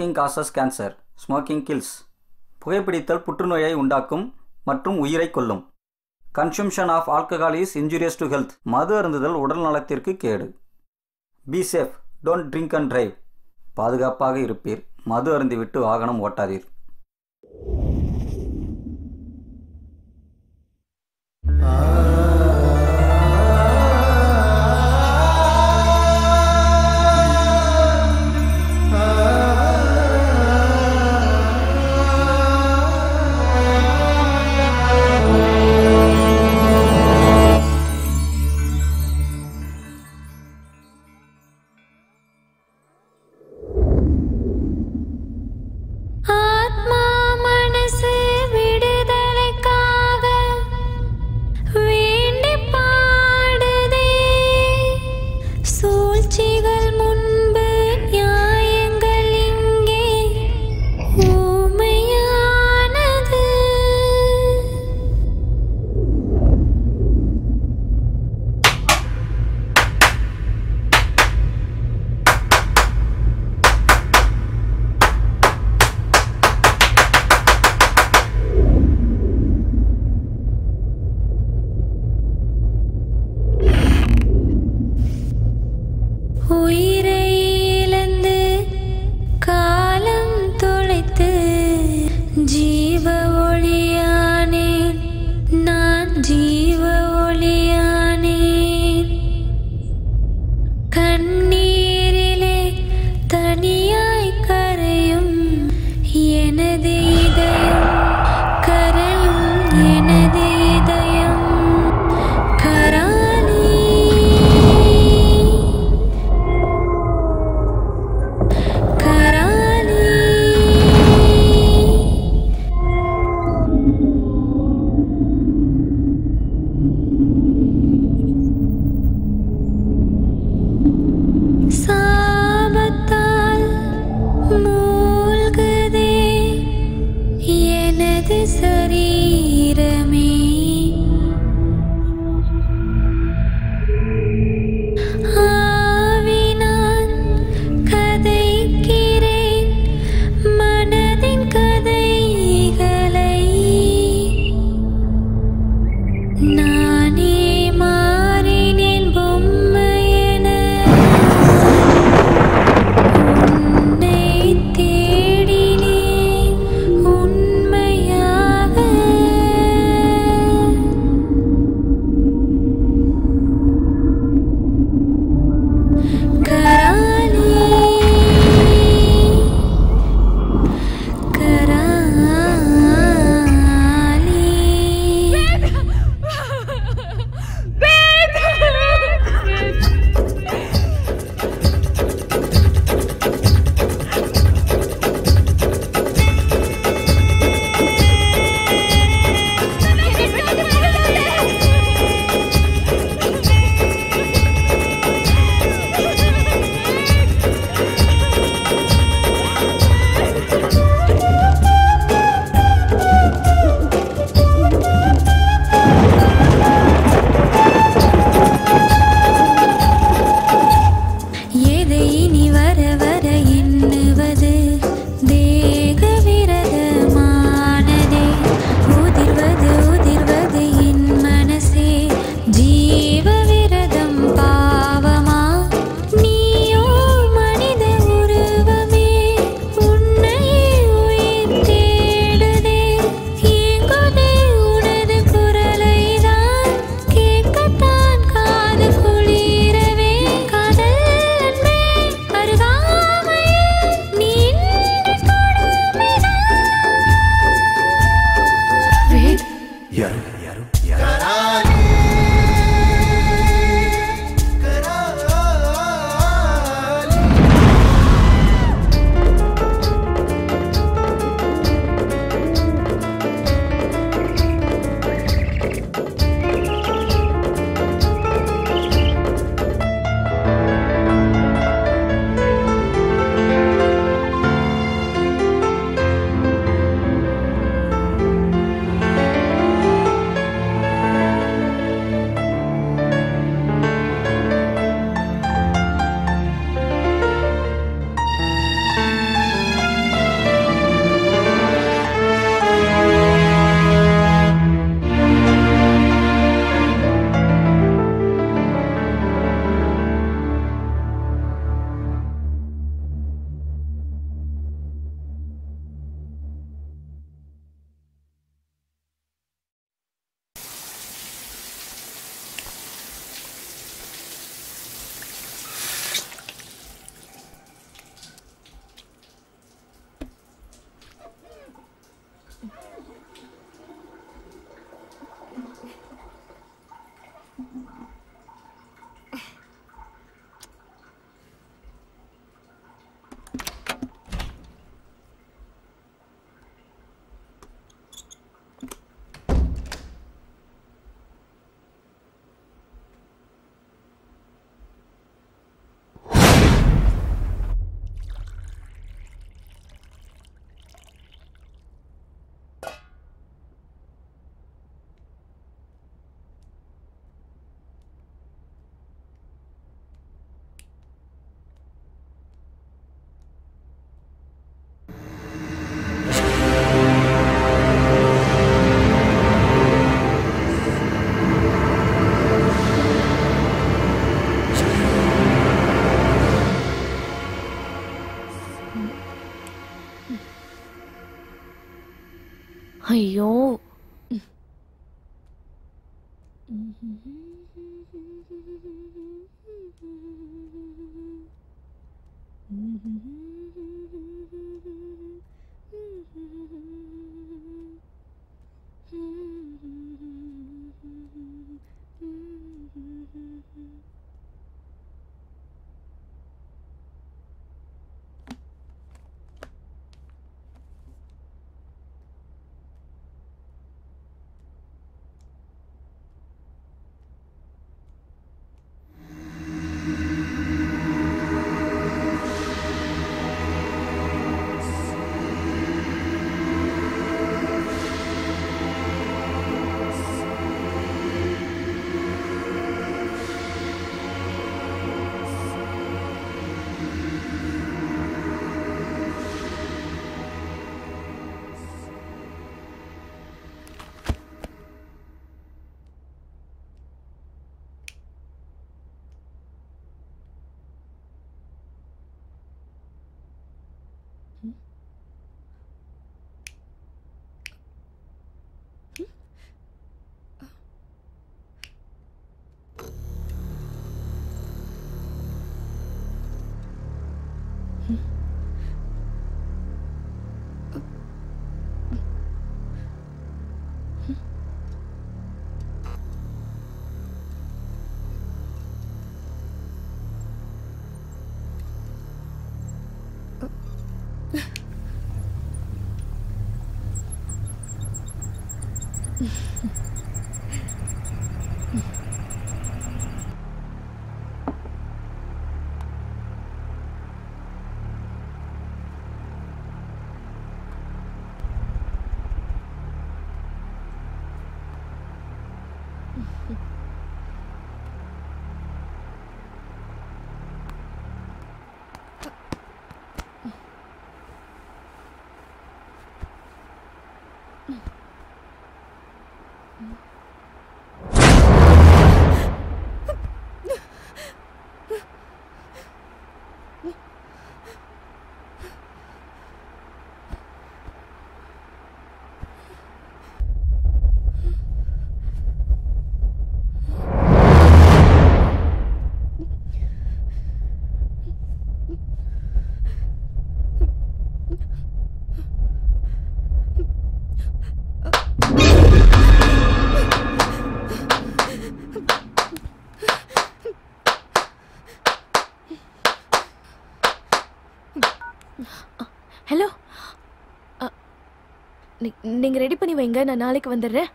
Smoking causes cancer, smoking kills. புகைப்பிடித்தல் புற்றுநோயை உண்டாக்கும் மற்றும் உயிரை கொல்லும். Consumption of alcohol is injurious to health. மது அருந்துதல் உடல் நலத்திற்கு கேடு. Be safe, don't drink and drive. பாதுகாப்பாக இருப்பீர், மது அருந்திவிட்டு வாகனம் ஓட்டாதீர். ஐயோ ஹலோ நீங்க ரெடி பண்ணி வைங்க, நான் நாளைக்கு வந்துடுறேன்.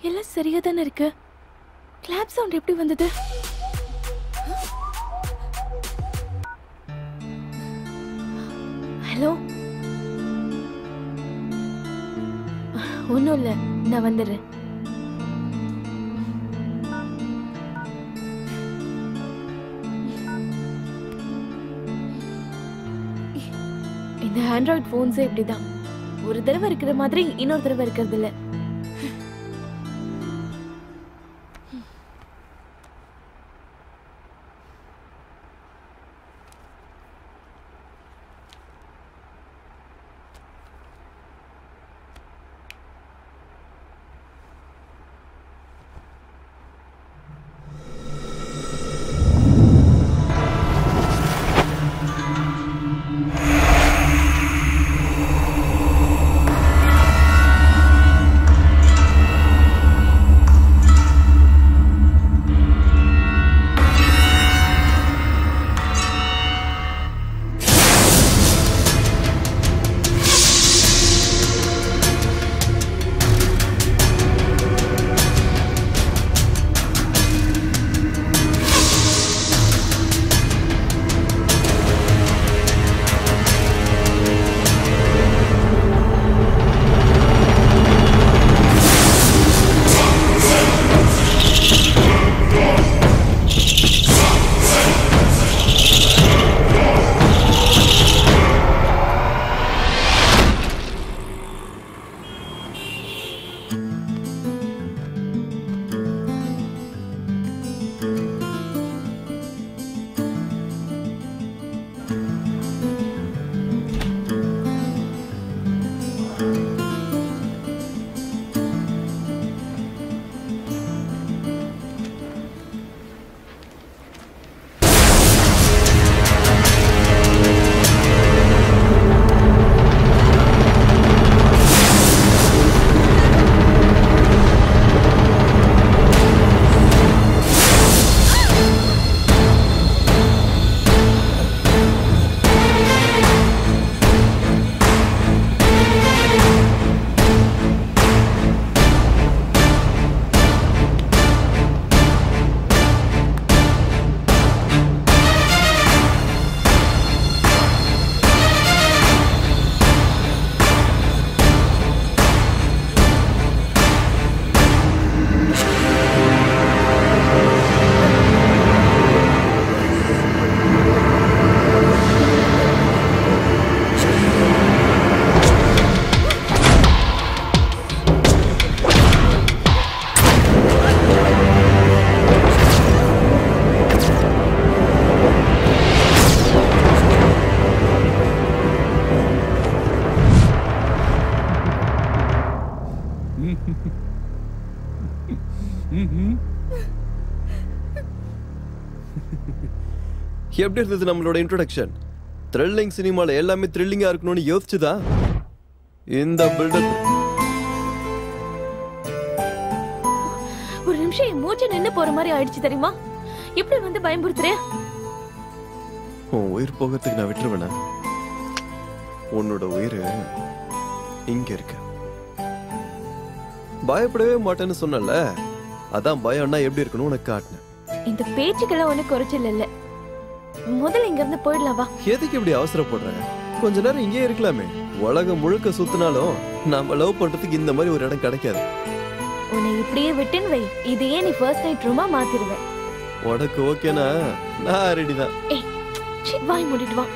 எல்லாம் சரியா தானே இருக்கு. கிளாப் சவுண்ட் எப்படி வந்தது? ஹலோ, ஒன்றும் இல்லை, நான் வந்துடுறேன். இந்த ஆண்ட்ராய்ட் போன்ஸே இப்படிதான், ஒரு தடவை இருக்கிற மாதிரி இன்னொரு தடவை இருக்கிறது இல்ல. எப்படி இருந்தது நம்மளோட இன்ட்ரோடக்ஷன்? த்ரில்லிங் சினிமால எல்லாமே த்ரில்லிங்கா இருக்கணும்னு யோசிச்சுதா இந்த பில்டப். ஒரு நிமிஷம் என் மூச்சு நின்னு போற மாதிரி ஆயிடுச்சு தெரியுமா? எப்படி வந்து பயமுறுத்துற? உன் உயிர் போகிறதுக்கு நான் விட்டுருவேனா? உன்னோட உயிர் இங்க இருக்கு. பயப்படவே மாட்டேன்னு சொன்னல, அதான் பயம்னா எப்படி இருக்கணும் உனக்கு காட்டினேன். இந்த பேச்சுக்கெல்லாம் ஒண்ணு குறைச்சல் இல்ல. முதல்ல இங்க இருந்து போயிடலாம் வா. எதுக்கு இப்படி அவசரப்படுற? கொஞ்ச நேரம் இங்கே இருக்கலாமே. உலகம் முழுக்க சுத்தினாலும் நாம லவ் பண்றதுக்கு இந்த மாதிரி ஒரு இடம் கிடைக்காது. உன்னை இப்படியே விட்டுன்னு வை, இதையே நீ ஃபர்ஸ்ட் நைட் ரூமா மாத்திடுவேன். உனக்கு ஓகேனா நான் ரெடி தான். ஏய் வாய் மூடிட்டு வா.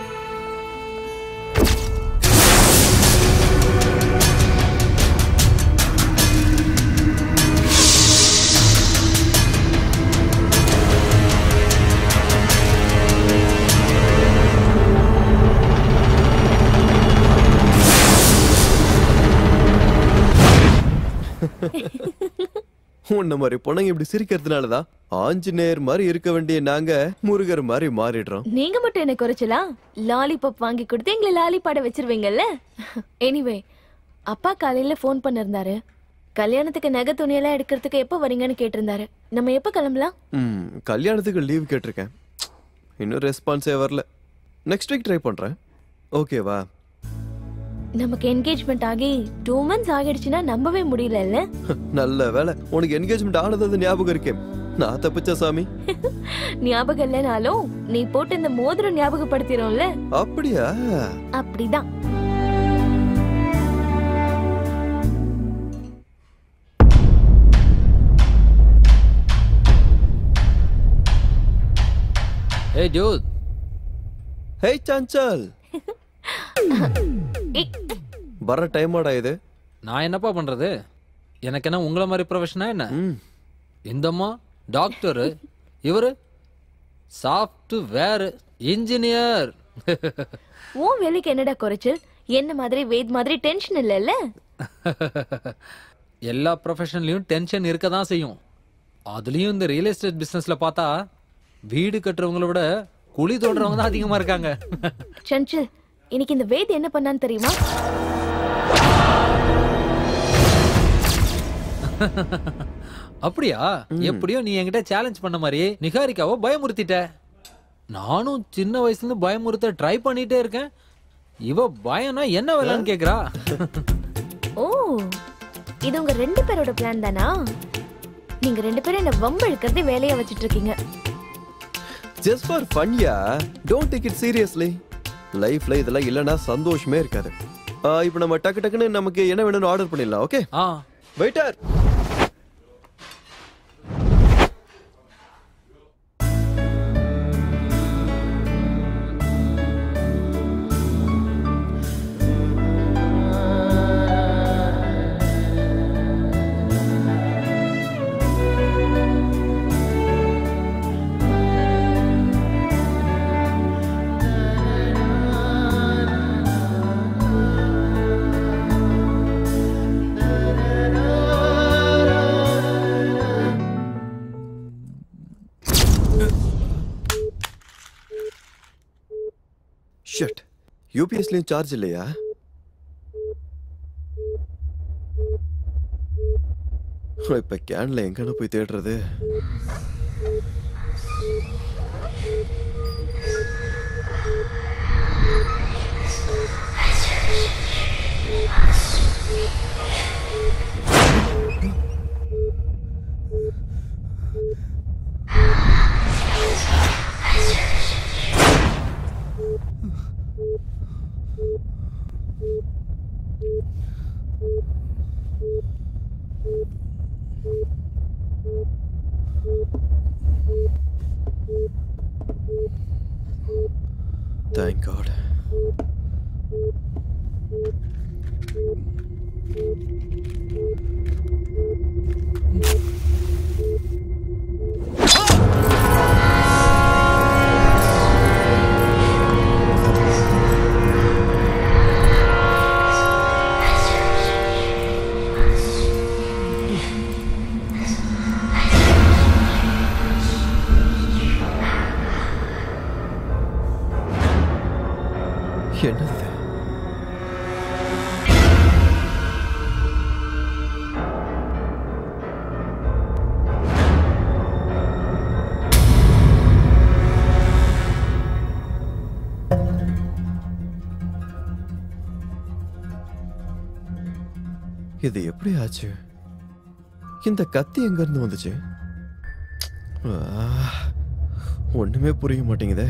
உன்ன மாதிரி பொண்ணுங்க இப்படி சிரிக்கிறதுனாலதான் ஆஞ்சநேயர் மாதிரி இருக்க வேண்டிய நாங்க முருகர் மாதிரி மாறிடுறோம். நீங்க மட்டும் என்ன குறைச்சலாம்? லாலிபாப் வாங்கி கொடுத்து எங்களை லாலி பாட வச்சிருவீங்கல்ல. எனிவே அப்பா காலையில போன் பண்ணிருந்தாரு. கல்யாணத்துக்கு நகை துணியெல்லாம் எடுக்கிறதுக்கு எப்ப வரீங்கன்னு கேட்டிருந்தாரு. நம்ம எப்ப கிளம்பலாம்? கல்யாணத்துக்கு லீவ் கேட்டிருக்கேன். இன்னும் ரெஸ்பான்ஸே வரல. நெக்ஸ்ட் வீக் ட்ரை பண்றேன். ஓகேவா? நமக்கு என்கேஜ்மெண்ட் ஆகி 2 months ஆகிடுச்சுன்னா நம்பவே முடியல. நல்ல வேலை உனக்கு என்கேஜ்மெண்ட் ஆனது ஞாபகம் இருக்கே. நான் தப்பிச்ச சாமி. ஞாபகம் இல்லனாலும் நீ போட்டு இந்த மோதிரம் ஞாபகப்படுத்திரோம்ல. அப்படியா? அப்படிதான். Hey dude. Hey சஞ்சல். வர டைம் ஆடா இது. நான் என்னப்பா பண்றது? எனக்கு என்ன உங்கள மாதிரி ப்ரொஃபஷனா என்ன? இந்தம்மா டாக்டர், இவரு சாஃப்ட்வேர் இன்ஜினியர். ஓ வேலைக்கு என்னடா குறைச்சல்? என்ன மாதிரி வேத் மாதிரி டென்ஷன் இல்லல்ல? எல்லா ப்ரொஃபஷன்லயும் டென்ஷன் இருக்க தான் செய்யும். அதுலயும் இந்த ரியல் எஸ்டேட் பிசினஸ்ல பார்த்தா வீடு கட்டுறவங்கள விட குழி தோடுறவங்க தான் அதிகமா இருக்காங்க. சஞ்சல், இன்னைக்கு இந்த வேத் என்ன பண்ணான்னு தெரியுமா? அப்படியா? எப்படியோ நீ என்கிட்ட சேலஞ்ச் பண்ண மாதிரி நிகாரிக்காவை பயமுறுத்திட்ட. நானும் சின்ன வயசுல இருந்து பயமுறுத்த ட்ரை பண்ணிட்டே இருக்கேன். இவ பயம்னா என்ன வேலைன்னு கேக்குறா. ஓ, இது உங்க 2 பேரோட பிளான் தானா? நீங்க 2 பேரும் என்ன வம்பு இழுக்கிறது வேலையா வச்சிட்டு இருக்கீங்க. Just for fun yeah. Don't take it seriously. லைஃப்ல இதெல்லாம் இல்லனா சந்தோஷமே இருக்காது. இப்போ நம்ம டக்கு டக்குன்னு நமக்கு என்ன வேணும்னு ஆர்டர் பண்ணிடலாம். ஓகே? வெயிட்டர். ஷிட். யூபிஎஸ்லயும் சார்ஜ் இல்லையா? இப்ப கேன்ல எங்கன்னு போய் தேடுறது? Thank God. என்னது? இது எப்படி ஆச்சு? இந்த கத்தி எங்க இருந்து வந்துச்சு? ஒண்ணுமே புரிய மாட்டேங்குதே.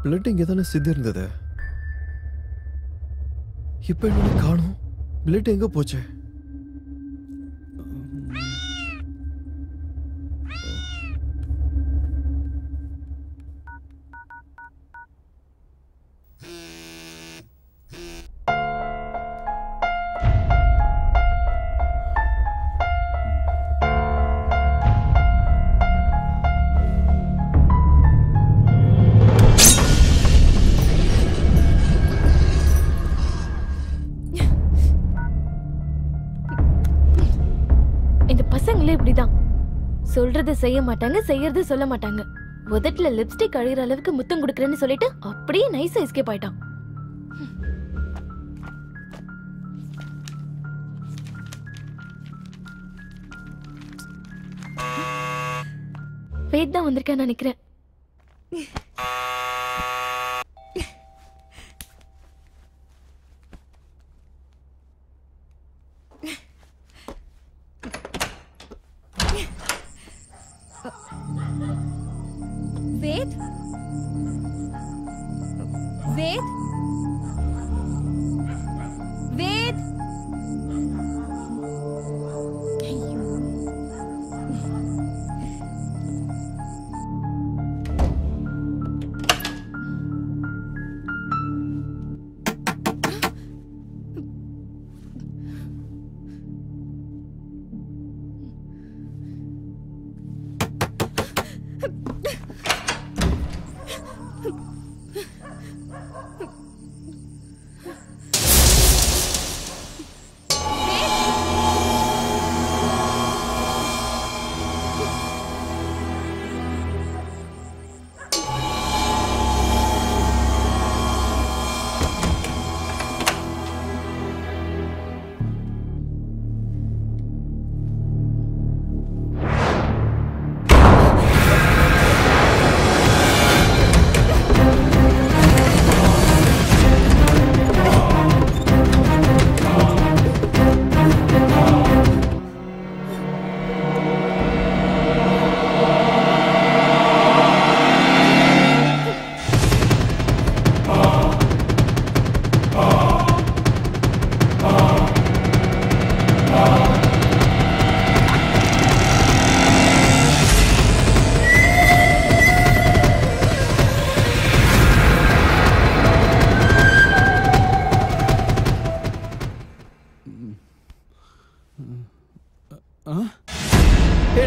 பிளட் இங்கே தானே சிந்தி இருந்தது. இப்ப என்ன காணும்? பிளட் எங்க போச்சு? சொல்றத செய்ய மாட்டாங்க, செய்யறத சொல்ல மாட்டாங்க. உதட்டுல லிப்ஸ்டிக் அழிகிற அளவுக்கு முத்தம் கொடுக்கறேன்னு சொல்லிட்டு அப்படியே நைஸா எஸ்கேப் ஆயிட்டான். வேத் தான் வந்திருக்கேன்னு நினைக்கிறேன். वेद वेद वेद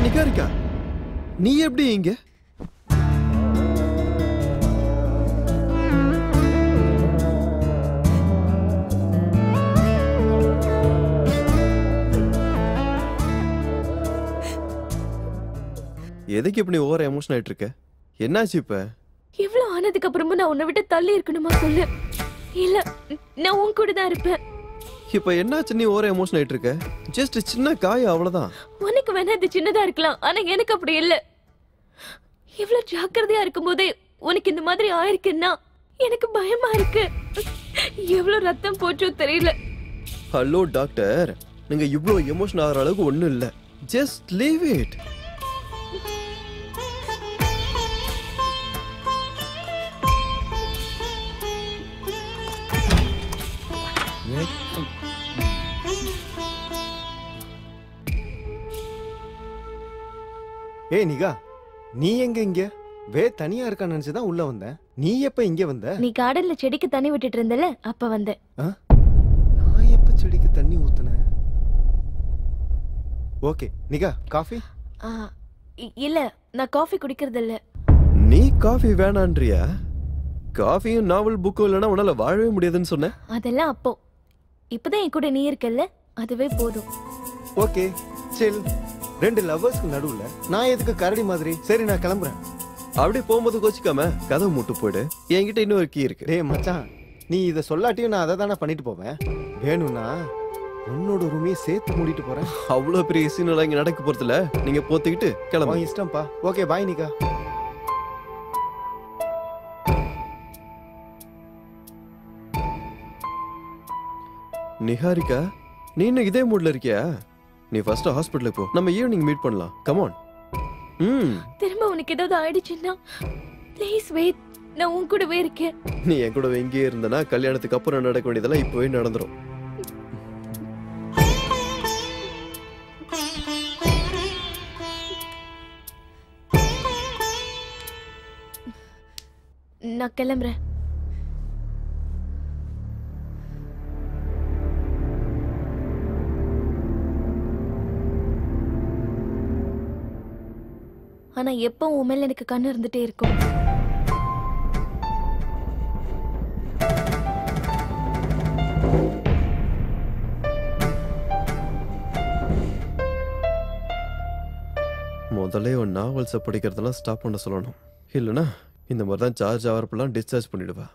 நிகாரிகா, நீ எப்படி இங்க? எதுக்கு இப்படி ஓவர் எமோஷன் ஆயிட்டு இருக்க? என்னாச்சு இப்ப? இவ்ளோ ஆனதுக்கு அப்புறமா நான் உன்னை விட்டு தள்ளி இருக்கணுமா சொல்லு? இல்ல, நான் உன் கூட தான் இருப்பேன். இப்ப என்னாச்சு நீ ஓவர் எமோஷன் ஆயிட்டு இருக்க? ஜஸ்ட் சின்ன காயம், அவ்வளவுதான். உனக்கு வேணா இது சின்னதா இருக்கலாம், ஆனா எனக்கு அப்படி இல்ல. இவ்வளவு ஜாக்கிரதையா இருக்கும்போதே உனக்கு இந்த மாதிரி ஆயிருக்குன்னா எனக்கு பயமா இருக்கு. எவ்வளவு ரத்தம் போச்சோ தெரியல. ஹலோ டாக்டர், நீங்க இவ்ளோ எமோஷன் ஆகிற அளவுக்கு ஒண்ணும் இல்ல. Just leave it. ஏய் நிகா, நீ எங்க இங்க? வே தனியா இருக்கான்னு நினைச்சுதான் உள்ள வந்தேன். நீ எப்ப இங்க வந்த? நீ கார்டன்ல செடிக்கு தண்ணி விட்டுட்டு இருந்தல, அப்ப வந்தேன். நான் எப்ப செடிக்கு தண்ணி ஊத்துனேன்? Okay Nika coffee? ஆ, இல்ல நான் காஃபி குடிக்கிறது இல்ல. நீ காஃபி வேணான்றியா? காஃபியும் நாவல் புக்கும் இல்லைன்னா உன்னால வாழவே முடியாதுன்னு சொன்ன. அதெல்லாம் அப்போ. இப்பதான் என் கூட நீ இருக்கல்ல, அதுவே போதும். Okay chill. 2 லவ்வர்ஸ்க்கு நடுவுல நான் எதுக்கு கரடி மாதிரி? சரி நான் கிளம்புறேன். அப்படியே போகும்போது கோச்சிக்காம கதவு மூட்டு போயிடு. என்கிட்ட இன்னொரு கீ இருக்கு. டேய் மச்சான், நீ இதை சொல்லாட்டியும் நான் அதை தானே பண்ணிட்டு போவேன். வேணும்னா உன்னோட ரூமையே சேர்த்து மூடிட்டு போறேன். அவ்வளவு பெரிய சீனெல்லாம் இங்க நடக்க போறதுல நீங்க போத்திக்கிட்டு கிளம்பு. உன் இஷ்டம்ப்பா. Okay bye Nika. நிஹாரிகா, நீ இன்னும் இதே மூட்ல இருக்கியா? நீ ஃபர்ஸ்ட் ஹாஸ்பிடலுக்கு போ. நம்ம ஈவினிங் மீட் பண்ணலாம். Come on. திரும்ப உனக்கு ஏதாவது ஆயிடுச்சுன்னா ப்ளீஸ் வெயிட். நான் உன் கூடவே இருக்கேன். நீ என் கூட இங்கேயே இருந்தனா கல்யாணத்துக்கு அப்புறம் நடக்க வேண்டியதெல்லாம் இப்பவே நடந்துரும். நான் கிளம்புறேன். ஆனா எப்போ உன் மேல எனக்கு கண்ணு இருந்துட்டே இருக்கும். முதல்ல ஒரு நாவல்ஸை படிக்கிறதெல்லாம் ஸ்டாப் பண்ண சொல்லணும். இல்லைனா இந்த மாதிரி தான் சார்ஜ் ஆகிறப்பெல்லாம் டிஸ்சார்ஜ் பண்ணிடுவா.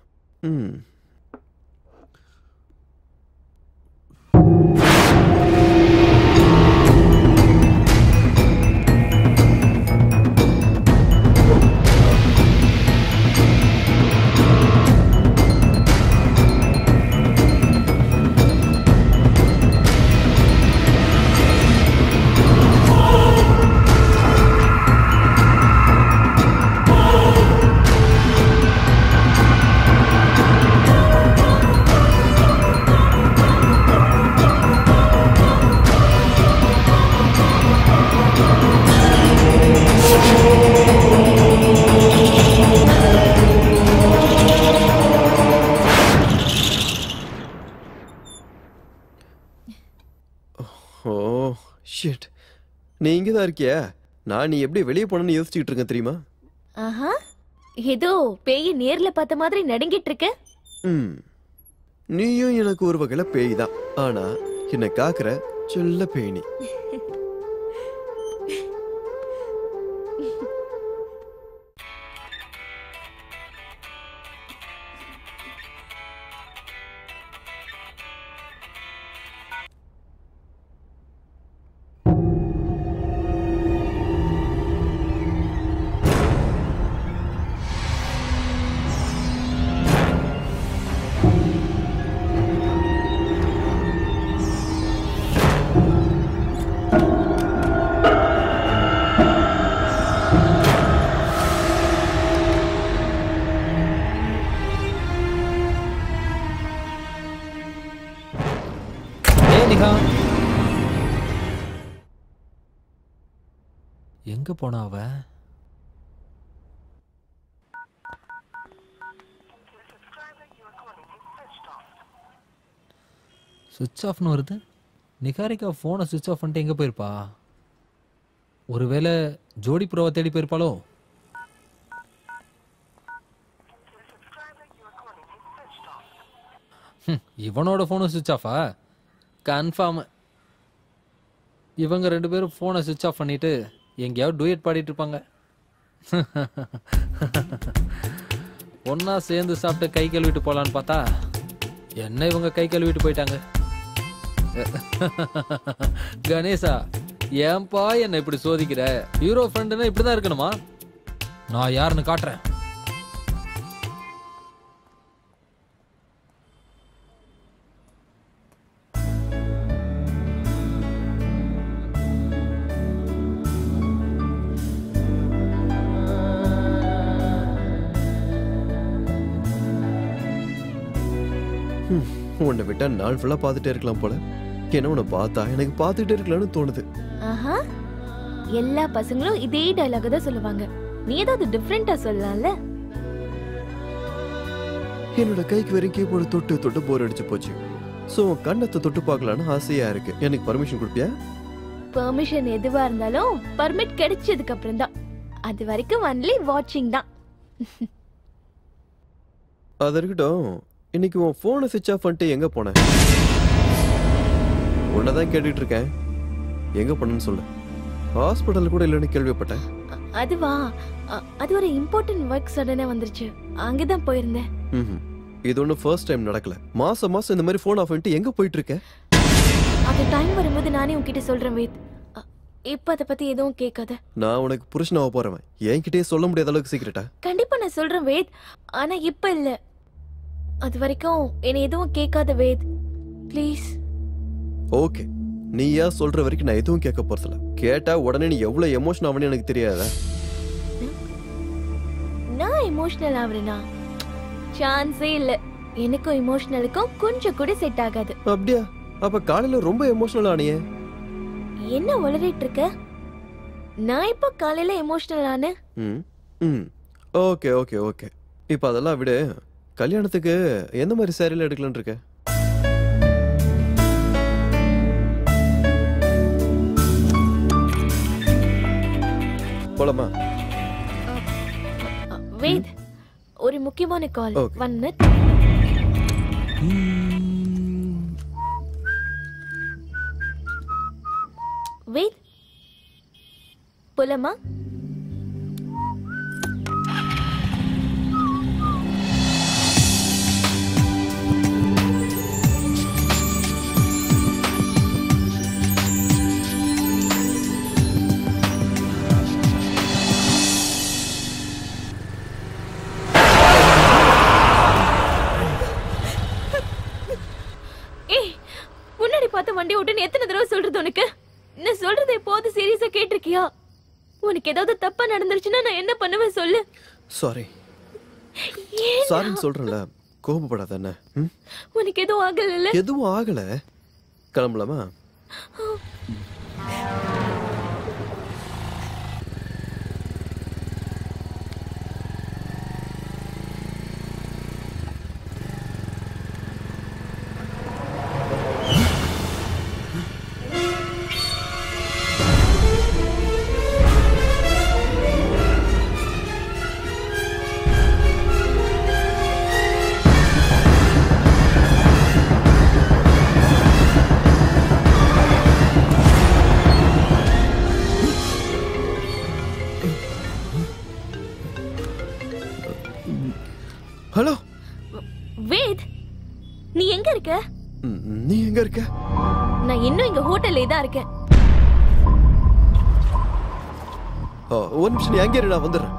நீ இங்கதான் இருக்கியா? நான் நீ எப்படி வெளியே போனன்னு யோசிச்சுட்டு இருக்கேன் தெரியுமா? ஆஹா, ஏதோ பேய் நேர்ல பார்த்த மாதிரி நடுங்கிட்டு இருக்க. நீயும் எனக்கு ஒரு வகையில பேய் தான். ஆனா என்ன காக்குற செல்ல பேணி. எங்க போனா அவ? சுவிட்ச் ஆஃப்னு வருது. நிகாரிகா போனை சுவிட்ச் ஆஃப் பண்ணிட்டு எங்க போயிருப்பா? ஒருவேளை ஜோடி புறாவை தேடி போயிருப்பாளோ? இவனோட போனும் சுவிட்ச் ஆஃபா? கன்ஃபார்ம் இவங்க 2 பேரும் போனை சுவிட்ச் ஆஃப் பண்ணிட்டு எங்கேயாவது டூயட் பாடிட்டு இருப்பாங்க. ஒன்னா சேர்ந்து சாப்பிட்டு கை கழுவிட்டு போலான்னு பார்த்தா என்ன இவங்க கை கழுவிட்டு போயிட்டாங்க. கணேசா, ஏன்பா என்ன இப்படி சோதிக்கிற? ஹீரோ ஃப்ரெண்டுன்னா இப்படிதான் இருக்கணுமா? நான் யாருன்னு காட்டுறேன். உன்னை விட்டா நாள் ஃபுல்லா பார்த்துட்டே இருக்கலாம் போல. என்ன உன்னை பார்த்தா எனக்கு பார்த்துட்டே இருக்கலாம்னு தோணுது. ஆஹா, எல்லா பசங்களும் இதே டயலாக் தான் சொல்லுவாங்க. நீ ஏதாவது டிஃபரெண்டா சொல்லலாம்ல. என்னோட கைக்கு வரைக்கும் கீபோர்டு தொட்டு தொட்டு போர் அடிச்சு போச்சு. சோ கண்ணத்தை தொட்டு பார்க்கலான்னு ஆசையா இருக்கு. எனக்கு பர்மிஷன் கொடுப்பியா? பெர்மிஷன் எதுவா இருந்தாலும் பர்மிட் கிடைச்சதுக்கு அப்புறம் தான். அது வரைக்கும் ஒன்லி வாட்சிங் தான். அது இருக்கட்டும், இன்னைக்கு உன் போனை சுவிட்ச் ஆஃப் பண்ணிட்டு எங்க போன? உன்னதான் கேட்டுட்டு இருக்கேன், எங்க போனன்னு சொல்லு. ஹாஸ்பிட்டல் கூட இல்லைன்னு கேள்விப்பட்டேன். அதுவா, அது ஒரு இம்பார்ட்டன்ட் ஒர்க் சடனா வந்துருச்சு, அங்கதான் போயிருந்தேன். இது ஒன்றும் ஃபர்ஸ்ட் டைம் நடக்கல. மாசம் மாசம் இந்த மாதிரி ஃபோன் ஆஃப் பண்ணிட்டு எங்க போயிட்டு இருக்க? அது டைம் வரும்போது நானே உன்கிட்ட சொல்றேன் வேத். இப்ப அத பத்தி எதுவும் கேட்காத. நான் உனக்கு புருஷனாக போறவன், என்கிட்டயே சொல்ல முடியாத அளவுக்கு சீக்கிரட்டா? கண்டிப்பா நான் சொல்றேன் வேத், ஆனா இப்ப இல்ல. அது வரைக்கும் என்ன எதுவும் கேட்காத வேத், ப்ளீஸ். ஓகே, நீயா சொல்ற வரைக்கும் நான் எதுவும் கேட்க போறதில்ல. கேட்டா உடனே நீ எவ்வளவு எமோஷன் ஆவன்னு எனக்கு தெரியாதா? நான் எமோஷனல் ஆவறேனா? சான்ஸே இல்ல. எனக்கும் எமோஷனலுக்கும் கொஞ்சம் கூட செட் ஆகாது. அப்படியா? அப்ப காலையில ரொம்ப எமோஷனல் ஆனியே. என்ன உளறிட்டு இருக்க? நான் இப்ப காலையில எமோஷனல் ஆனே. ஓகே ஓகே ஓகே, இப்ப அதெல்லாம் விடு. கல்யாணத்துக்கு எந்த மாதிரி சாரில எடுக்கலாம்னு இருக்க? போலாமா? வெயிட், ஒரு முக்கியமான கால். 1 மினிட். வெயிட், போலாமா? வண்டி ஓட்டுன்னு எத்தனை தடவை சொல்றது உனக்கு? நான் சொல்றதை எப்போது சீரியஸா கேட்டிருக்கியா? உனக்கு ஏதாவது தப்பா நடந்துருச்சுன்னா நான் என்ன பண்ணுவேன் சொல்லு. சாரி சாரின்னு சொல்றேன்ல, கோபப்படாத. என்ன உனக்கு எதுவும் ஆகல? எதுவும் ஆகல. கிளம்பலாமா? ஹலோ வேத், நீ எங்க இருக்க? நீ எங்க இருக்க? நான் இன்னும் இங்க ஹோட்டல்ல தான் இருக்கேன். ஒரு நிமிஷம், நீ எங்க இரு, நான் வந்துடுறேன்.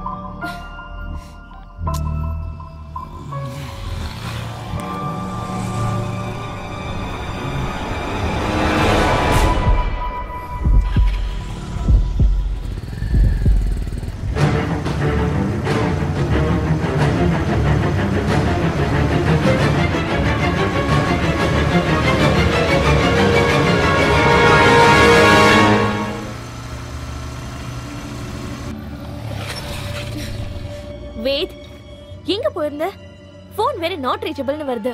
வேத், எங்க போயிருந்த? போன் வேற நாட் ரீச்சபிள்னு வருது.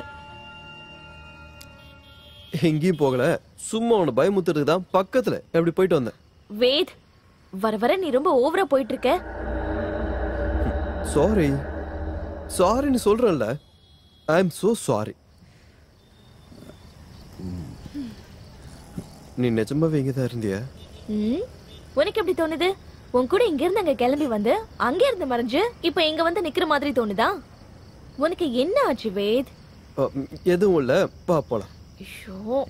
எங்கேயும் போகல, சும்மா உன்னை பயமுத்துறதுக்கு தான் பக்கத்துல எப்படி போயிட்டு வந்தேன். வேத், வர வர நீ ரொம்ப ஓவரா போயிட்டு இருக்க. சாரி சாரின்னு சொல்றேன்ல. I am so sorry. நீ நிஜமாவே இங்க தான் இருந்தியா? உனக்கு எப்படி தோணுது? உன் கூட இங்க இருந்து அங்க கிளம்பி வந்து அங்க இருந்து மறைஞ்சு இப்ப இங்க வந்து நிக்கிற மாதிரி தோணுதா? உனக்கு என்ன ஆச்சு வேத்? எதுவும் இல்ல, பா போலாம். ஐயோ,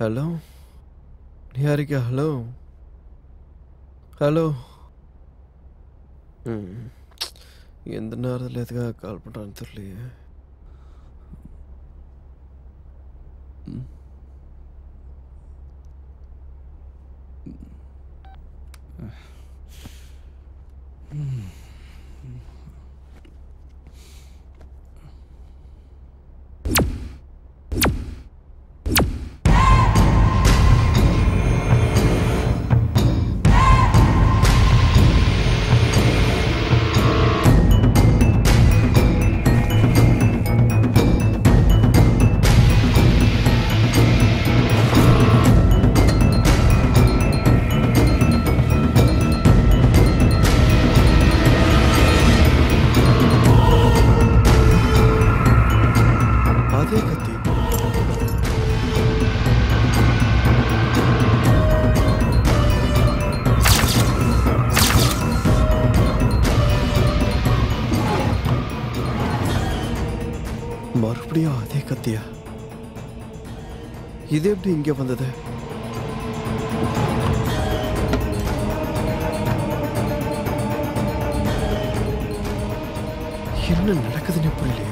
ஹலோ நிஹாரிகா, ஹலோ ஹலோ. எந்த நேரத்தில் எதுக்காக கால் பண்ணுறான்னு தெரியலையே. மறுபடியும் அதே கத்தியா? இது எப்படி இங்க வந்தது? என்ன நடக்குதுன்னு புரியலையே.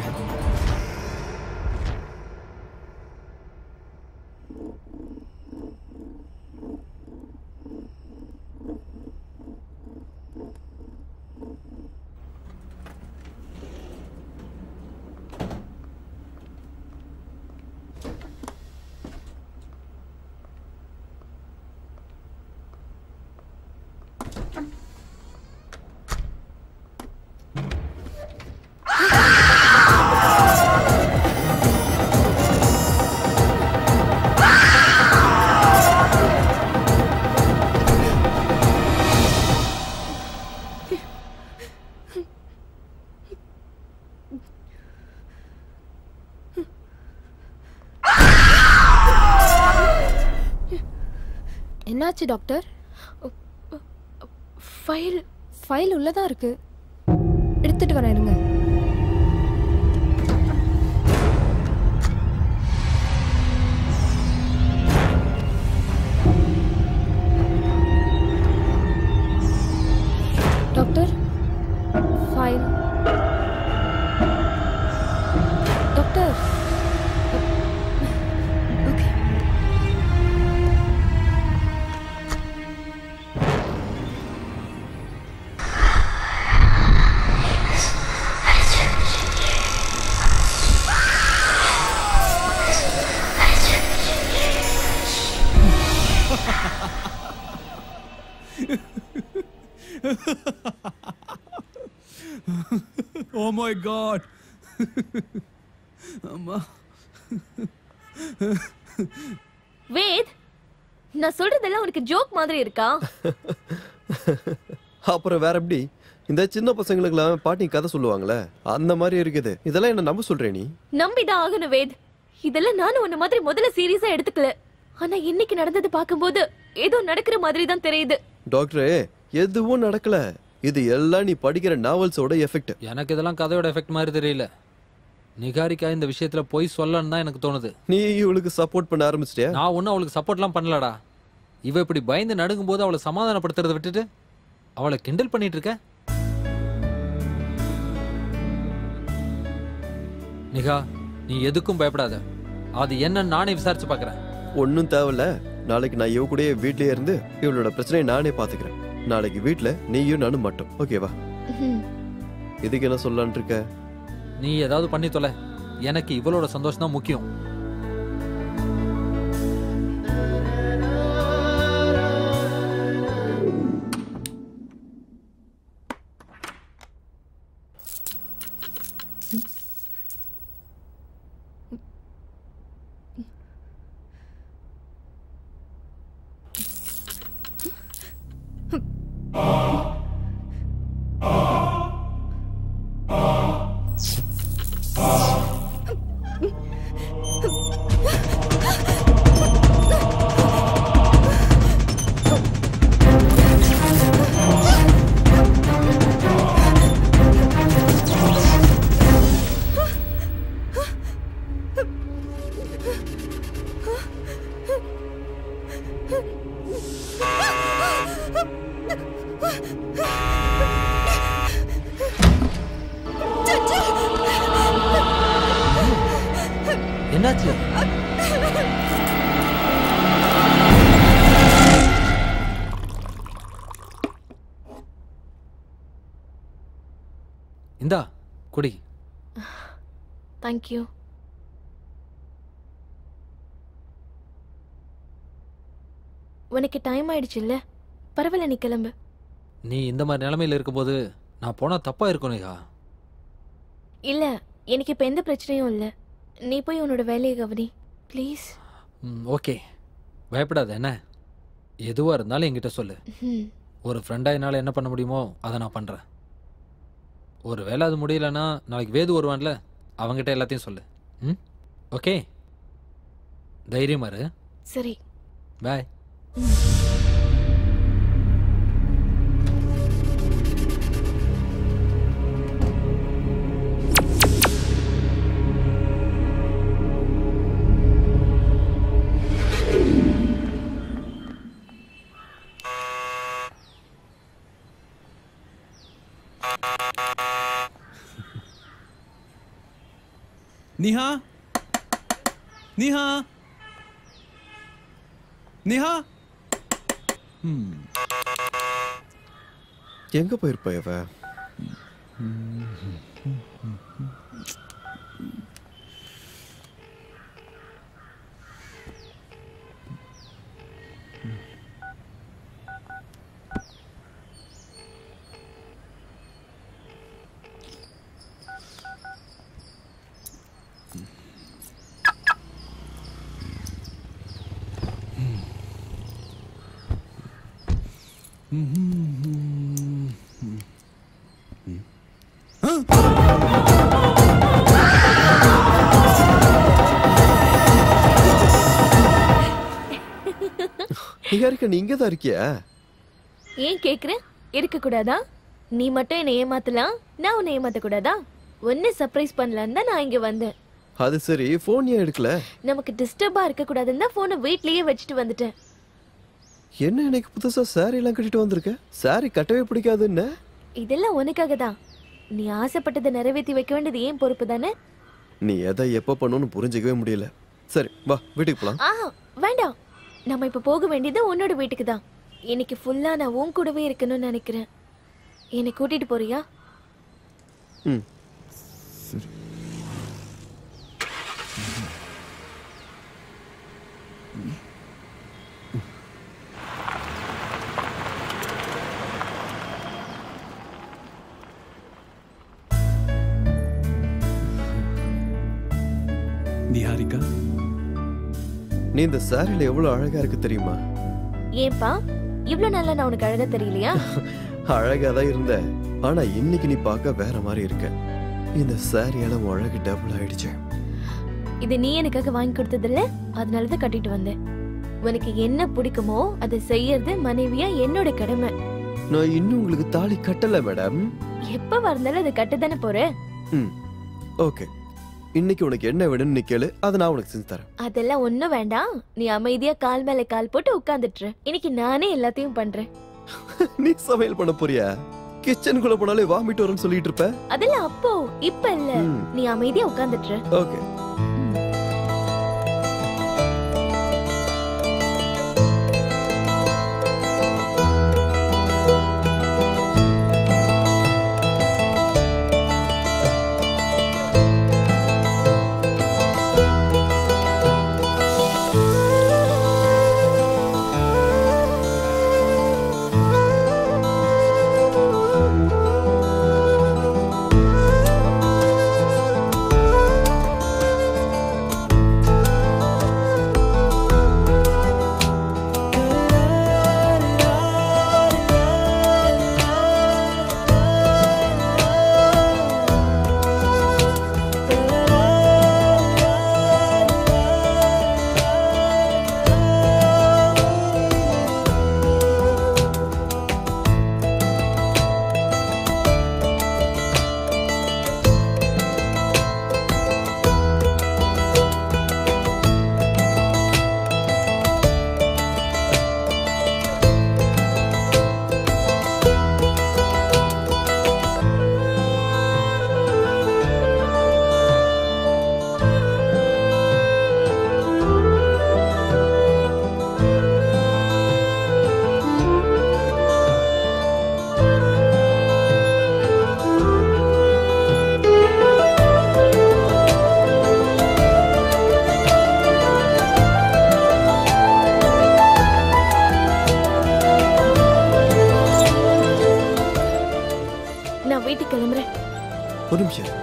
என்னாச்சு டாக்டர்? ஃபைல் உள்ளதா இருக்கு, எடுத்துட்டு வரேன் இருங்க. Doctor file. Doctor okay. Oh my god. அம்மா. வேத், நான் சொல்றதெல்லாம் உனக்கு ஜோக் மாதிரி இருக்கா? அப்புறம் வேற எப்படி? இந்த சின்ன பசங்களுக்குலாம் பாட்டி கதை சொல்லுவாங்களே அந்த மாதிரி இருக்குது. இதெல்லாம் என்ன நம்ப சொல்றே நீ? நம்பிதான் ஆகணும் வேத். இதெல்லாம் நானும் உன்ன மாதிரி முதல்ல சீரியஸா எடுத்துக்கல. ஆனா இன்னைக்கு நடந்தது பாக்கும்போது ஏதோ நடக்கிற மாதிரி தான் தெரியுது. டாக்டரே, எதுவும் நடக்கல. இது எல்லாம் நீ படிக்கிற நாவல்ஸோட எஃபெக்ட். எனக்கு இதெல்லாம் கதையோட எஃபெக்ட் மாதிரி தெரியல. நிகாரிகா இந்த விஷயத்துல போய் சொல்லன்னு தான் எனக்கு தோணுது. நீ இவளுக்கு சப்போர்ட் பண்ண ஆரம்பிச்சிட்டியா? நான் ஒன்னும் அவளுக்கு சப்போர்ட்லாம் பண்ணலடா. இவ இப்படி பயந்து நடுங்கும் போது அவளை சமாதானப்படுத்துறதை விட்டுட்டு அவளை கிண்டல் பண்ணிட்டு இருக்க. நிகா, நீ எதுக்கும் பயப்படாத. அது என்னன்னு நானே விசாரிச்சு பாக்குறேன். ஒன்னும் தேவையில்ல. நாளைக்கு நான் இவ கூடயே வீட்லயே இருந்து இவளோட பிரச்சனையை நானே பாத்துக்கிறேன். நாளைக்கு வீட்ல நீயும் நானும் மட்டும். ஓகேவா? இதுக்கு என்ன சொல்லலான் இருக்க? நீ ஏதாவது பண்ணி தொலை. எனக்கு இவளோட சந்தோஷம் தான் முக்கியம். என்னாச்சு? இந்தா குடி. தேங்க்யூ. உனக்கு டைம் ஆயிடுச்சு இல்ல? பரவாயில்ல, நீ கிளம்பு. நீ இந்த மாதிரி நிலைமையில இருக்கும்போது நான் போனா தப்பா இருக்கும் நேஹா. இல்ல, எனக்கு இப்ப எந்த பிரச்சனையும் இல்ல. நீ போய் உன்னோட வேலையை கவனி ப்ளீஸ். ஓகே, பயப்படாத. என்ன எதுவா இருந்தாலும் என்கிட்ட சொல்லு. ஒரு ஃப்ரெண்டா என்னால் என்ன பண்ண முடியுமோ அதை நான் பண்றேன். ஒரு வேளை அது முடியலன்னா நாளைக்கு வேது வருவான்ல, அவங்ககிட்ட எல்லாத்தையும் சொல்லு. ஓகே, தைரியமா இரு. சரி, பாய். நிஹா, நிஹா, நிஹா. எங்க போயிருப்பா இவ? நிகாரிகா, நீ இங்கதான் இருக்கியா? ஏன் கேக்குற? இருக்க கூடாதா? நீ மட்டும் என்ன ஏமாத்தலாம், நான் உன்னை ஏமாத்த கூடாதா? ஒன்னு சர்ப்ரைஸ் பண்ணலான்னு தான் நான் இங்க வந்தேன். அது சரி, போன் ஏன் எடுக்கல? நமக்கு டிஸ்டர்பா இருக்க கூடாதுன்னு தான் போனை வீட்லயே வச்சுட்டு வந்துட்டேன். என்ன எனக்கு புதுசா சாரி எல்லாம் கட்டிட்டு வந்திருக்க? சாரி கட்டவே பிடிக்காதுன்னு. இதெல்லாம் உனக்காக தான். நீ ஆசைப்பட்டதை நிறைவேற்றி வைக்க வேண்டியது ஏன் பொறுப்பு தானே? நீ எதை எப்ப பண்ணணும்னு புரிஞ்சுக்கவே முடியல. சரி வா, வீட்டுக்கு போலாம். வேண்டாம், நம்ம இப்ப போக வேண்டியது உன்னோட வீட்டுக்கு தான். இன்னைக்கு ஃபுல்லா நான் உன் கூடவே இருக்கணும்னு நினைக்கிறேன். என்னை கூட்டிட்டு போறியா? சரி. நிஹாரிகா, நீ இந்த சாரியில எவ்வளவு அழகா இருக்கு தெரியுமா? ஏன்பா இவ்வளவு நாளா நான் உனக்கு அழகா தெரியலையா? அழகா தான் இருந்த, ஆனா இன்னைக்கு நீ பார்க்க வேற மாதிரி இருக்க. இந்த சாரியால உன் அழகு டபுள் ஆயிடுச்சு. இது நீ எனக்காக வாங்கி கொடுத்தது இல்ல, அதனாலதான் கட்டிட்டு வந்தேன். உனக்கு என்ன பிடிக்குமோ அதை செய்யறது மனைவியா என்னோட கடமை. நான் இன்னும் உங்களுக்கு தாலி கட்டல மேடம். எப்ப வந்தாலும் அதை கட்டதானே போற. ஓகே, இன்னைக்கு உனக்கு என்ன வேணும்னு நீ கேளு, அதை நான் உனக்கு செஞ்சு தரேன். அதெல்லாம் ஒண்ணும் வேண்டாம். நீ அமைதியா கால் மேல கால் போட்டு உட்கார்ந்துட்டு. இன்னைக்கு நானே எல்லாத்தையும் பண்றேன். நீ சமையல் பண்ண போறியா? கிச்சனுக்குள்ள போனாலே வாமிட் வரும்னு சொல்லிட்டு இருப்ப. அதெல்லாம் அப்போ, இப்ப இல்ல. நீ அமைதியா உட்கார்ந்துட்டு. ஓகே. வீட்டுக்கு கிளம்புறேன். ஒரு நிமிஷம்.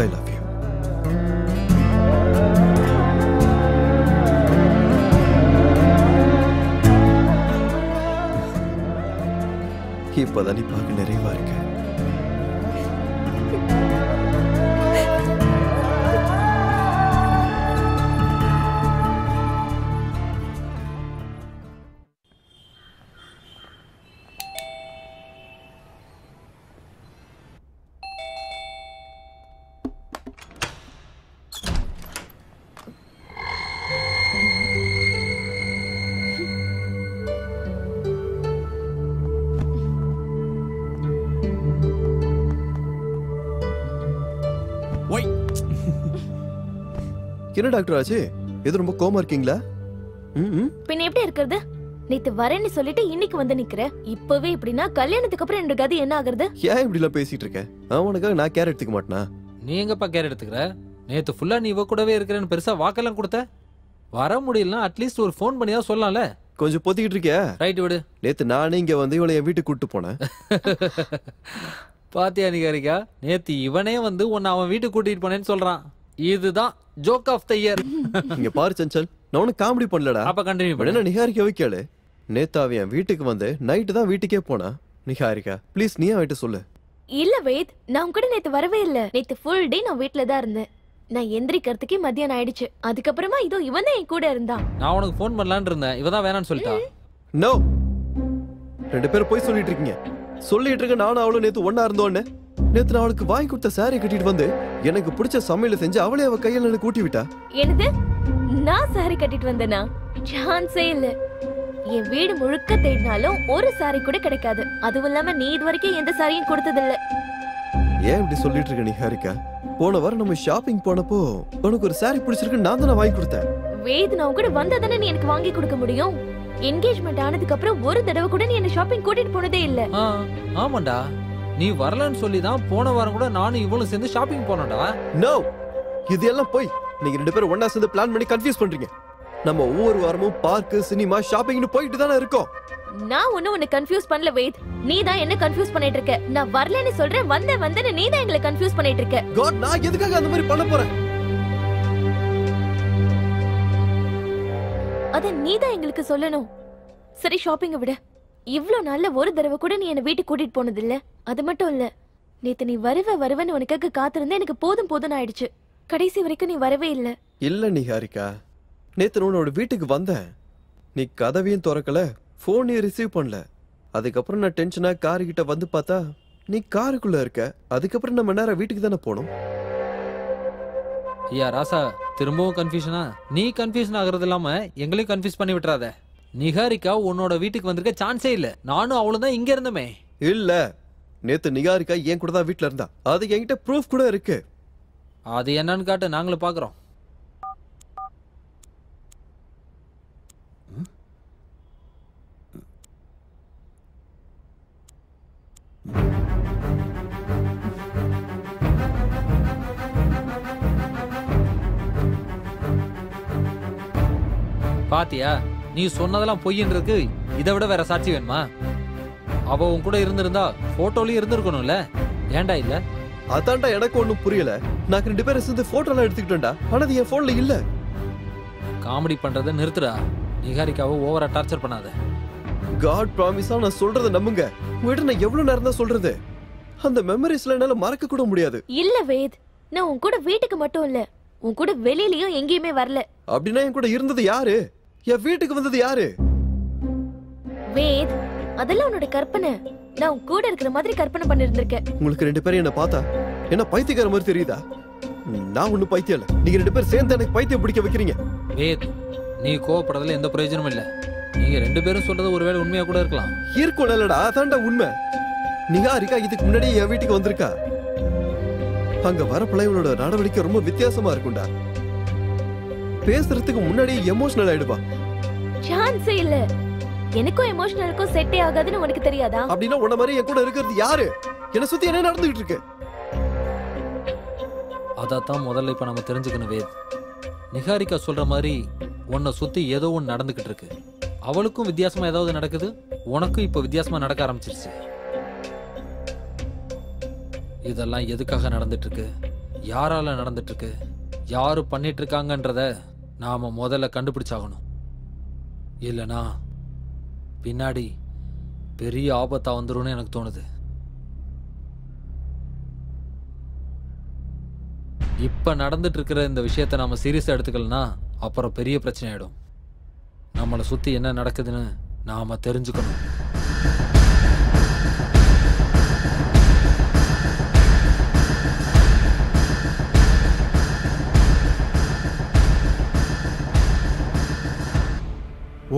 I love you. இப்பதான் நீ பார்க்க நிறைவா இருக்க. என்ன டாக்டர் ஆச்சு? எது ரொம்ப கோமா இருக்கீங்களா? பின்ன எப்படி இருக்கிறது? நேத்து வரேன்னு சொல்லிட்டு இன்னைக்கு வந்து நிக்கிற. இப்பவே இப்படின்னா கல்யாணத்துக்கு அப்புறம் என்னோட கதி என்ன ஆகுறது? ஏன் இப்படி எல்லாம் பேசிட்டு இருக்க? அவனுக்காக நான் கேர் எடுத்துக்க மாட்டேனா? நீ எங்கப்பா கேர் எடுத்துக்கிற? நேத்து ஃபுல்லா நீ இவ கூடவே இருக்கிறேன்னு பெருசா வாக்கெல்லாம் கொடுத்த. வர முடியலன்னா அட்லீஸ்ட் ஒரு ஃபோன் பண்ணியா சொல்லலாம்ல. கொஞ்சம் பொத்திக்கிட்டு இருக்கியா? ரைட் விடு. நேத்து நானே இங்க வந்து இவளை என் வீட்டுக்கு கூட்டு போனேன். பாத்தியா நிகாரிகா, நேத்து இவனே வந்து உன்னை அவன் வீட்டுக்கு கூட்டிட்டு போனேன்னு சொல்றான். இதுதான் ஜோக் ஆஃப் த இயர். இங்க பாரு சஞ்சல், நான் உனக்கு காமெடி பண்ணலடா. அப்ப கண்டினியூ பண்ணு. என்ன நிகாரிகாவை கேளு. நேத்து அவன் என் வீட்டுக்கு வந்து நைட்டு தான் வீட்டுக்கே போனா. நிகாரிகா ப்ளீஸ் நீ அவன்கிட்ட சொல்லு. இல்ல வேத், நான் உன் கூட நேத்து வரவே இல்ல. நேத்து ஃபுல் டே நான் வீட்ல தான் இருந்தேன். நான் எந்திரிக்கிறதுக்கே மத்தியானம் ஆயிடுச்சு. அதுக்கப்புறமா இதோ இவன் தான் என் கூட இருந்தான். நான் உனக்கு ஃபோன் பண்ணலான்னு இருந்தேன், இவதான் வேணான்னு சொல்லிட்டா. நோ, ரெண்டு பேரும் போய் சொல்லிட்டு இருக்கீங்க. சொல்லிட்டு இருக்க நானும் அவளும் நேத்து ஒன்னா இருந்தோன்னு. நேத்து நான் அவளுக்கு வாங்கி கொடுத்த சாரி கட்டிட்டு வந்து எனக்கு பிடிச்ச சமையல செஞ்சு அவளே அவ கையில எனக்கு கூட்டி விட்டா. என்னது? நான் சாரி கட்டிட்டு வந்தேனா? சான்ஸே இல்ல. என் வீடு முழுக்க தேடினாலும் ஒரு சாரி கூட கிடைக்காது. அதுவும் இல்லாம நீ இது வரைக்கும் எந்த சாரியும் கொடுத்ததில்ல. ஏன் இப்படி சொல்லிட்டு இருக்க நிகாரிகா? போன வாரம் நம்ம ஷாப்பிங் போனப்போ உனக்கு ஒரு சாரி பிடிச்சிருக்கு, நான் தானே வாங்கி கொடுத்தேன். வேத், நான் கூட வந்தாதானே நீ எனக்கு வாங்கி கொடுக்க முடியும். என்கேஜ்மெண்ட் ஆனதுக்கு அப்புறம் ஒரு தடவை கூட நீ என்ன ஷாப்பிங் கூட்டிட்டு போனதே இல்ல. ஆமாண்டா, நீ வரலன்னு சொல்லி தான் போன வாரம் கூட நானும் இவளும் சேர்ந்து ஷாப்பிங் போனோம்டா. நோ, இது எல்லாம் போய் நீங்க ரெண்டு பேரும் ஒண்ணா சேர்ந்து பிளான் பண்ணி கன்ஃபியூஸ் பண்றீங்க. நம்ம ஒவ்வொரு வாரமும் பார்க், சினிமா, ஷாப்பிங்னு போயிட்டு தானே இருக்கோம். நான் உன்னை கன்ஃபியூஸ் பண்ணல வேத், நீ தான் என்ன கன்ஃபியூஸ் பண்ணிட்டு இருக்க. நான் வரலன்னு சொல்றேன், வந்தேன்னு நீ தான் எங்களை கன்ஃபியூஸ் பண்ணிட்டு இருக்க. காட், நான் எதுக்காக அந்த மாதிரி பண்ண போறேன்? அத நீ தான் எங்களுக்கு சொல்லணும். சரி, ஷாப்பிங்க விட. இவ்ளோ நாள்ல ஒரு தடவை கூட நீ என்ன வீட்டுக்கு கூட்டிட்டு போனது இல்ல. அது மட்டும் இல்ல, நேத்து நீ வருவன்னு உனக்காக காத்திருந்தே எனக்கு போதும் ஆயிடுச்சு. கடைசி வரைக்கும் நீ வரவே இல்ல. இல்ல நிகாரிகா, நேத்து உன்னோட வீட்டுக்கு வந்தேன். நீ கதவையும் திறக்கல, போனையும் ரிசீவ் பண்ணல. அதுக்கப்புறம் நான் டென்ஷனா காரு கிட்ட வந்து பார்த்தா நீ காருக்குள்ள இருக்க. அதுக்கப்புறம் நம்ம நேரம் வீட்டுக்கு தானே போனோம். ஐயா ராசா, திரும்பவும் கன்ஃபியூஷனா? நீ கன்ஃபியூஷன் ஆகுறது இல்லாம எங்களையும் கன்ஃபியூஸ் பண்ணி விட்டுறாத. நிகாரிகா உன்னோட வீட்டுக்கு வந்திருக்க சான்ஸே இல்ல. நானும் அவளும் தான் இங்க இருந்தமே. இல்ல, நேத்து நிகாரிகா என் கூட தான் வீட்டுல இருந்தா. அது என்கிட்ட ப்ரூஃப் கூட இருக்கு. அது என்னன்னு காட்டு, நாங்களும் பாக்குறோம். பாத்தியா, நீ சொன்னதெல்லாம் பொய்ன்றதுக்கு இதை விட வேற சாட்சி வேணுமா? அவ உன் கூட இருந்திருந்தா போட்டோலயும் இருந்திருக்கணும்ல. ஏன்டா இல்ல? அதான்டா எனக்கு ஒண்ணும் புரியல. நான் ரெண்டு பேரும் சேர்ந்து போட்டோலாம் எடுத்துக்கிட்டேன்டா. ஆனா அது என் போன்ல இல்ல. காமெடி பண்றத நிறுத்துடா. நிகாரிகாவை ஓவரா டார்ச்சர் பண்ணாத. காட் ப்ராமிஸா நான் சொல்றத நம்புங்க. உங்ககிட்ட நான் எவ்வளவு நேரம் தான் சொல்றது? அந்த மெமரிஸ்ல என்னால மறக்க கூட முடியாது. இல்ல வேத், நான் உன் கூட வீட்டுக்கு மட்டும் இல்ல, உன் கூட வெளியிலயும் எங்கேயுமே வரல. அப்படின்னா என் கூட இருந்தது யாரு? என் வீட்டுக்கு வந்தது யாரு? வேத், அதெல்லாம் உன்னோட கற்பனை. நான் உன் கூட இருக்கிற மாதிரி கற்பனை பண்ணிருந்திருக்கேன். உங்களுக்கு ரெண்டு பேரும் என்ன பார்த்தா என்ன பைத்தியக்கார மாதிரி தெரியுதா? நான் ஒண்ணு பைத்தியம் இல்ல. நீங்க 2 பேரும் சேர்ந்து எனக்கு பைத்தியம் பிடிக்க வைக்கிறீங்க. வேத், நீ கோவப்படுறதுல எந்த பிரயோஜனமும் இல்ல. நீங்க 2 பேரும் சொல்றது ஒருவேளை உண்மையா கூட இருக்கலாம். இருக்கும் இல்லடா, அதான்டா உண்மை. நிகாரிகா இதுக்கு முன்னாடியே என் வீட்டுக்கு வந்திருக்கா. அங்க வர பிள்ளைகளோட நடவடிக்கை ரொம்ப வித்தியாசமா இருக்கும்டா. பேசுறதுக்கு முன்னாடி எமோஷனல் ஆயிடுவா. சான்ஸே இல்ல. எனக்கும் எமோஷனலுக்கும் செட்டே ஆகாதுன்னு உனக்கு தெரியாதா? அப்படின்னா உன்ன மாதிரி என் கூட இருக்கிறது யாரு? என்ன சுத்தி என்ன நடந்துகிட்டு இருக்கு? அதான் முதல்ல இப்ப நம்ம தெரிஞ்சுக்கணும் வேத். நிகாரிகா சொல்ற மாதிரி உன்னை சுத்தி ஏதோ ஒன்று நடந்துகிட்டு இருக்கு. அவளுக்கும் வித்தியாசமா ஏதாவது நடக்குது, உனக்கும் இப்ப வித்தியாசமா நடக்க ஆரம்பிச்சிருச்சு. இதெல்லாம் எதுக்காக நடந்துட்டு இருக்கு, யாரால நடந்துட்டு இருக்கு, யாரு பண்ணிட்டு இருக்காங்கன்றத நாம முதல்ல கண்டுபிடிச்சாகணும். இல்லனா பின்னாடி பெரிய ஆபத்தா வந்துரும்னு எனக்கு தோணுது. இப்ப நடந்துட்டு இருக்கிற இந்த விஷயத்தை நாம சீரியஸா எடுத்துக்கலனா அப்புறம் பெரிய பிரச்சனை ஆயிடும். நம்மளை சுத்தி என்ன நடக்குதுன்னு நாம தெரிஞ்சுக்கணும்.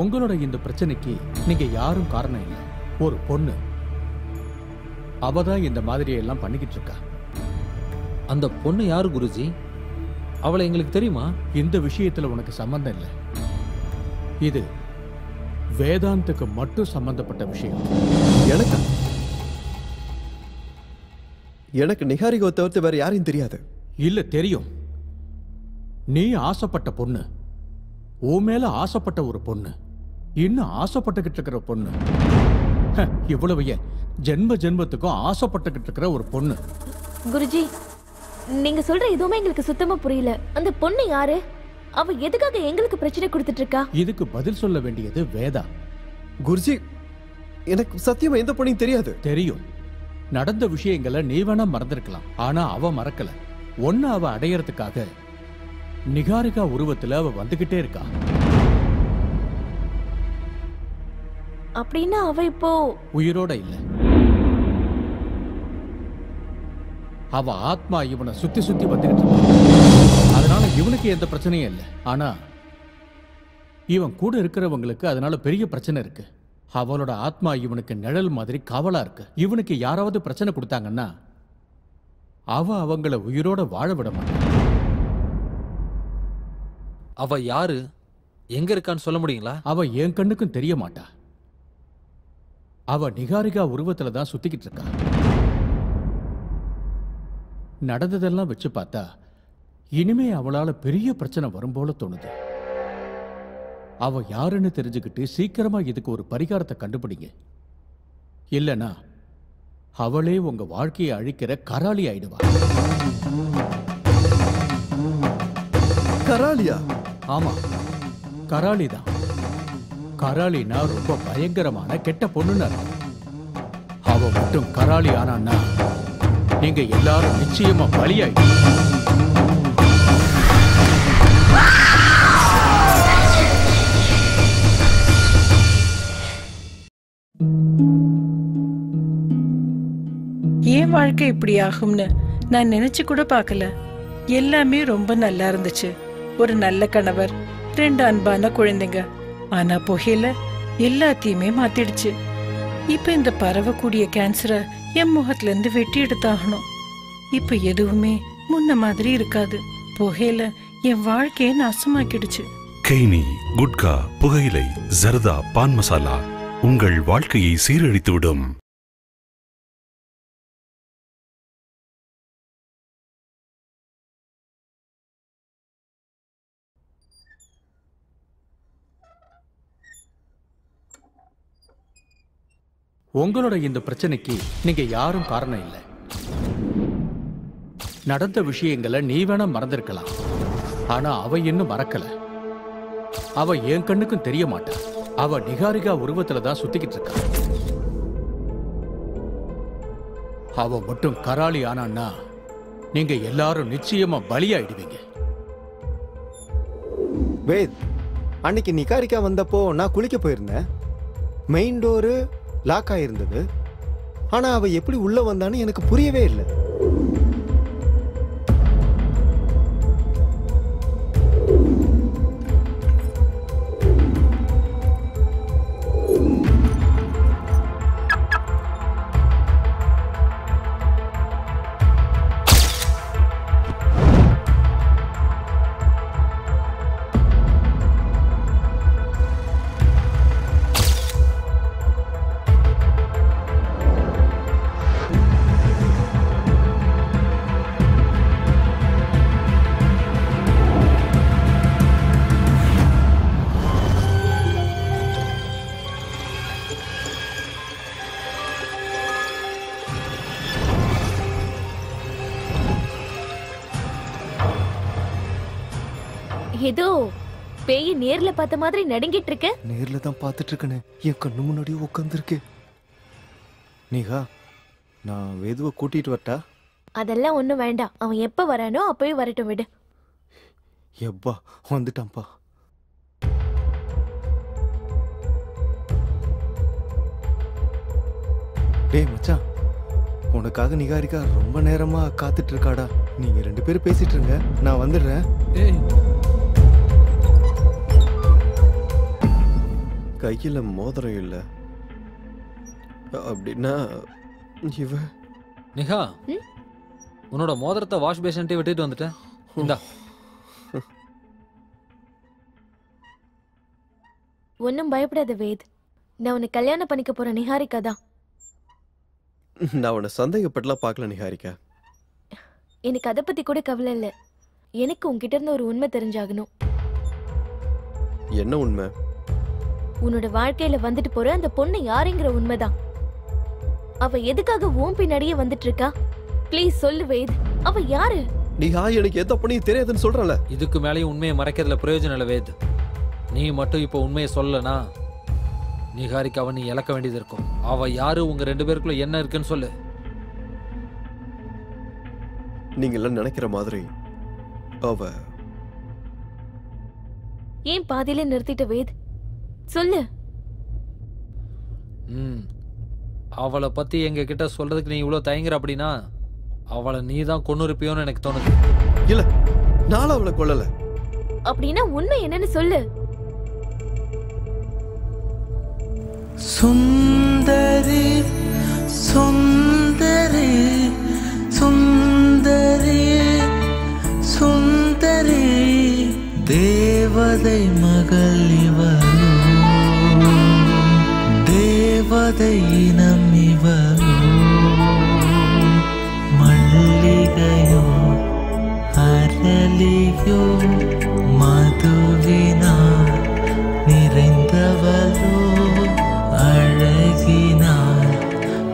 உங்களோட இந்த பிரச்சனைக்கு நீங்க யாரும் காரணம் இல்லை. ஒரு பொண்ணு, அவதான் இந்த மாதிரி எல்லாம் பண்ணிக்கிட்டு இருக்கா. அந்த பொண்ணு யாரு குருஜி? அவளை எங்களுக்கு தெரியுமா? இந்த விஷயத்துல உனக்கு சம்பந்தம் இல்லை. இது வேதாந்துக்கு மட்டும் சம்பந்தப்பட்ட விஷயம். எனக்கு நிகாரிகா தவிர்த்து வேற யாரையும் தெரியாது. இல்ல, தெரியும். நீ ஆசைப்பட்ட பொண்ணு, உன் மேல ஆசைப்பட்ட ஒரு பொண்ணு, இன்னும் ஆசைப்பட்டுக்கிட்டு இருக்கிற பொண்ணு, இவ்வளவு ஏன் ஜென்ம ஜென்மத்துக்கும் ஆசைப்பட்டுக்கிட்டு இருக்கிற ஒரு பொண்ணு. குருஜி, நீங்க சொல்ற எதுவுமே எங்களுக்கு சுத்தமா புரியல. அந்த பொண்ணு யாரு? அவ எதுக்காக எங்களுக்கு பிரச்சனை கொடுத்துட்டு இருக்கா? இதுக்கு பதில் சொல்ல வேண்டியது வேதா. குருஜி, எனக்கு சத்தியமா எந்த பொண்ணையும் தெரியாது. தெரியும். நடந்த விஷயங்களை நீ வேணா மறந்திருக்கலாம், ஆனா அவ மறக்கல. ஒன்னு அவ அடையறதுக்காக நிகாரிகா உருவத்துல அவ வந்துகிட்டே இருக்கா. அப்படின்னா அவ இப்போ உயிரோட இல்ல. அவ ஆத்மா இவனை சுத்தி சுத்தி வந்துகிட்டு இருக்கு. அதனால இவனுக்கு எந்த பிரச்சனையும் இல்லை. ஆனா இவன் கூட இருக்கிறவங்களுக்கு அதனால பெரிய பிரச்சனை இருக்கு. அவளோட ஆத்மா இவனுக்கு நிழல் மாதிரி காவலா இருக்கு. இவனுக்கு யாராவது பிரச்சனை கொடுத்தாங்கன்னா அவங்கள உயிரோட வாழ விட மாட்டான். அவ யாரு, எங்க இருக்கான்னு சொல்ல முடியுங்களா? அவ என் கண்ணுக்கும் தெரிய மாட்டா. அவ நிகாரிகா உருவத்துல தான் சுத்திக்கிட்டு இருக்கா. நடந்ததெல்லாம் வச்சு பார்த்தா இனிமே அவளால பெரிய பிரச்சனை வரும் போல தோணுது. அவ யாருன்னு தெரிஞ்சுக்கிட்டு சீக்கிரமா இதுக்கு ஒரு பரிகாரத்தை கண்டுபிடிங்க. இல்லனா அவளே உங்க வாழ்க்கையை அழிக்கிற கராளி ஆயிடுவா. கராளியா? ஆமா, கராளி தான். கராளினா ரொம்ப பயங்கரமான கெட்ட பொண்ணுன்னு அர்த்தம். அவ மட்டும் கராளி ஆனான்னா நீங்க எல்லாரும் நிச்சயமா பலியாயிடும். ஏன் வாழ்க்கை இப்படி ஆகும்னு நான் நினைச்சு கூட பார்க்கல. எல்லாமே ரொம்ப நல்லா இருந்துச்சு. ஒரு நல்ல கணவர், 2 அன்பான குழந்தைங்க. ஆனா புகையில எல்லாத்தையுமே மாத்திடுச்சு. இப்ப இந்த பரவக்கூடிய கேன்சரை என் முகத்துல இருந்து வெட்டி எடுத்தாகணும். இப்ப எதுவுமே முன்ன மாதிரி இருக்காது. புகையில என் வாழ்க்கையை நாசமாக்கிடுச்சு. கெய்னி, குட்கா, புகையிலை, ஜர்தா, பான் மசாலா உங்கள் வாழ்க்கையை சீரழித்துவிடும். உங்களோட இந்த பிரச்சனைக்கு நீங்க யாரும் காரணம் இல்லை. நடந்த விஷயங்களை நீ வேணா மறந்திருக்கலாம், ஆனா அவ இன்னும் மறக்கல. அவ என் கண்ணுக்கும் தெரிய மாட்டா. அவ நிகாரிகா உருவத்துல தான் சுத்திக்கிட்டு இருக்கா. அவ மட்டும் கராளி ஆனான்னா நீங்க எல்லாரும் நிச்சயமா பலியாயிடுவீங்க. வேத், அன்னைக்கு நிகாரிகா வந்தப்போ நான் குளிக்க போயிருந்தேன். மெயின் டோரு லாக் ஆயிருந்தது. ஆனா அவ எப்படி உள்ள வந்தான்னு எனக்கு புரியவே இல்லை. ஏதோ பேய் நேர்ல பார்த்த மாதிரி நடுங்கிட்டு இருக்க. நேர்ல தான் பார்த்துட்டு இருக்கேனே, என் கண்ணு முன்னாடியே உட்காந்துருக்கு. நிகா, நான் வேதுவை கூட்டிட்டு வரட்டா? அதெல்லாம் ஒண்ணும் வேண்டாம். அவன் எப்ப வரானோ அப்பவே வரட்டும், விடு. எப்பா வந்துட்டான்ப்பா. டேய் மச்சான், உனக்காக நிகாரிகா ரொம்ப நேரமா காத்துட்டு இருக்காடா. நீங்க 2 பேரும் பேசிட்டு இருங்க, நான் வந்துடுறேன். கையில மோதிரம் இல்ல அப்படின்னா இவ நிகா, உன்னோட மோதிரத்தை வாஷ் பேஷன்ட்டே விட்டுட்டு வந்துட்டேன். இந்தா. ஒன்னும் பயப்படாத வேத். நான் உன்னை கல்யாணம் பண்ணிக்க போற நிகாரிகா தான். நான் உன்னை சந்தேகப்பட்டலாம் பார்க்கல நிகாரிகா. எனக்கு அதை பத்தி கூட கவலை இல்ல. எனக்கு உன்கிட்ட இருந்து ஒரு உண்மை தெரிஞ்சாகணும். என்ன உண்மை? உன்னோட வாழ்க்கையில வந்துட்டு போற அந்த பொண்ணு யாருங்கிற உண்மைதான். அவ எதுக்காக உன் பின்னாடியே வந்துட்டு இருக்கா? ப்ளீஸ் சொல்லு வேத், அவ யாரு? நிகா, எனக்கு எந்த பொண்ணையும் தெரியாதுன்னு சொல்றல. இதுக்கு மேலேயும் உண்மையை மறைக்கிறதுல பிரயோஜனம் இல்லை வேத். நீ மட்டும் இப்போ உண்மையை சொல்லனா நிகாரிக்காவை நீ இழக்க வேண்டியது இருக்கும். அவ யாரு, உங்க 2 பேருக்குள்ள என்ன இருக்குன்னு சொல்லு. நீங்க எல்லாம் நினைக்கிற மாதிரி அவ ஏன் பாதியில நிறுத்திட்ட வேத்? சொல்லு. அவளை பத்தி எங்க கிட்ட சொல்றதுக்கு நீ இவ்வளவு தயங்குற அப்படின்னா அவளை நீ தான் கொன்னு இருப்பியோன்னு எனக்கு தோணுது. இல்ல, நான் அவளை கொல்லல. அப்படின்னா உண்மை என்னன்னு சொல்லு. சுந்தரி சுந்தரி சுந்தரி சுந்தரி, தேவதை மகள் இவளோ, தேவதை இனம் இவளோ, மல்லிகையோ அரளியோ மதுவினார் நிறைந்தவளோ, அழகினார்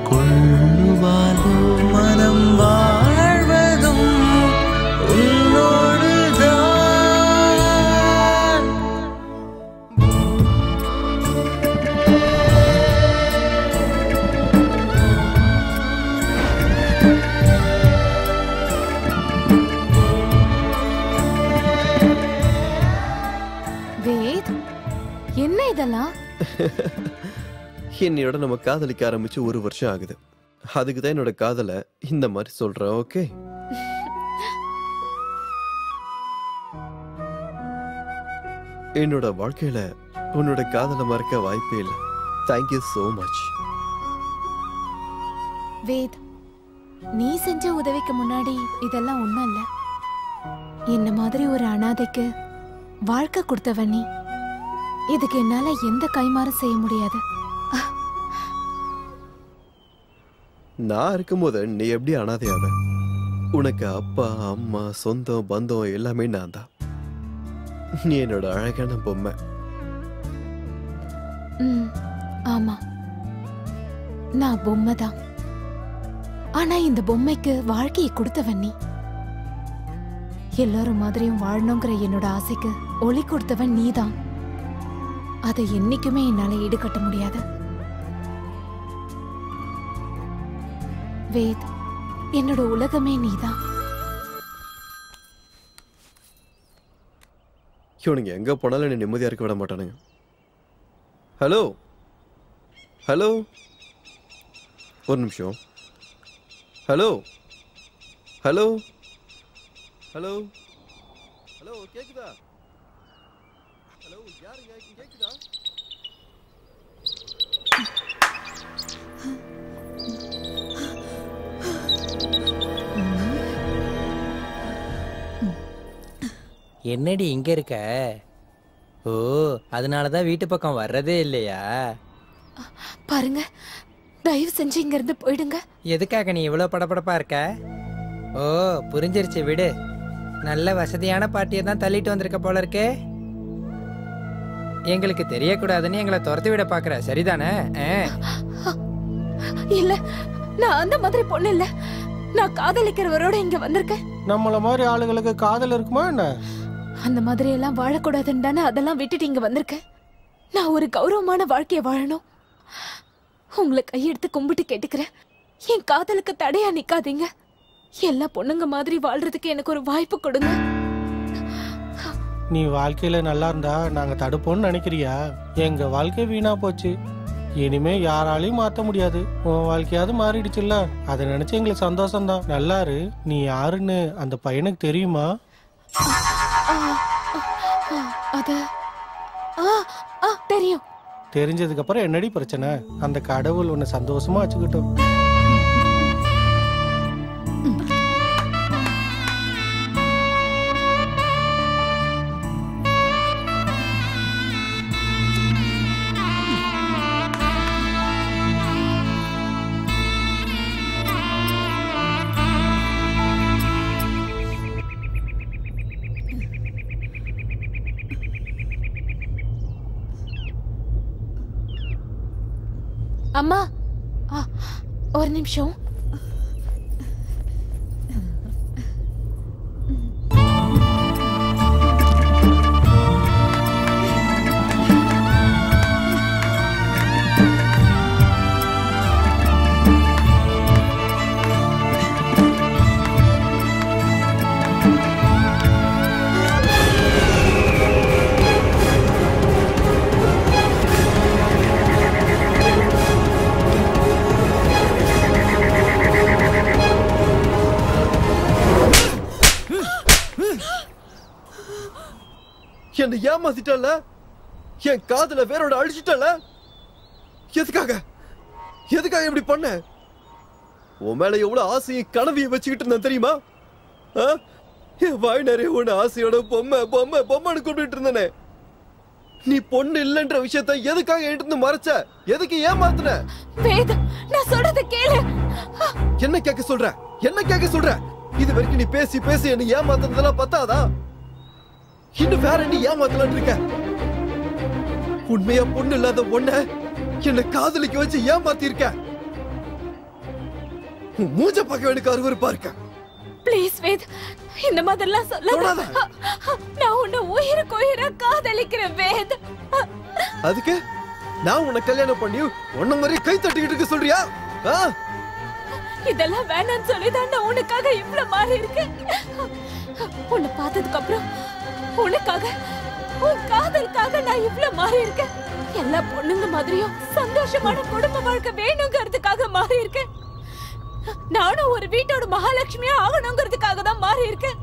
கொள்ளுவாளோ, மனம் வாழ்வதும் உன்னோடுதான். வேத், என்ன இதெல்லாம்? என்னையோட நம்ம காதலிக்க ஆரம்பிச்சு 1 வருஷம் ஆகுது. அதுக்கு தான் என்னோட காதலை இந்த மாதிரி சொல்றேன். ஓகே, என்னோட வாழ்க்கையில உன்னோட காதலை மறக்க வாய்ப்பே இல்லை. Thank you so much. வேத், நீ செஞ்ச உதவிக்கு முன்னாடி இதெல்லாம் ஒண்ணும் இல்ல. என்ன மாதிரி ஒரு அனாதைக்கு வாழ்க்கை கொடுத்தவ நீ. இதுக்கு என்னால எந்த கைமாறும் செய்ய முடியாது. நான் இருக்கும்போது நீ எப்படி அனாதையாவ? உனக்கு அப்பா அம்மா சொந்தம் பந்தம் எல்லாமே நான் தான். நீ என்னோட அழகான பொம்மை. ஆமா, நான் பொம்மை தான். ஆனா இந்த பொம்மைக்கு வாழ்க்கையை கொடுத்தவன் நீ. எல்லாரும் மாதிரியும் வாழணுங்கிற என்னோட ஆசைக்கு ஒளி கொடுத்தவன் நீதான். அதை என்னைக்குமே என்னால ஈடுகட்ட முடியாது. வேத், என்னோட உலகமே நீதான். இவனுங்க எங்க போனாலும் என்ன நிம்மதியா இருக்க விட மாட்டானுங்க. ஹலோ ஹலோ, ஒரு நிமிஷம். ஹலோ ஹலோ ஹலோ ஹலோ, கேக்குதா? ஹலோ, யாருங்க கேக்குதா? என்னடி இங்க இருக்க? ஓ, அதனாலதான் வீட்டு பக்கம் வர்றதே இல்லையா? பாருங்க, தயவு செஞ்சு இங்க இருந்து போயிடுங்க. எதுக்காக நீ இவ்வளவு படபடப்பா இருக்க? ஓ, புரிஞ்சிருச்சு, விடு. நல்ல வசதியான பாட்டியை தான் தள்ளிட்டு வந்திருக்க போல இருக்கே. எங்களுக்கு தெரியக்கூடாதுன்னு எங்களை துரத்து விட பாக்குற, சரிதானே? இல்ல, நான் அந்த மாதிரி பொண்ணு இல்ல. நான் காதலிக்கிறவரோட இங்க வந்திருக்கேன். நம்மள மாதிரி ஆளுங்களுக்கு காதல் இருக்குமா என்ன? அந்த மாதிரி எல்லாம் வாழக்கூடாதுன்னு தானே அதெல்லாம் விட்டுட்டு இங்க வந்திருக்கேன். நான் ஒரு கௌரவமான வாழ்க்கைய வாழணும். உங்களை கையெடுத்து கும்பிட்டு கேட்டுக்கிறேன், என் காதலுக்கு தடையா நிக்காதீங்க. எல்லா பொண்ணுங்க மாதிரி வாழ்றதுக்கு எனக்கு ஒரு வாய்ப்பு கொடுங்க. நீ வாழ்க்கையில நல்லா இருந்தா நாங்க தடுப்போம்னு நினைக்கிறியா? எங்க வாழ்க்கை வீணா போச்சு, இனிமே யாராலையும் மாத்த முடியாது. உன் வாழ்க்கையாவது மாறிடுச்சுல்ல, அதை நினைச்சு எங்களுக்கு சந்தோஷம்தான். நல்லாரு. நீ யாருன்னு அந்த பையனுக்கு தெரியுமா? அது தெரியும். தெரிஞ்சதுக்கு அப்புறம் என்னடி பிரச்சனை? அந்த கடவுள் உன்னை சந்தோஷமா வச்சுக்கிட்டோம். அம்மா, ஒரு நிமிஷம். என்ன ஏமாத்திட்டல, என் காதல வேரோட அழிச்சிட்டல. எதுக்காக எதுக்காக இப்படி பண்ண? உன் மேல எவ்வளவு ஆசையும் கனவையும் வச்சுக்கிட்டு இருந்தேன் தெரியுமா? என் வாய் நிறைய உன் ஆசையோட பொம்மை பொம்மை பொம்மைன்னு கூப்பிட்டு இருந்தனே. நீ பொண்ணு இல்லைன்ற விஷயத்த எதுக்காக என்கிட்ட இருந்து மறைச்ச? எதுக்கு ஏமாத்துன? நான் சொல்றத கேளு. என்ன கேட்க சொல்ற? என்ன கேட்க சொல்ற? இது வரைக்கும் நீ பேசி பேசி என்ன ஏமாத்துறதெல்லாம் பத்தாதா? இன்னும் வேற நீ ஏமாத்தலான் இருக்க. உண்மையா பொண்ணு இல்லாத ஒண்ண என்ன காதலிக்க வச்சு ஏமாத்தி இருக்க. மூஞ்ச பார்க்க எனக்கு அருவருப்பா இருக்க. ப்ளீஸ் வேத், இந்த மாதிரிலாம் சொல்லாத. நான் உன்னை உயிருக்கு உயிரா காதலிக்கிறேன் வேத். அதுக்கு நான் உன்னை கல்யாணம் பண்ணி உன்ன மாதிரி கை தட்டிக்கிட்டு இருக்க சொல்றியா? இதெல்லாம் வேணான்னு சொல்லிதான் நான் உனக்காக இவ்வளவு மாறி இருக்கேன். உன்னை பார்த்ததுக்கு அப்புறம் உனக்காக, உன் காதலுக்காக நான் இவ்வளவு மாறி இருக்கேன். எல்லா பொண்ணுங்க மாதிரியும் சந்தோஷமான குடும்ப வாழ்க்கை வேணுங்கிறதுக்காக மாறி இருக்கேன். நானும் ஒரு வீட்டோட மகாலட்சுமியா ஆகணுங்கிறதுக்காக தான் மாறி இருக்கேன்.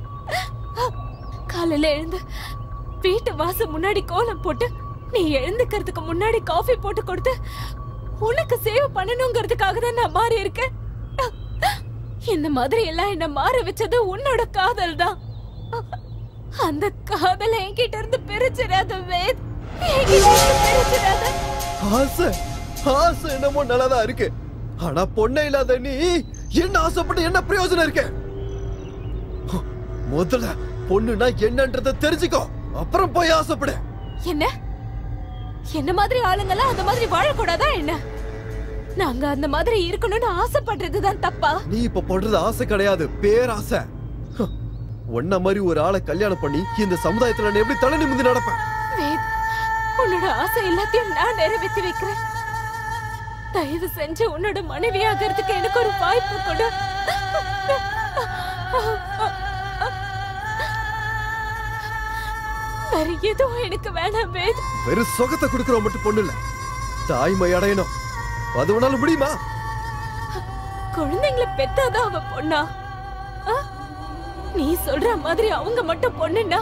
காலையில எழுந்து வீட்டு வாசல் முன்னாடி கோலம் போட்டு, நீ எழுந்துக்கிறதுக்கு முன்னாடி காஃபி போட்டு கொடுத்து உனக்கு சேவ் பண்ணணுங்கிறதுக்காக தான் நான் மாறி இருக்கேன். இந்த மாதிரி எல்லாம் என்ன மாற வச்சது உன்னோட காதல் தான். அந்த காதல என்கிட்ட இருந்து பிரிச்சிடாத வேத், என்கிட்ட இருந்து பிரிச்சிடாத. ஆசை ஆசை என்னமோ நல்லதா இருக்கு, ஆனா பொண்ணே இல்லாத நீ என்ன ஆசைப்பட்டு என்ன பிரயோஜனம் இருக்கு? முதல்ல பொண்ணுனா என்னன்றத தெரிஞ்சுக்கோ, அப்புறம் போய் ஆசைப்படு. என்ன மாதிரி ஆளுங்கெல்லாம் அந்த மாதிரி வாழக்கூடாதா என்ன? நாங்க அந்த மாதிரி இருக்கணும்னு ஆசைப்படுறதுதான் தப்பா? நீ இப்ப படுறது ஆசை கிடையாது, பேராசை. உன்ன மாதிரி ஒரு ஆளை கல்யாணம் பண்ணி இந்த சமுதாயத்துல நான் எப்படி தலை நிமிர்ந்து நடப்பேன்? வேத், உன்னோட ஆசை எல்லாத்தையும் நான் நிறைவேற்றி வைக்கிறேன். தயவு செஞ்சு உன்னோட மனைவி ஆகிறதுக்கு எனக்கு ஒரு வாய்ப்பு கொடு. வேற எதுவும் எனக்கு வேணாம் வேத். வெறும் சொகத்தை கொடுக்கற மட்டும் பொண்ணு இல்ல, தாய்மை அடையணும். அது உன்னால முடியுமா? குழந்தைங்களை பெத்தாதான் அவ பொண்ணா? நீ சொல்ற மாதிரி அவங்க மட்டும் பொண்ணுன்னா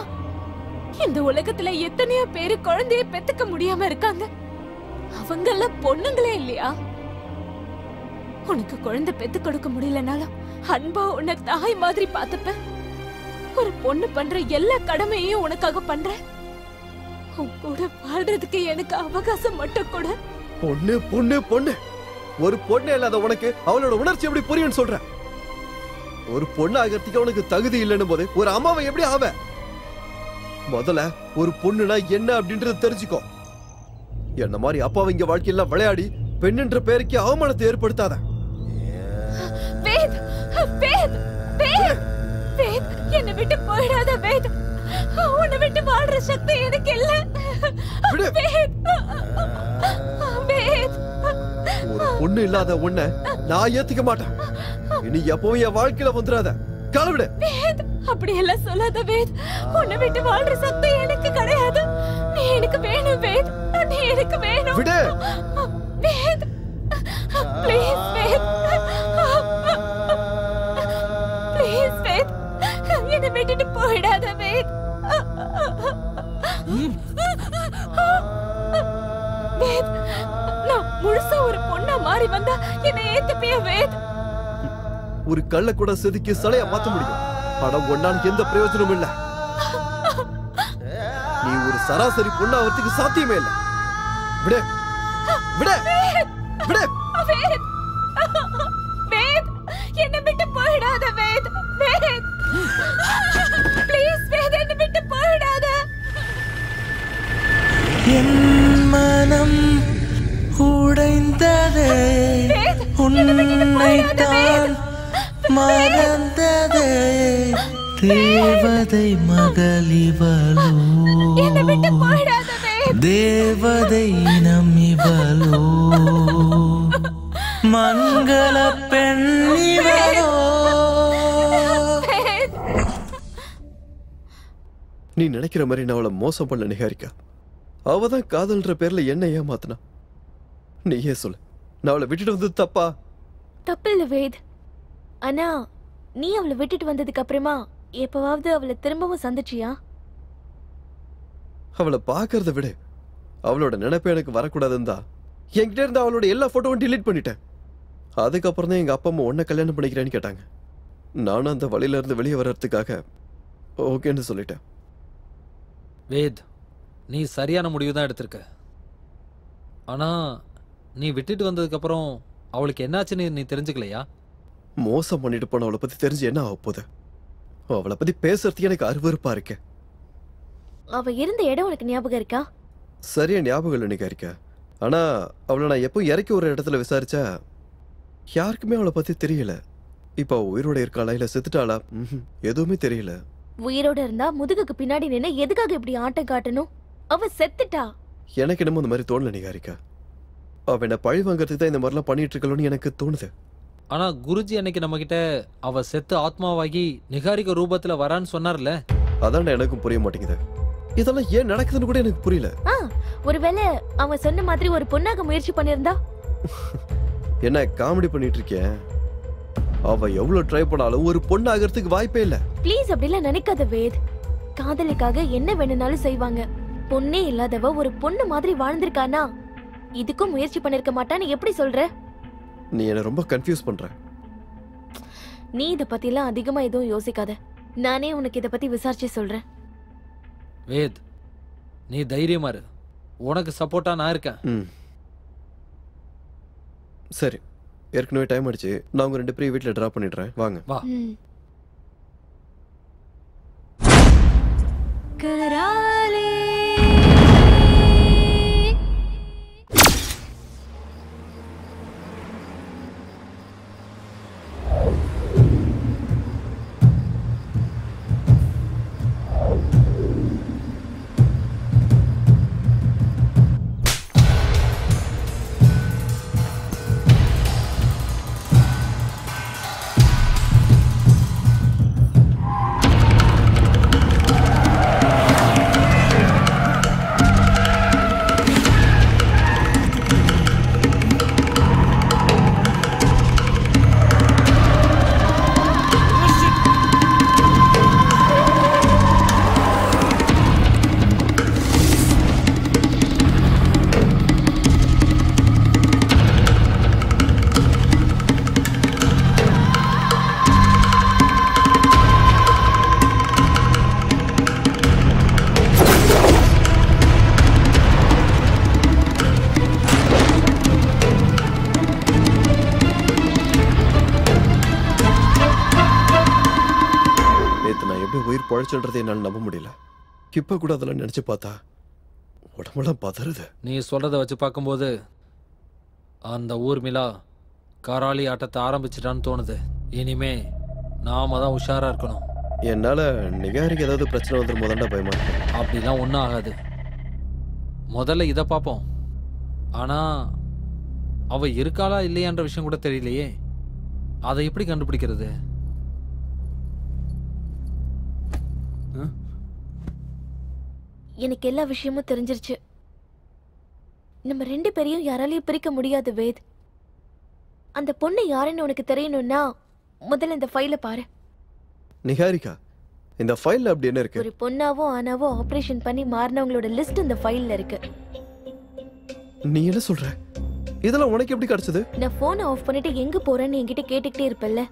இந்த உலகத்துல எத்தனையோ பேரு குழந்தைய பெத்துக்க முடியாம இருக்காங்க. அவங்க எல்லாம் பொண்ணுங்களே இல்லையா? உனக்கு குழந்தை பெத்து கொடுக்க முடியலனாலும் அன்பா உன்னை தாய் மாதிரி பாத்துப்ப. ஒரு பொண்ணு பண்ற எல்லா கடமையையும் உனக்காக பண்றேன். உன் கூட வாழ்றதுக்கு எனக்கு அவகாசம் மட்டும் கூட. பொண்ணு பொண்ணு பொண்ணு, ஒரு பொண்ணு இல்லாத உனக்கு அவளோட உணர்ச்சி எப்படி புரியும்னு சொல்ற? ஒரு பொண்ணு ஆகிறதுக்கு உனக்கு தகுதி இல்லைன்னு போது ஒரு அம்மாவை எப்படி ஆவ? முதல்ல ஒரு பொண்ணுனா என்ன அப்படின்றத தெரிஞ்சுக்கோ. என்ன மாதிரி அப்பாவிங்க வாழ்க்கையெல்லாம் விளையாடி பெண்ணுன்ற பேருக்கு அவமானத்தை ஏற்படுத்தாத. வேத், வேத், வேத், வேத், என்னை விட்டு போயிடாத வேத். உன்னை விட்டு வாழ்ற சக்தி எனக்கு இல்ல. வேத், வேத். ஒரு பொண்ணு இல்லாத உன்னை நான் ஏத்துக்க மாட்டேன். இனி எப்பவும் என் வாழ்க்கையில வந்துடாத. கிளம்பிடு. வேத், அப்படி எல்லாம் சொல்லாத வேத். உன்னை விட்டு வாழ்ற சக்தி எனக்கு கிடையாது. நீ எனக்கு வேணும் வேத். நீ எனக்கு வேணும். விடு. வேத், ப்ளீஸ் வேத். ப்ளீஸ் வேத், என்னை விட்டுட்டு போயிடாத வேத். வேத், நான் முழுசா ஒரு பொண்ணா மாறி வந்தா என்னை ஏத்துப்பியா வேத்? ஒரு கல்ல கூட செதுக்கி சிலையா மாத்த முடியும். ஆனா ஒன்னால எந்த பிரயோஜனமும் இல்ல. நீ ஒரு சராசரி பொண்ணா வரதுக்கு சாத்தியமே இல்ல. விடு. விடு. விடு. வேத், வேத், என்னை விட்டு போயிடாத வேத். வேத், ப்ளீஸ் வேத், என்னை விட்டு போயிடாத. என் மனம் உடைந்ததே, உன்னைத்தான் மறந்ததே, தேவதை மகளிவளோ, தேவதை நம்பிவளோ, மங்கள பெண்ணிவளோ. நீ நினைக்கிற மாதிரி நான் அவளை மோசம் பண்ண நிகாரிக்கா. அவதான் காதல்ன்ற பேர்ல என்ன ஏமாத்தினா. நீயே சொல்லு, நான் அவளை விட்டுட்டு வந்தது தப்பா? தப்பு இல்ல வேத். ஆனா நீ அவளை விட்டுட்டு வந்ததுக்கு அப்புறமா எப்பவாவது அவளை திரும்பவும் சந்திச்சியா? அவளை பாக்குறத விட அவளோட நினைப்பே எனக்கு வரக்கூடாதுன்னு தான் என்கிட்ட இருந்து அவளோட எல்லா போட்டோவும் டிலீட் பண்ணிட்டேன். அதுக்கப்புறம் தான் எங்க அப்பா அம்மா உன்னை கல்யாணம் பண்ணிக்கிறேன்னு கேட்டாங்க. நானும் அந்த வழியில இருந்து வெளியே வர்றதுக்காக ஓகேன்னு சொல்லிட்டேன். வேத், நீ சரியான முடிவு தான் எடுத்திருக்க. ஆனா நீ விட்டுட்டு வந்ததுக்கு அப்புறம் அவளுக்கு என்னாச்சுன்னு நீ தெரிஞ்சுக்கலையா? மோசம் பண்ணிட்டு போன அவளை பத்தி தெரிஞ்சு என்ன ஆக போகுது? அவளை பத்தி பேசுறதுக்கு எனக்கு அருவருப்பா இருக்கு. அவ இருந்த இடம் உனக்கு ஞாபகம் இருக்கா? சரியா ஞாபகம் இல்லை நிகாரிக்கா. ஆனா அவளை நான் எப்போ இறக்கி ஒரு இடத்துல விசாரிச்சா யாருக்குமே அவளை பத்தி தெரியல. இப்ப அவ உயிரோட இருக்காளா இல்ல செத்துட்டாளா எதுவுமே தெரியல. உயிரோட இருந்தா முதுகுக்கு பின்னாடி நின்னு எதுக்காக இப்படி ஆட்டம் காட்டணும்? அவ செத்துட்டா. எனக்கு என்னமோ இந்த மாதிரி தோணல நிகாரிக்கா. அவ என்ன பழி வாங்கறதுக்கு தான் இந்த மாதிரிலாம் பண்ணிட்டு இருக்கலன்னு எனக்கு தோணுது. ஆனா குருஜி அன்னைக்கு நம்ம கிட்ட அவ செத்து ஆத்மாவாகி நிகாரிக்க ரூபத்துல வரான்னு சொன்னார்ல. அதான் எனக்கும் புரிய மாட்டேங்குது. இதெல்லாம் ஏன் நடக்குதுன்னு கூட எனக்கு புரியல. ஒருவேளை அவன் சொன்ன மாதிரி ஒரு பொண்ணாக முயற்சி பண்ணிருந்தா? என்ன காமெடி பண்ணிட்டு இருக்கேன்? அவ எவ்வளவு ட்ரை பண்ணாலும் ஒரு பொண்ணு ஆகிறதுக்கு வாய்ப்பே இல்ல. ப்ளீஸ் அப்படிலாம் நினைக்காத வேத். காதலுக்காக என்ன வேணும்னாலும் செய்வாங்க. பொண்ணே இல்லாதவ ஒரு பொண்ணு மாதிரி வாழ்ந்திருக்கானா இதுக்கும் முயற்சி பண்ணிருக்க மாட்டான்னு எப்படி சொல்ற? நீ என்ன ரொம்ப கன்ஃபியூஸ் பண்ற. நீ இத பத்தி எல்லாம் அதிகமா எதுவும் யோசிக்காத. நானே உனக்கு இத பத்தி விசாரிச்சு சொல்றேன். வேத், நீ தைரியமா இரு. உனக்கு சப்போர்ட்டா நான் இருக்கேன். சரி, ஏற்கனவே டைம் ஆயிடுச்சு. நான் உங்க 2 பேரையும் வீட்டுல டிராப் பண்ணிடுறேன். வாங்க. வா. கராலே பழச்சுன்றதை என்னால் நம்ப முடியல. இப்ப கூட அதெல்லாம் நினைச்சு பார்த்தா உடம்பெல்லாம் பதறுது. நீ சொல்றத வச்சு பார்க்கும்போது அந்த ஊர்மிளா கராளி ஆட்டத்தை ஆரம்பிச்சிட்டான்னு தோணுது. இனிமே நாம தான் உஷாரா இருக்கணும். என்னால நிகாரிக்கு ஏதாவது பிரச்சனை வந்துடும் தான்டா பயமா இருக்கு. அப்படிலாம் ஒன்றும் ஆகாது. முதல்ல இதை பார்ப்போம். ஆனா அவ இருக்காளா இல்லையான்ற விஷயம் கூட தெரியலையே. அதை எப்படி கண்டுபிடிக்கிறது? எனக்கு எல்லா விஷயமும் தெரிஞ்சிருச்சு. நம்ம 2 பேரையும் யாராலையும் பிரிக்க முடியாது வேத். அந்த பொண்ணு யாருன்னு உனக்கு தெரியணும்னா முதல்ல இந்த ஃபைலை பாரு. நிகாரிகா, இந்த ஃபைல்ல அப்படி என்ன இருக்கு? ஒரு பொண்ணாவோ ஆனாவோ ஆபரேஷன் பண்ணி மாறினவங்களோட லிஸ்ட் இந்த ஃபைல்ல இருக்கு. நீ என்ன சொல்ற? இதெல்லாம் உனக்கு எப்படி கிடைச்சது? நான் போனை ஆஃப் பண்ணிட்டு எங்க போறேன்னு என்கிட்ட கேட்டுக்கிட்டே இருப்பல்ல,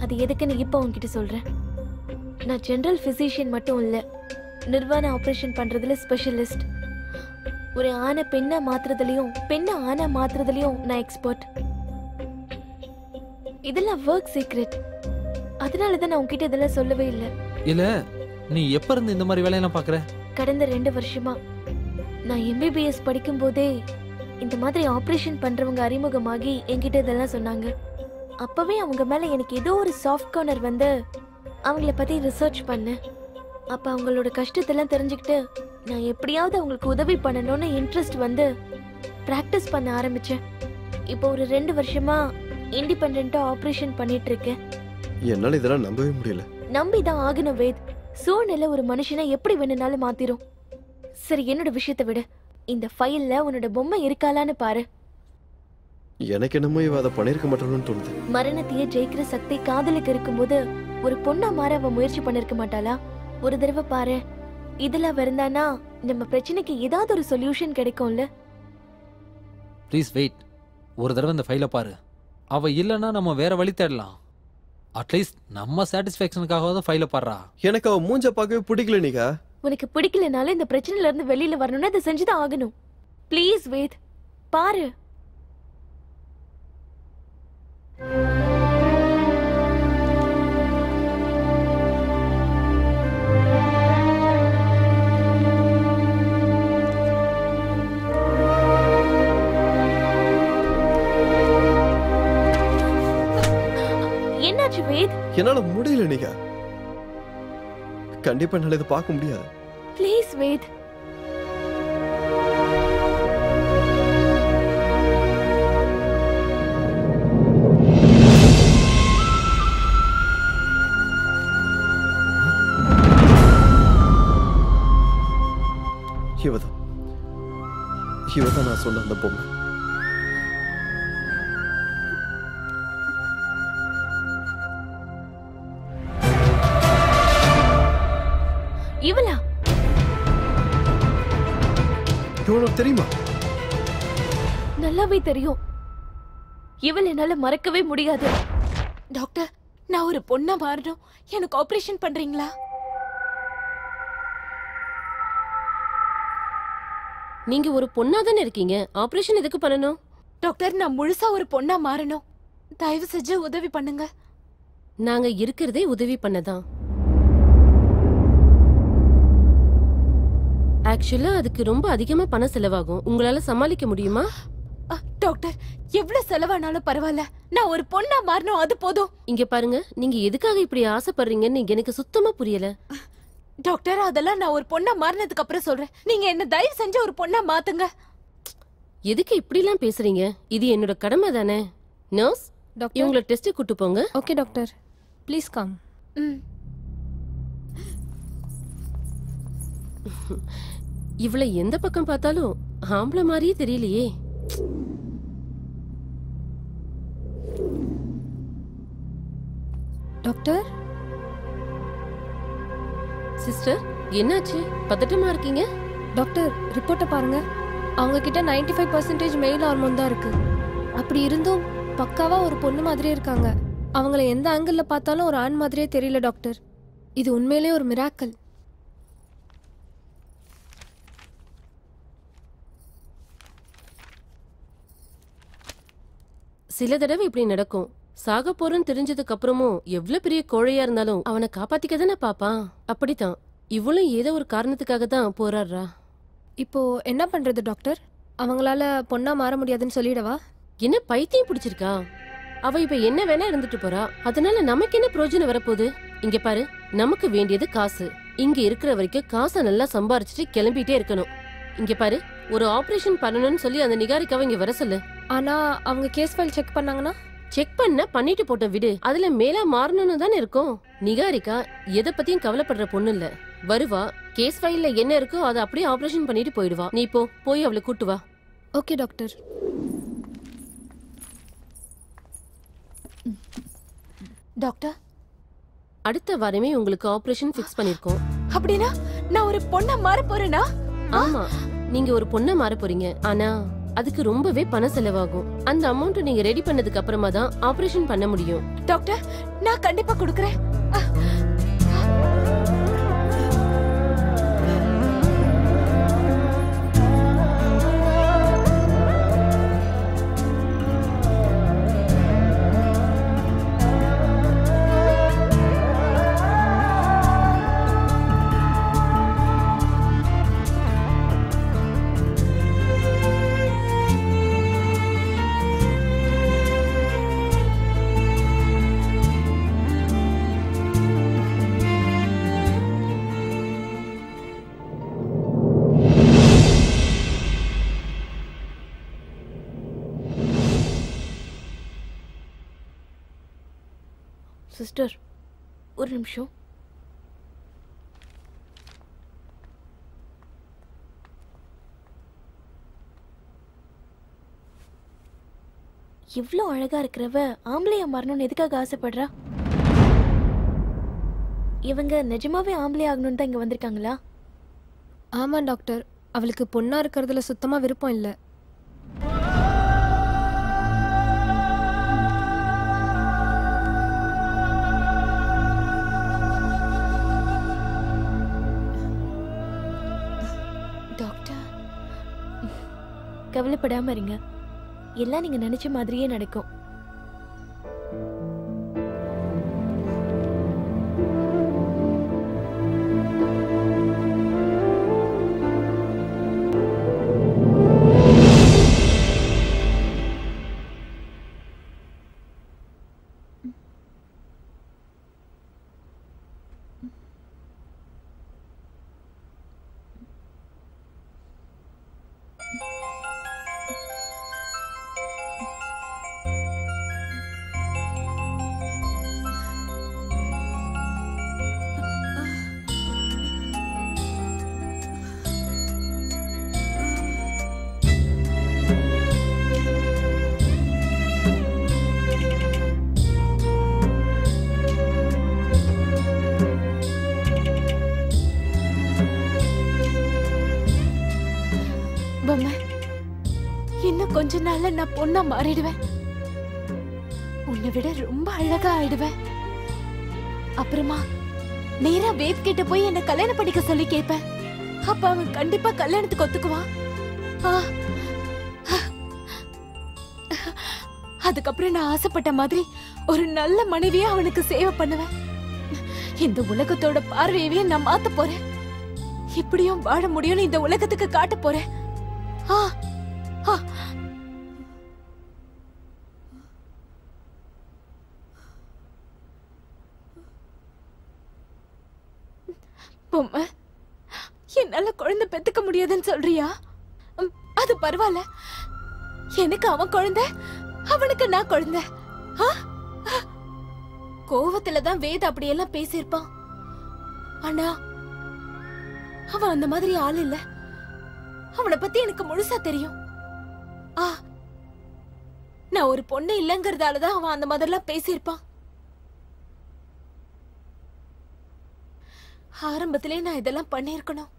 அது எதுக்குன்னு இப்போ உன்கிட்ட சொல்றேன். நான் ஜெனரல் பிசிஷியன் மட்டும் இல்ல, நிர்வாண ஆபரேஷன் பண்றதுல ஸ்பெஷலிஸ்ட். ஒரு ஆணை பெண்ணா மாத்துறதுலயும் பெண்ணை ஆணா மாத்துறதுலயும் நான் எக்ஸ்பர்ட். இதெல்லாம் ஒர்க் சீக்ரெட். அதனாலதான் நான் உன்கிட்ட இதெல்லாம் சொல்லவே இல்லை. இல்ல, நீ எப்ப இருந்து இந்த மாதிரி வேலையெல்லாம் பாக்குற? கடந்த 2 வருஷமா. நான் MBBS படிக்கும் போதே இந்த மாதிரி ஆபரேஷன் பண்றவங்க அறிமுகமாகி என்கிட்ட இதெல்லாம் சொன்னாங்க. அப்பவே அவங்க மேல எனக்கு ஏதோ ஒரு சாஃப்ட் கார்னர் வந்து அவங்கள பத்தி ரிசர்ச் பண்ணேன். அப்ப அவங்களோட கஷ்டத்தெல்லாம் தெரிஞ்சுக்கிட்டு நான் எப்படியாவது அவங்களுக்கு உதவி பண்ணணும்னு இன்ட்ரெஸ்ட் வந்து பிராக்டிஸ் பண்ண ஆரம்பிச்சேன். இப்போ ஒரு 2 வருஷமா இண்டிபெண்டா ஆபரேஷன் பண்ணிட்டு இருக்கேன். என்னால இதெல்லாம் நம்பவே முடியல. நம்பிதான் ஆகணும் வேத். சூழ்நிலை ஒரு மனுஷனை எப்படி வேணும்னாலும் மாத்திரும். சரி, என்னோட விஷயத்தை விட இந்த ஃபைல்ல உன்னோட பொம்மை இருக்காளான்னு பாரு. எனக்கு என்னமோ இவ அதை பண்ணிருக்க மாட்டான்னு தோணுது. மரணத்தையே ஜெயிக்கிற சக்தி காதலுக்கு இருக்கும்போது ஒரு பொண்ணா மாற அவ முயற்சி பண்ணிருக்க மாட்டாளா? ஒரு தடவை பாரு. இதெல்லாம் வருந்தானா நம்ம பிரச்சனைக்கு ஏதாவது ஒரு சொல்யூஷன் கிடைக்கும்ல. Please wait. ஒரு தடவை இந்த ஃபைலை பாரு. அவ இல்லைன்னா நம்ம வேற வழி தேடலாம். அட்லீஸ்ட் நம்ம சாட்டிஸ்ஃபேக்ஷனுக்காக தான் ஃபைலை பாடுறா. எனக்கு அவ மூஞ்ச பார்க்கவே பிடிக்கல. நீங்க உனக்கு பிடிக்கலனாலும் இந்த பிரச்சனையில இருந்து வெளியில வரணும்னா அதை செஞ்சுதான் ஆகணும். ப்ளீஸ் வேத், பாரு. என்னாச்சு வேத்? என்னால முடியல. நீங்க கண்டிப்பா என்னால இதை பார்க்க முடியாது. ப்ளீஸ் வேத். இவதான் நான் சொன்ன அந்த பொம்மை. இவளா? இவளுக்கு தெரியுமா? நல்லாவே தெரியும். இவள் என்னால மறக்கவே முடியாது. டாக்டர், நான் ஒரு பொண்ணா மாறணும். எனக்கு ஆபரேஷன் பண்றீங்களா? நீங்க ஒரு பொண்ணா தானே இருக்கீங்க, ஆபரேஷன் எதுக்கு பண்ணணும்? டாக்டர், நான் முழுசா ஒரு பொண்ணா மாறணும். தயவு செஞ்சு உதவி பண்ணுங்க. நாங்க இருக்கிறதே உதவி பண்ணதான். ஆக்சுவலா அதுக்கு ரொம்ப அதிகமா பணம் செலவாகும். உங்களால சமாளிக்க முடியுமா? டாக்டர், எவ்வளவு செலவானாலும் பரவாயில்ல, நான் ஒரு பொண்ணா மாறணும், அது போதும். இங்க பாருங்க, நீங்க எதுக்காக இப்படி ஆசைப்படுறீங்கன்னு எனக்கு சுத்தமா புரியல. டாக்டர், அதெல்லாம் நான் ஒரு பொண்ணா மாறினதுக்கு அப்புறம் சொல்றேன். நீங்க என்ன தயவு செஞ்சு ஒரு பொண்ணா மாத்துங்க. எதுக்கு இப்படி எல்லாம் பேசுறீங்க? இது என்னோட கடமை தானே. நர்ஸ், இவங்கள டெஸ்ட் கூட்டு போங்க. Okay doctor, please come. இவளை எந்த பக்கம் பார்த்தாலும் ஆம்பளை மாதிரியே தெரியலையே. டாக்டர். சிஸ்டர், என்னாச்சு? பதட்டமா இருக்கீங்க? டாக்டர், ரிப்போர்ட்டை பாருங்க. அவங்க கிட்ட 95% மெயில் ஹார்மோன் தான் இருக்கு. அப்படி இருந்தும் பக்காவா ஒரு பொண்ணு மாதிரியே இருக்காங்க. அவங்கள எந்த ஆங்கிள் பார்த்தாலும் ஒரு ஆண் மாதிரியே தெரியல டாக்டர். இது உண்மையிலேயே ஒரு மிராக்கல். சில தடவை இப்படி நடக்கும். சாக போறன்னு தெரிஞ்சதுக்கு அப்புறமும் எவ்வளவு பெரிய கோழையா இருந்தாலும் அவனை காப்பாத்திக்க தானே பாப்பான். அப்படித்தான் இவளும் ஏதோ ஒரு காரணத்துக்காக தான் போராடுறா. இப்போ என்ன பண்றது டாக்டர்? அவங்களால பொண்ணா மாற முடியாதுன்னு சொல்லிடவா? என்ன பைத்தியம் பிடிச்சிருக்கா? அவ இப்ப என்ன வேணா இருந்துட்டு போறா. அதனால நமக்கு என்ன பிரயோஜனம் வரப்போகுது? இங்க பாரு, நமக்கு வேண்டியது காசு. இங்க இருக்கிற வரைக்கும் காசை நல்லா சம்பாரிச்சுட்டு கிளம்பிட்டே இருக்கணும். இங்க பாரு, ஒரு ஆபரேஷன் பண்ணணும்னு சொல்லி அந்த நிகாரிக்காவை இங்க வர சொல்லு. ஆனா அவங்க கேஸ் ஃபைல் செக் பண்ணாங்கன்னா? செக் பண்ண பண்ணிட்டு போட்ட விடு. அதுல மேலா மாறணும்னு தானே இருக்கும். நிகாரிகா எதை பத்தியும் கவலைப்படுற பொண்ணு இல்ல. வருவா, கேஸ் ஃபைல்ல என்ன இருக்கோ அதை அப்படியே ஆபரேஷன் பண்ணிட்டு போயிடுவா. நீ போய் அவளை கூட்டு வா. Okay doctor. டாக்டர், அடுத்த வாரமே உங்களுக்கு ஆபரேஷன் ஃபிக்ஸ் பண்ணிருக்கோம். அப்படினா நான் ஒரு பொண்ண மாற போறேனா? ஆமா, நீங்க ஒரு பொண்ண மாற போறீங்க. ஆனா அதுக்கு ரொம்பவே பணம் செலவாகும். அந்த அமௌண்ட் நீங்க ரெடி பண்ணதுக்கு அப்புறமா தான் ஆபரேஷன் பண்ண முடியும். டாக்டர், நான் கண்டிப்பா கொடுக்கறேன். சிஸ்டர், ஒரு நிமிஷம். இவ்ளோ அழகா இருக்கிறவ ஆம்பளையா மாறணும்னு எதுக்காக ஆசைப்படுறா? இவங்க நிஜமாவே ஆம்பளை ஆகணும்னு தான் இங்க வந்திருக்காங்களா? ஆமா டாக்டர், அவளுக்கு பொண்ணா இருக்கிறதுல சுத்தமா விருப்பம் இல்லை. கவலைப்படாம இருங்க, எல்லாம் நீங்க நினைச்ச மாதிரியே நடக்கும். இன்னும் கொஞ்ச நாள்ல நான் பொண்ணா மாறிடுவேன். உன்னை விட ரொம்ப அழகா ஆயிடுவேன். அப்புறமா நேரா வேத் கிட்ட போய் என்ன கல்யாணம் பண்ணிக்க சொல்லி கேட்பேன். அப்ப அவன் கண்டிப்பா கல்யாணத்துக்கு ஒத்துக்குவான். அதுக்கப்புறம் நான் ஆசைப்பட்ட மாதிரி ஒரு நல்ல மனைவியா அவனுக்கு சேவை பண்ணுவேன். இந்த உலகத்தோட பார்வையவே நான் மாத்த போறேன். இப்படியும் வாழ முடியும்னு இந்த உலகத்துக்கு காட்ட போறேன். பொம்மை, என்னால குழந்தை பெத்துக்க முடியாதுன்னு சொல்றியா? அது பரவாயில்ல, எனக்கு அவன் குழந்தை, அவனுக்கு நான் குழந்தை. கோவத்துலதான் வேத அப்படியெல்லாம் பேசியிருப்பான். ஆனா அவன் அந்த மாதிரி ஆள் இல்ல. அவனை பத்தி எனக்கு முழுசா தெரியும். நான் ஒரு பொண்ணு இல்லங்கிறதாலதான் அவன் அந்த மாதிரிலாம் பேசியிருப்பான். ஆரம்பத்திலே நான் இதெல்லாம் பண்ணிருக்கணும்.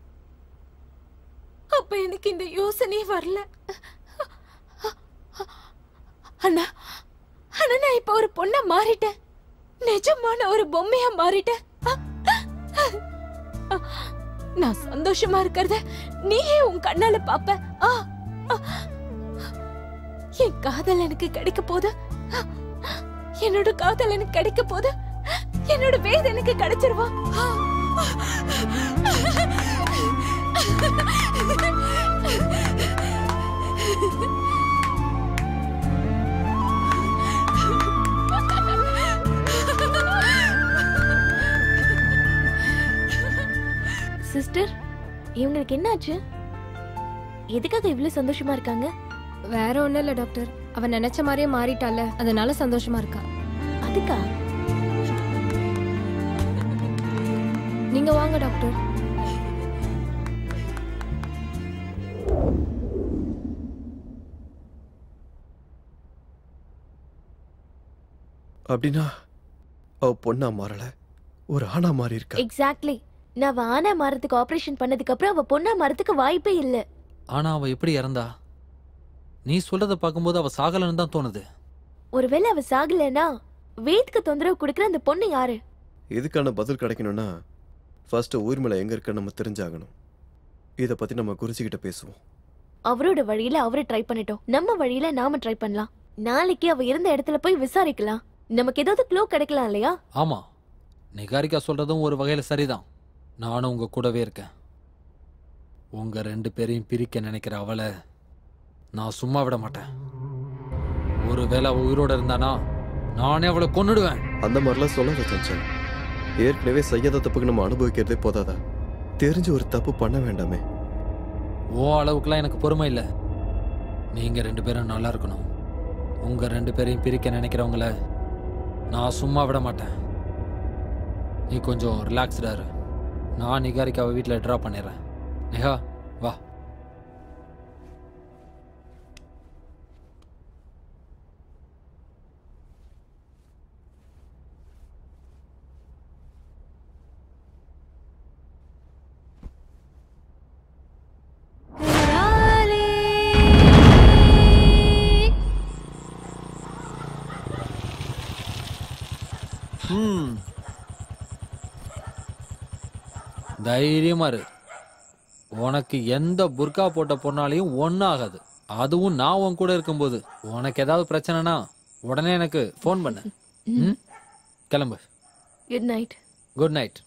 அப்ப எனக்கு இந்த யோசனையே வரல. அண்ணா, ஆனா நான் இப்ப ஒரு பொண்ணா மாறிட்டேன். நிஜமான ஒரு பொம்மையா மாறிட்டேன். நான் சந்தோஷமா இருக்கிறத நீயே உன் கண்ணால பாப்ப. என் காதல் எனக்கு கிடைக்க போது, என்னோட காதல் எனக்கு கிடைக்க போது, என்னோட வேத எனக்கு கிடைச்சிருவா. சிஸ்டர், இவங்களுக்கு என்னாச்சு? எதுக்காக இவ்வளவு சந்தோஷமா இருக்காங்க? வேற ஒண்ணும் இல்ல டாக்டர், அவ நினைச்ச மாதிரியே மாறிட்டால, அதனால சந்தோஷமா இருக்கா. அதுக்கா? நீங்க வாங்க டாக்டர். அப்படின்னா அவ பொண்ணா மாறல, ஒரு ஆணா மாறி இருக்கா. எக்ஸாக்ட்லி. நான் அவ ஆனா மாறதுக்கு ஆபரேஷன் பண்ணதுக்கு அப்புறம் அவ பொண்ணா மாறதுக்கு வாய்ப்பே இல்ல. ஆனா அவ எப்படி இறந்தா? நீ சொல்றத பார்க்கும்போது அவ சாகலன்னு தான் தோணுது. ஒருவேளை அவ சாகலனா வேத்க்கு தொந்தரவு கொடுக்கற அந்த பொண்ணு யாரு? இதுக்கான பதில் கிடைக்கணும்னா ஃபர்ஸ்ட் ஊர்மலை எங்க இருக்குன்னு நம்ம தெரிஞ்சாகணும். இத பத்தி நம்ம குருஜிகிட்ட பேசுவோம். அவரோட வழியில அவரை ட்ரை பண்ணிட்டோம், நம்ம வழியில நாம ட்ரை பண்ணலாம். நாளைக்கு அவ இருந்த இடத்துல போய் விசாரிக்கலாம், நமக்கு ஏதாவது க்ளூ கிடைக்கலாம் இல்லையா? ஆமா, நிகாரிகா சொல்றதும் ஒரு வகையில சரிதான். நானும் உங்க கூடவே இருக்கேன். உங்க 2 பேரையும் பிரிக்க நினைக்கிற அவளை நான் சும்மா விட மாட்டேன். ஒருவேளை அவ உயிரோட இருந்தானா நானே அவளை கொன்னுடுவேன். அந்த மாதிரிலாம் சொல்லாத சஞ்சல். ஏற்கனவே செய்யாத தப்புக்கு நம்ம அனுபவிக்கிறதே போதாதா? தெரிஞ்சு ஒரு தப்பு பண்ண வேண்டாமே. ஓ அளவுக்குலாம் எனக்கு பொறுமை இல்லை. நீங்க 2 பேரும் நல்லா இருக்கணும். உங்க 2 பேரையும் பிரிக்க நினைக்கிறவங்கள நான் சும்மா விட மாட்டேன். நீ கொஞ்சம் ரிலாக்ஸ்டா இரு. நான் நிகாரிக்காவை வீட்டில் ட்ராப் பண்ணிடுறேன். நிகா வா. தைரியமா இரு. உனக்கு எந்த புர்கா போட்ட பொண்ணாலையும் ஒன்றும் ஆகாது. அதுவும் நான் உன் கூட இருக்கும்போது. உனக்கு ஏதாவது பிரச்சனைனா உடனே எனக்கு ஃபோன் பண்ணு. கிளம்பு. Good night. Good night.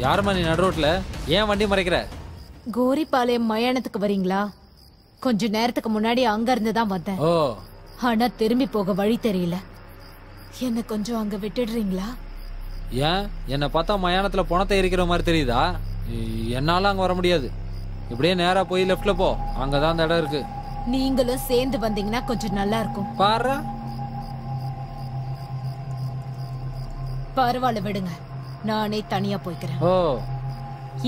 யாருமா நீ நடு ரோட்ல? ஏன் வண்டி மறைக்கிற? கோரிப்பாளையம் மயானத்துக்கு வரீங்களா? கொஞ்ச நேரத்துக்கு முன்னாடி அங்க இருந்து தான் வந்தேன். ஓ. ஆனா திரும்பி போக வழி தெரியல. என்ன கொஞ்சம் அங்க விட்டுடுறீங்களா? ஏன் என்ன பார்த்தா மயானத்துல பணத்தை எரிக்கிற மாதிரி தெரியுதா? என்னால அங்க வர முடியாது. இப்படியே நேரா போய் லெஃப்ட்ல போ, அங்கதான் அந்த இடம் இருக்கு. நீங்களும் சேர்ந்து வந்தீங்கன்னா கொஞ்சம் நல்லா இருக்கும். பாரு. பரவாயில்ல விடுங்க, நானே தனியா போய்க்கிறேன். ஓ.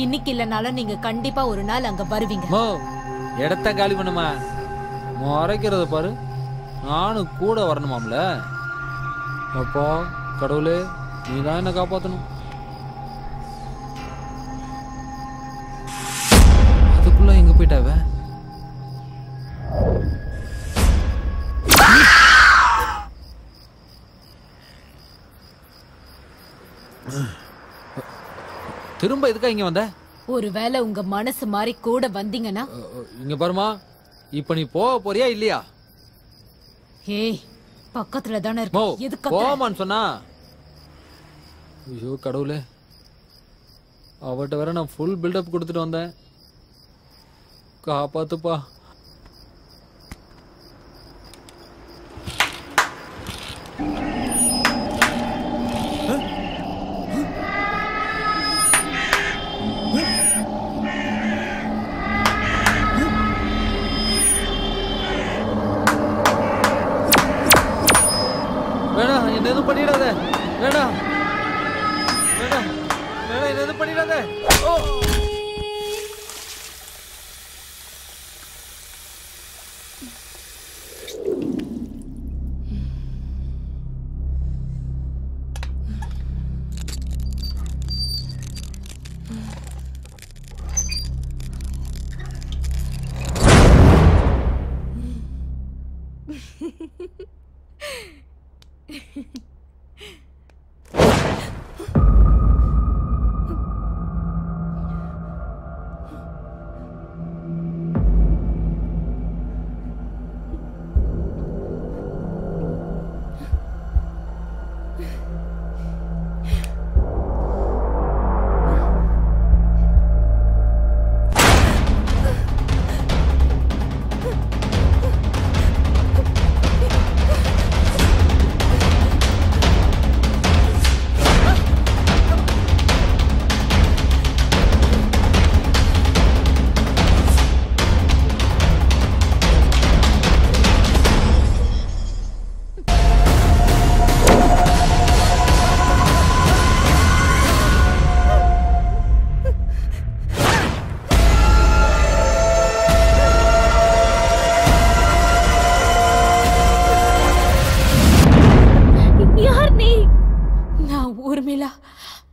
இன்னைக்கு இல்லனாலும் நீங்க கண்டிப்பா ஒரு நாள் அங்க வருவீங்க. ஓ, இடத்த காலி பண்ணுமா? மறைக்கிறத பாரு. நானும் கூட வரணுமாம்ல. அப்பா கடவுளே, நீதான் என்ன காப்பாத்தணும். அதுக்குள்ள எங்க போயிட்டாவ? திரும்ப எதுக்கா இங்க வந்த? ஒருவேளை உங்க மனசு மாதிரி கூட வந்தீங்கன்னா. இங்க பாருமா, இப்ப நீ போக போறியா இல்லையா? ஏய், பக்கத்துல தானே இருக்கு. எதுக்கு போமான்னு சொன்னா? ஐயோ கடவுளே, அவட்ட வேற நான் ஃபுல் பில்டப் கொடுத்துட்டு வந்தேன். காப்பாத்துப்பா. வேணாம், என்ன எதுவும் பண்ணிடாத. வேணாம் வேணாம் வேணாம், என்ன எதுவும் பண்ணிடாத. ஓ.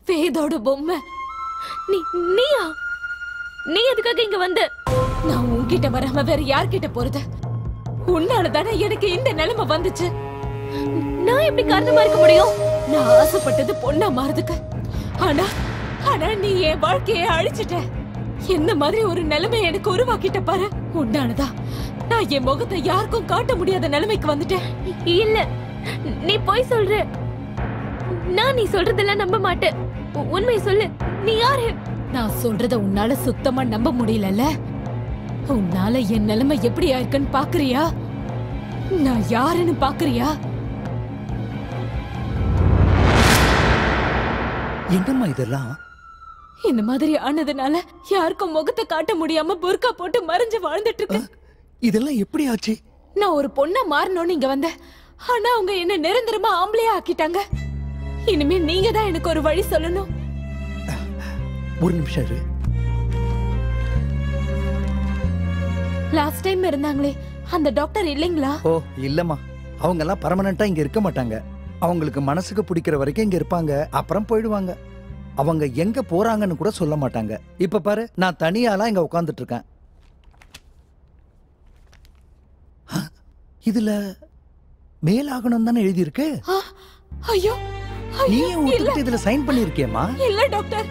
வேதோட பொம்மை. நீயா? நீ எதுக்காக இங்க வந்த? நான் உன்கிட்ட வராம வேற யார்கிட்ட போறது? உன்னாலதானே எனக்கு இந்த நிலைமை வந்துச்சு. நான் எப்படி காரணமா இருக்க முடியும்? நான் ஆசைப்பட்டது பொண்ணா மாறதுக்கு. ஆனா நீ என் வாழ்க்கையை அழிச்சிட்ட. என்ன மாதிரி ஒரு நிலைமை எனக்கு உருவாக்கிட்ட பாரு. உன்னாலதான் நான் என் முகத்தை யாருக்கும் காட்ட முடியாத நிலைமைக்கு வந்துட்டேன். இல்ல, நீ போய் சொல்ற. நான் நீ சொல்றதெல்லாம் நம்ப மாட்டேன். உண்மையை சொல்லு, நீ யாரு? நான் சொல்றத உன்னால சுத்தமா நம்ப முடியலல்ல. உன்னால என் நிலைமை எப்படி ஆயிருக்குன்னு பாக்குறியா? நான் யாருன்னு பாக்குறியா? என்னம்மா இதெல்லாம்? இந்த மாதிரி ஆனதுனால யாருக்கும் முகத்தை காட்ட முடியாம புர்கா போட்டு மறைஞ்சு வாழ்ந்துட்டு இருக்கு. இதெல்லாம் எப்படி ஆச்சு? நான் ஒரு பொண்ணா மாறணும்னு இங்க வந்தேன். ஆனா அவங்க என்ன நிரந்தரமா ஆம்பளையா ஆக்கிட்டாங்க. இனிமே நீங்க தான் எனக்கு ஒரு வழி சொல்லணும். ஒரு நிமிஷம் இரு. லாஸ்ட் டைம் இருந்தாங்களே அந்த டாக்டர் இல்லைங்களா? ஓ இல்லம்மா, அவங்க எல்லாம் பர்மனண்டா இங்க இருக்க மாட்டாங்க. அவங்களுக்கு மனசுக்கு பிடிக்கிற வரைக்கும் இங்க இருப்பாங்க, அப்புறம் போயிடுவாங்க. அவங்க எங்க போறாங்கன்னு கூட சொல்ல மாட்டாங்க. இப்ப பாரு, நான் தனியாலாம் இங்க உட்கார்ந்துட்டு இருக்கேன். இதுல மேலாகணும் தானே எழுதி இருக்கு. ஐயோ, நீ இதுல சைன் பண்ணிருக்கியம்மா? இல்ல டாக்டர்,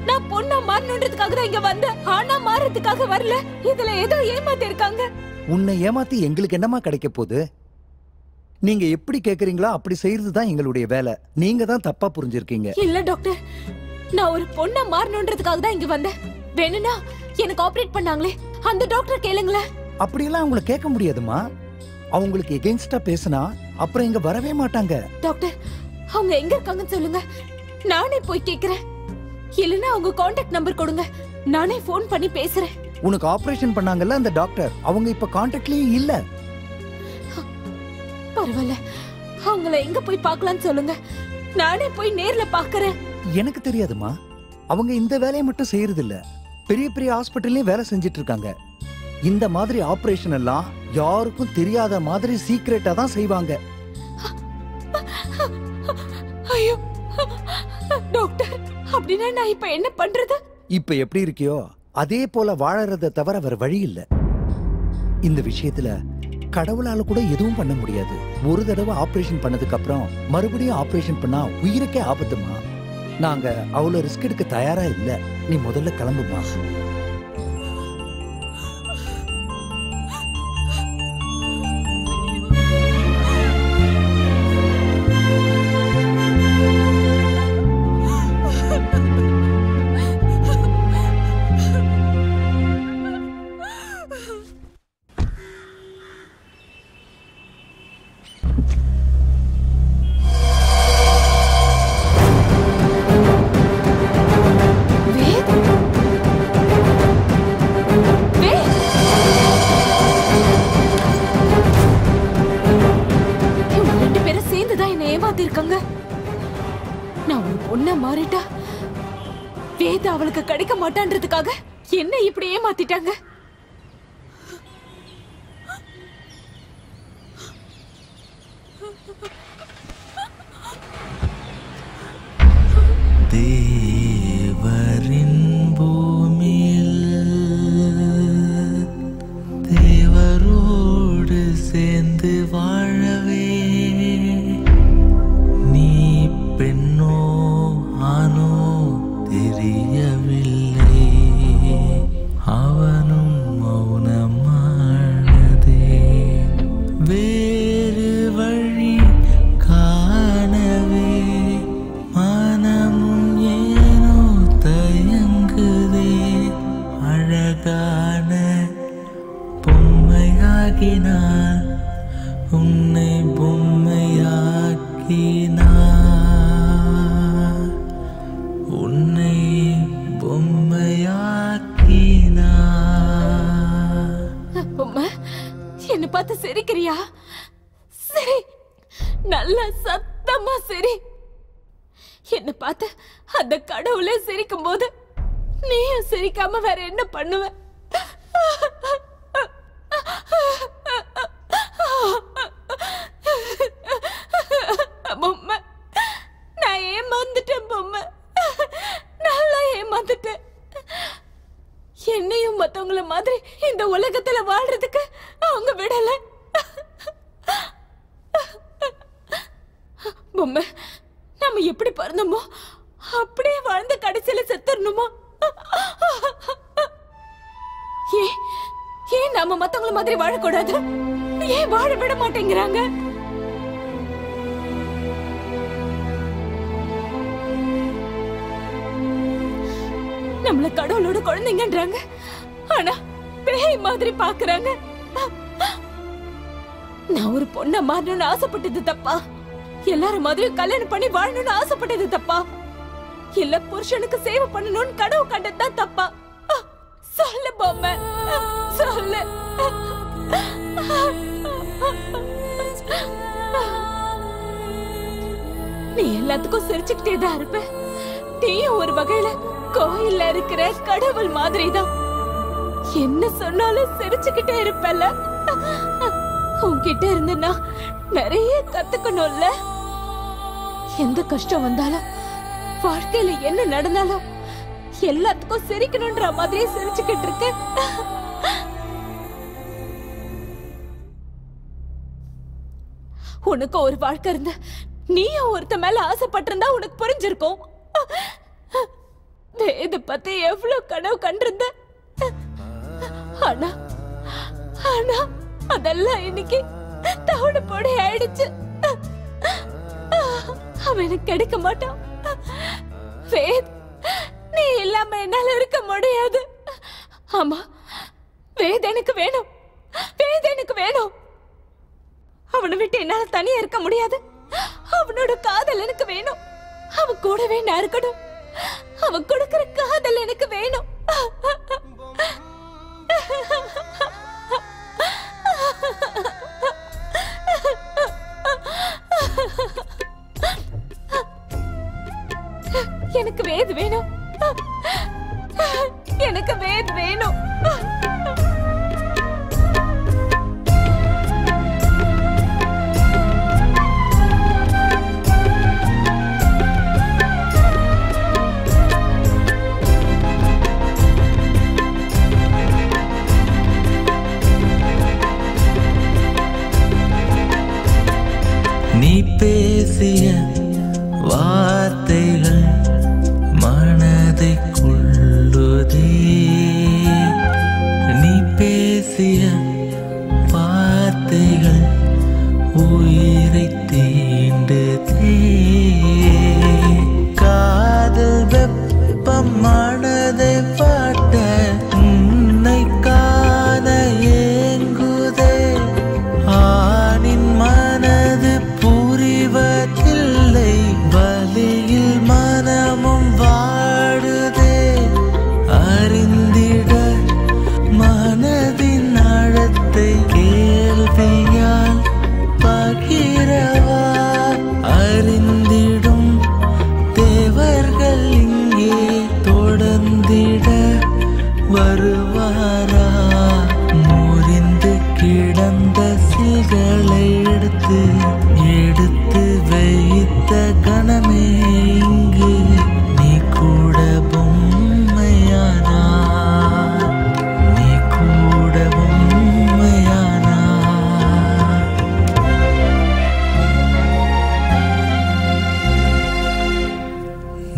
நான் பொண்ணா மாறணுன்றதுக்காக தான் இங்க வந்தேன். ஆனா மாறதுக்காக வரல. இதுல ஏதோ ஏமாத்தி இருக்காங்க. உன்னை ஏமாத்தி எங்களுக்கு என்னமா கிடைக்க போகுது? நீங்க எப்படி கேக்குறீங்களோ அப்படி செய்யறது தான் எங்களுடைய வேலை. நீங்க தான் தப்பா புரிஞ்சிருக்கீங்க. இல்ல டாக்டர், நான் ஒரு பொண்ணா மாறணுன்றதுக்காக தான் இங்க வந்தேன். வேணும்னா எனக்கு ஆபரேட் பண்ணாங்களே அந்த டாக்டர் கேளுங்களேன். அப்படியெல்லாம் அவங்கள கேட்க முடியாதுமா. அவங்களுக்கு எகென்ஸ்டா பேசினா அப்புறம் இங்க வரவே மாட்டாங்க. டாக்டர், அவங்க எங்க இருக்காங்கன்னு சொல்லுங்க, நானே போய் கேக்குறேன். இல்லனா அவங்க கான்டாக்ட் நம்பர் கொடுங்க, நானே போன் பண்ணி பேசுறேன். உனக்கு ஆபரேஷன் பண்ணாங்கல்ல அந்த டாக்டர், அவங்க இப்ப கான்டாக்ட்லயே இல்ல. பரவாயில்ல, அவங்கள எங்க போய் பார்க்கலாம்னு சொல்லுங்க, நானே போய் நேர்ல பார்க்கறேன். எனக்கு தெரியாதுமா, அவங்க இந்த வேலையை மட்டும் செய்யறது இல்ல, பெரிய பெரிய ஹாஸ்பிட்டல்லயும் வேலை செஞ்சிட்டு இருக்காங்க. இந்த மாதிரி ஆபரேஷன் எல்லாம் யாருக்கும் தெரியாத மாதிரி சீக்ரெட்டா தான் செய்வாங்க. ஐயோ டாக்டர், அப்படின்னா நான் இப்ப என்ன பண்றது? இப்ப எப்படி இருக்கியோ அதே போல வாழறத தவிர வேற வழி இல்ல. இந்த விஷயத்துல கடவுளால கூட எதுவும் பண்ண முடியாது. ஒரு தடவை ஆபரேஷன் பண்ணதுக்கு அப்புறம் மறுபடியும் ஆபரேஷன் பண்ணா உயிருக்கே ஆபத்துமா. நாங்க அவ்வளவு ரிஸ்க் எடுக்க தயாரா இல்ல. நீ முதல்ல கிளம்புமா. அவளுக்கு கிடைக்க மாட்டான்றதுக்காக என்ன இப்படி ஏமாத்திட்டாங்க? தேவரின் பூமியில் தேவரோடு சேர்ந்து வாழவே நீ பெண்ணோ ஆனோ தெரியவில்லை, அவனும் மௌனமானதே. வேறு வழி காணவே மனமும் ஏனோ தயங்குதே. அழகான பொம்மையாகினார், உன்னை பொம்மையாக்கினார், உன்னை பொம்மையாக்கினார். பொம்மை, என்ன பார்த்து சிரிக்கிறியா? சரி, நல்லா சத்தமா சரி. என்ன பார்த்து அந்த கடவுளே சிரிக்கும் போது நீயும் சிரிக்காம வேற என்ன பண்ணுவ? பொம்மை, நான் ஏமாந்துட்டேன் பொம்மை. பொம்மை, நம்ம எப்படி பிறந்தோமோ அப்படியே வாழ்ந்த கடைசியில செத்துறணுமா? ஏன் நாம மத்தவங்கள மாதிரி வாழக்கூடாது? ஏன் வாழ விட மாட்டேங்கிறாங்க? நம்மள கடவுளோட குழந்தைங்கன்றாங்க, ஆனா பேய் மாதிரி பாக்குறாங்க. நான் ஒரு பொண்ண மாறணும்னு ஆசைப்பட்டது தப்பா? எல்லாரும் மாதிரியும் கல்யாணம் பண்ணி வாழணும்னு ஆசைப்பட்டது தப்பா? இல்ல புருஷனுக்கு சேவை பண்ணணும்னு கனவு கண்டதுதான் தப்பா? சொல்லு பொம்மை, சொல்லு. நீ எல்லாத்துக்கும் சிரிச்சுக்கிட்டே தான் இருப்ப. நீயும் ஒரு வகையில கோயில்ல இருக்கிற கடவுள் மாதிரிதான். என்ன சொன்னாலும் சிரிச்சுக்கிட்டே இருப்பல்ல. உன்கிட்ட இருந்து நான் நிறைய கத்துக்கணும்ல. எந்த கஷ்டம் வந்தாலும் வாழ்க்கையில என்ன நடந்தாலும் எல்லாத்துக்கும் சிரிக்கணும்ன்ற மாதிரியே சிரிச்சுக்கிட்டு இருக்க. உனக்கு ஒரு வாழ்க்கை இருந்த நீயும் ஒருத்த மேல ஆசைப்பட்டிருந்தா உனக்கு புரிஞ்சிருக்கும். இத பத்தி எவ்வளவு கனவு கண்டிருந்த. ஆனா ஆனா அதெல்லாம் இன்னைக்கு தவிடு பொடி ஆயிடுச்சு. அவன் எனக்கு கிடைக்க மாட்டான். வேத், நீ இல்லாம என்னால இருக்க முடியாது. ஆமா, வேத் எனக்கு வேணும். வேத் எனக்கு வேணும். அவனை விட்டு என்னால தனியா இருக்க முடியாது. அவனோட காதல் எனக்கு வேணும். அவன் கூடவே நான் இருக்கணும். அவன் கொடுக்கிற காதல் எனக்கு வேணும். எனக்கு வேத் வேணும். எனக்கு வேத் வேணும். நீ பேசிய வார்த்தைகள் மனதை கொள்ளுதே. நீ பேசிய வார்த்தைகள் உயிரை தீண்டுதே. காதல் வெப்பம் மனதை பாட்ட உன்னை காண ஏங்குதே. ஆணின் மனது புரிவதில்லை, வலியில் மனமும் வாடுதே. அறிந்திட மனதின் ஆழத்தை கேள்வியால் பகிரவா. அறிந்திடும் தேவர்கள் இங்கே தொடர்ந்திட வருவாரா. முறிந்து கிடந்த சில்களை எடுத்து எடுத்து வைத்த கணமே இங்கு நீ கூட பொம்மையானா. நீ கூட பொம்மையானா.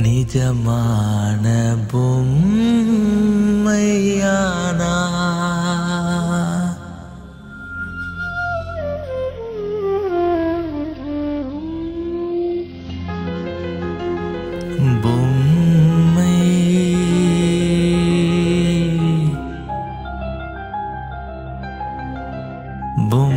நிஜமான பொம்மையானா. பொம்மை பொம்மை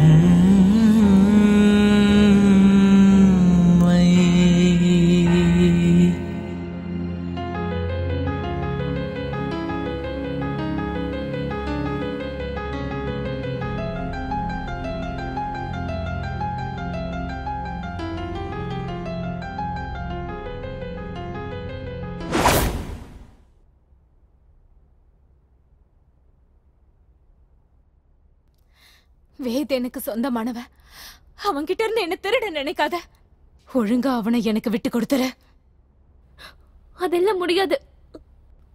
வேத் எனக்கு சொந்தமானவன். அவன்கிட்ட இருந்து என்ன திருட நினைக்காத. ஒழுங்கா அவனை எனக்கு விட்டு கொடுத்துற. அதெல்லாம் முடியாது.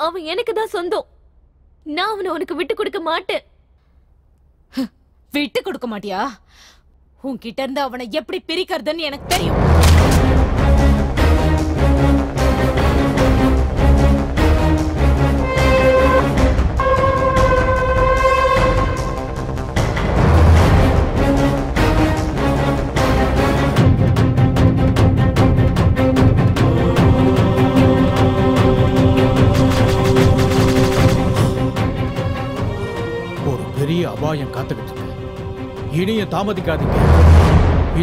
அவன் எனக்கு தான் சொந்தம். நான் அவனை உனக்கு விட்டு கொடுக்க மாட்டேன். விட்டு கொடுக்க மாட்டியா? உன்கிட்ட இருந்து அவனை எப்படி பிரிக்கிறதுன்னு எனக்கு தெரியும். ஒரு பெரிய அபாயம் காத்துக்கிட்டு இருக்கு. இனியும் தாமதிக்காதீங்க.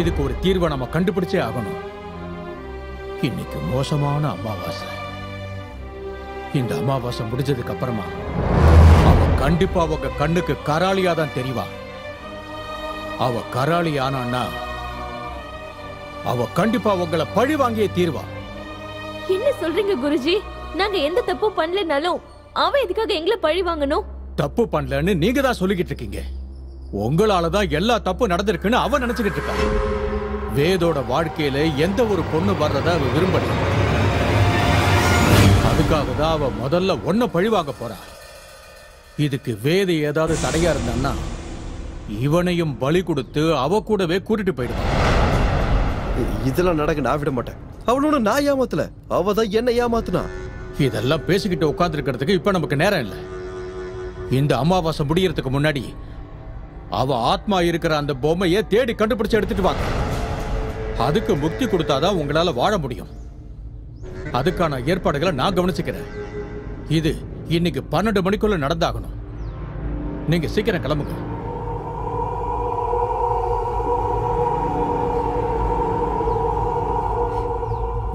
இதுக்கு ஒரு தீர்வை நம்ம கண்டுபிடிச்சே ஆகணும். இன்னைக்கு மோசமான அமாவாசை. இந்த அமாவாசை முடிஞ்சதுக்கு அப்புறமா அவ கண்டிப்பா உங்க கண்ணுக்கு கராளியா தான் தெரிவா. அவ கராளி ஆனான்னா அவ கண்டிப்பா உங்களை பழி வாங்கியே தீர்வா. என்ன சொல்றீங்க குருஜி? நாங்க எந்த தப்பும் பண்ணலனாலும் அவன் எதுக்காக எங்களை பழி வாங்கணும்? தப்பு பண்ணலன்னு நீங்க தான் சொல்லிக்கிட்டு இருக்கீங்க. உங்களாலதான் எல்லா தப்பு நடந்திருக்குன்னு அவன் நினைச்சுக்கிட்டு இருக்கான். வேதோட வாழ்க்கையில எந்த ஒரு பொண்ணு வர்றத அவ விரும்பல. அதுக்காக தான் அவ முதல்ல ஒன்ன பழிவாங்க போறா. இதுக்கு வேத ஏதாவது தடையா இருந்தான்னா இவனையும் பலி கொடுத்து அவ கூடவே கூட்டிட்டு போயிடுவான். இதெல்லாம் நடக்க நான் விட மாட்டேன். அவளோட நான் ஏமாத்தல, அவதான் என்ன ஏமாத்துனா. இதெல்லாம் பேசிக்கிட்டு உட்கார்ந்து இருக்கிறதுக்கு இப்ப நமக்கு நேரம் இல்லை. இந்த அமாவாசை முடியறதுக்கு முன்னாடி அவ ஆத்மா இருக்கிற அந்த பொம்மையை தேடி கண்டுபிடிச்சு எடுத்துட்டு வாங்க. அதுக்கு முக்தி கொடுத்தாதான் உங்களால வாழ முடியும். அதுக்கான ஏற்பாடுகளை நான் கவனிச்சுக்கிறேன். இது இன்னைக்கு 12 மணிக்குள்ள நடந்தாகணும். நீங்க சீக்கிரம் கிளம்புங்க.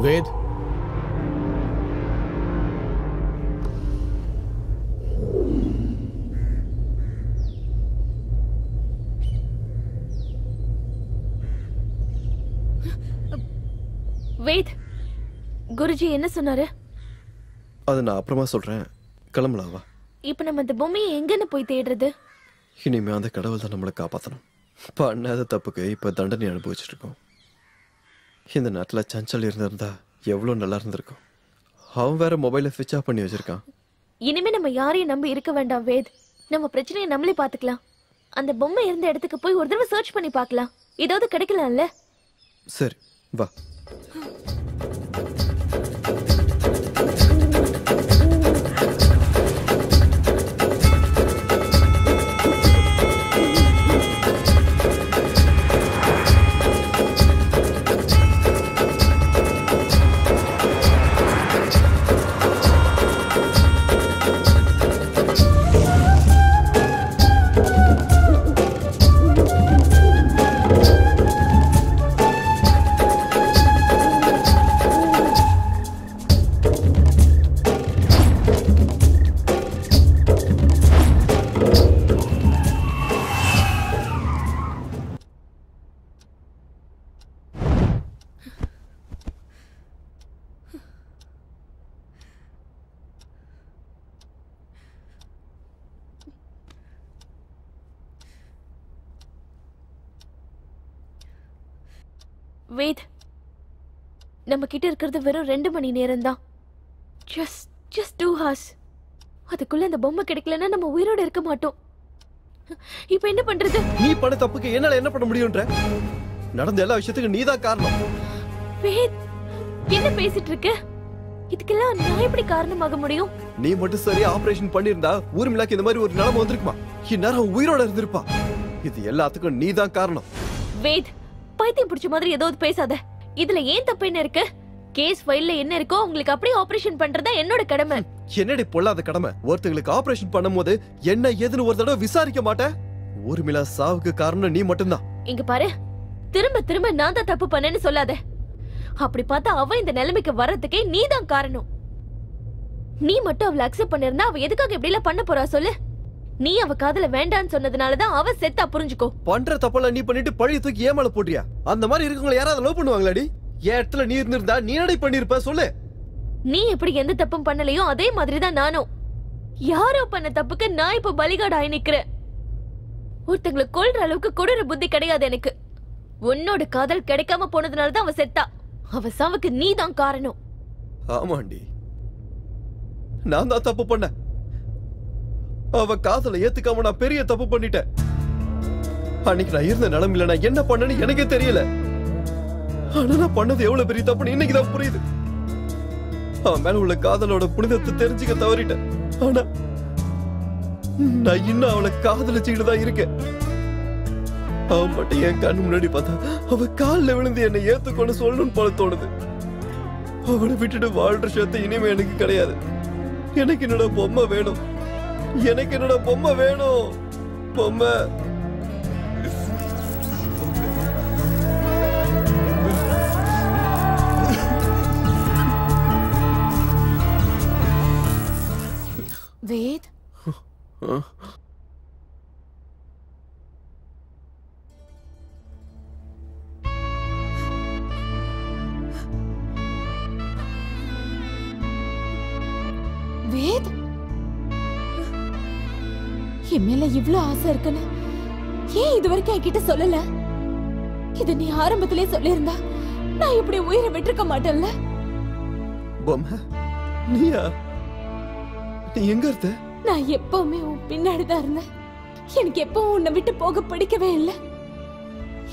வேத், வேத், குருஜி என்ன சொன்னாரு? அது நான் அப்புறமா சொல்றேன். கிளம்பலாவா? இப்ப நம்ம அந்த பொம்மையை எங்கன்னு போய் தேடுறது? இனிமே அந்த கடவுள் தான் நம்மளை காப்பாற்றணும். பண்ணாத தப்புக்கு இப்ப தண்டனை அனுபவிச்சுட்டு இருக்கோம். இந்த நாட்டில் சஞ்சல் இருந்திருந்தா எவ்வளோ நல்லா இருந்திருக்கும். அவன் வேற மொபைலை ஸ்விட்ச் ஆஃப் பண்ணி வச்சிருக்கான். இனிமே நம்ம யாரையும் நம்பி இருக்க வேண்டாம் வேத். நம்ம பிரச்சனையை நம்மளே பாத்துக்கலாம். அந்த பொம்மை இருந்த இடத்துக்கு போய் ஒரு தடவை சர்ச் பண்ணி பார்க்கலாம். ஏதாவது கிடைக்கலாம்ல? சரி வா. வேத், நம்ம கிட்ட இருக்கிறது வெறும் 2 மணி நேரம் தான். just 2 hours. அதுக்குள்ள அந்த பொம்மை கிடைக்கலன்னா நம்ம உயிரோட இருக்க மாட்டோம். இப்போ என்ன பண்றது? நீ பண்ண தப்புக்கு என்னால என்ன பண்ண முடியும்ன்ற? நடந்த எல்லா விஷயத்துக்கும் நீதான் காரணம். வேத், என்ன பேசிட்டு இருக்க? இதுக்கெல்லாம் நான் எப்படி காரணமாக முடியும்? நீ மட்டும் சரியா ஆபரேஷன் பண்ணிருந்தா ஊர்மிளாக்கு இந்த மாதிரி ஒரு நிலைமை வந்திருக்குமா? இந்நேரம் உயிரோட இருந்திருப்பா. இது எல்லாத்துக்கும் நீதான் காரணம். வேத், பைத்தியம் பிடிச்ச மாதிரி ஏதாவது பேசாத. இதுல ஏன் தப்பு என்ன இருக்கு? கேஸ் ஃபைல்ல என்ன இருக்கோ உங்களுக்கு அப்படியே ஆபரேஷன் பண்றதா என்னோட கடமை. என்னடி பொல்லாத கடமை? ஒருத்தங்களுக்கு ஆபரேஷன் பண்ணும்போது என்ன ஏதுன்னு ஒரு தடவை விசாரிக்க மாட்டேன்? ஊர்மிளா சாவுக்கு காரணம் நீ மட்டும்தான். இங்க பாரு, திரும்ப திரும்ப நான் தான் தப்பு பண்ணேன்னு சொல்லாத. அப்படி பார்த்தா அவ இந்த நிலைமைக்கு வர்றதுக்கே நீ தான் காரணம். நீ மட்டும் அவளை அக்செப்ட் பண்ணிருந்தா அவ எதுக்காக இப்படி எல்லாம் பண்ண போறா சொல்லு? நீ அவ காதல வேண்டான்னு சொன்னதுனாலதான் அவ செத்தா, புரிஞ்சுக்கோ. பண்ற தப்பெல்லாம் நீ பண்ணிட்டு பழி தூக்கி ஏமால போட்டியா? அந்த மாதிரி இருக்கவங்க யாராவது லவ் பண்ணுவாங்களாடி? என் இடத்துல நீ இருந்திருந்தா நீ என்னடி பண்ணிருப்ப சொல்லு? நீ எப்படி எந்த தப்பும் பண்ணலையோ அதே மாதிரிதான் நானும். யாரோ பண்ண தப்புக்கு நான் இப்ப பலிகாடு ஆகி நிக்கிறேன். ஒருத்தங்களை கொல்ற அளவுக்கு கொடூர புத்தி கிடையாது எனக்கு. உன்னோட காதல் கிடைக்காம போனதுனாலதான் அவ செத்தா. அவ சாவுக்கு நீ தான் காரணம். ஆமாண்டி, நான் தான் தப்பு பண்ண. அவ காதலை ஏத்துக்காம நான் பெரிய தப்பு பண்ணிட்டேன். அன்னைக்கு நான் இருந்த நிலைமையில நான் என்ன பண்ணேன்னு எனக்கே தெரியல. ஆனா நான் பண்ணது எவ்வளவு பெரிய தப்புன்னு இன்னைக்குதான் புரியுது. அவன் மேல உள்ள காதலோட புனிதத்தை தெரிஞ்சுக்க தவறிட்டேன். ஆனா நான் இன்னும் அவளை காதலிச்சுக்கிட்டு தான் இருக்கேன். அவன் மட்டும் என் கண்ணு முன்னாடி பார்த்தா அவ காலில் விழுந்து என்னை ஏத்துக்கொண்டு சொல்லணும்னு போல தோணுது. அவளை விட்டுட்டு வாழ்ற சத்து இனிமே எனக்கு கிடையாது. எனக்கு என்னோட பொம்மை வேணும். எனக்கு என்னோட பொம்மை வேணும். பொம்மை. வேத், வேத், என் மேல இவ்ளோ ஆசை இருக்குன்னு ஏன் இது வரைக்கும் என்கிட்ட சொல்லல? இது நீ ஆரம்பத்திலே சொல்லியிருந்தா நான் இப்படி உயிரை விட்டுருக்க மாட்டேன்ல. பொம்மை, நீயா? நீ எங்க இருந்த? நான் எப்பவுமே உன் பின்னாடிதான் இருந்தேன். எனக்கு எப்பவும் உன்னை விட்டு போக பிடிக்கவே இல்லை.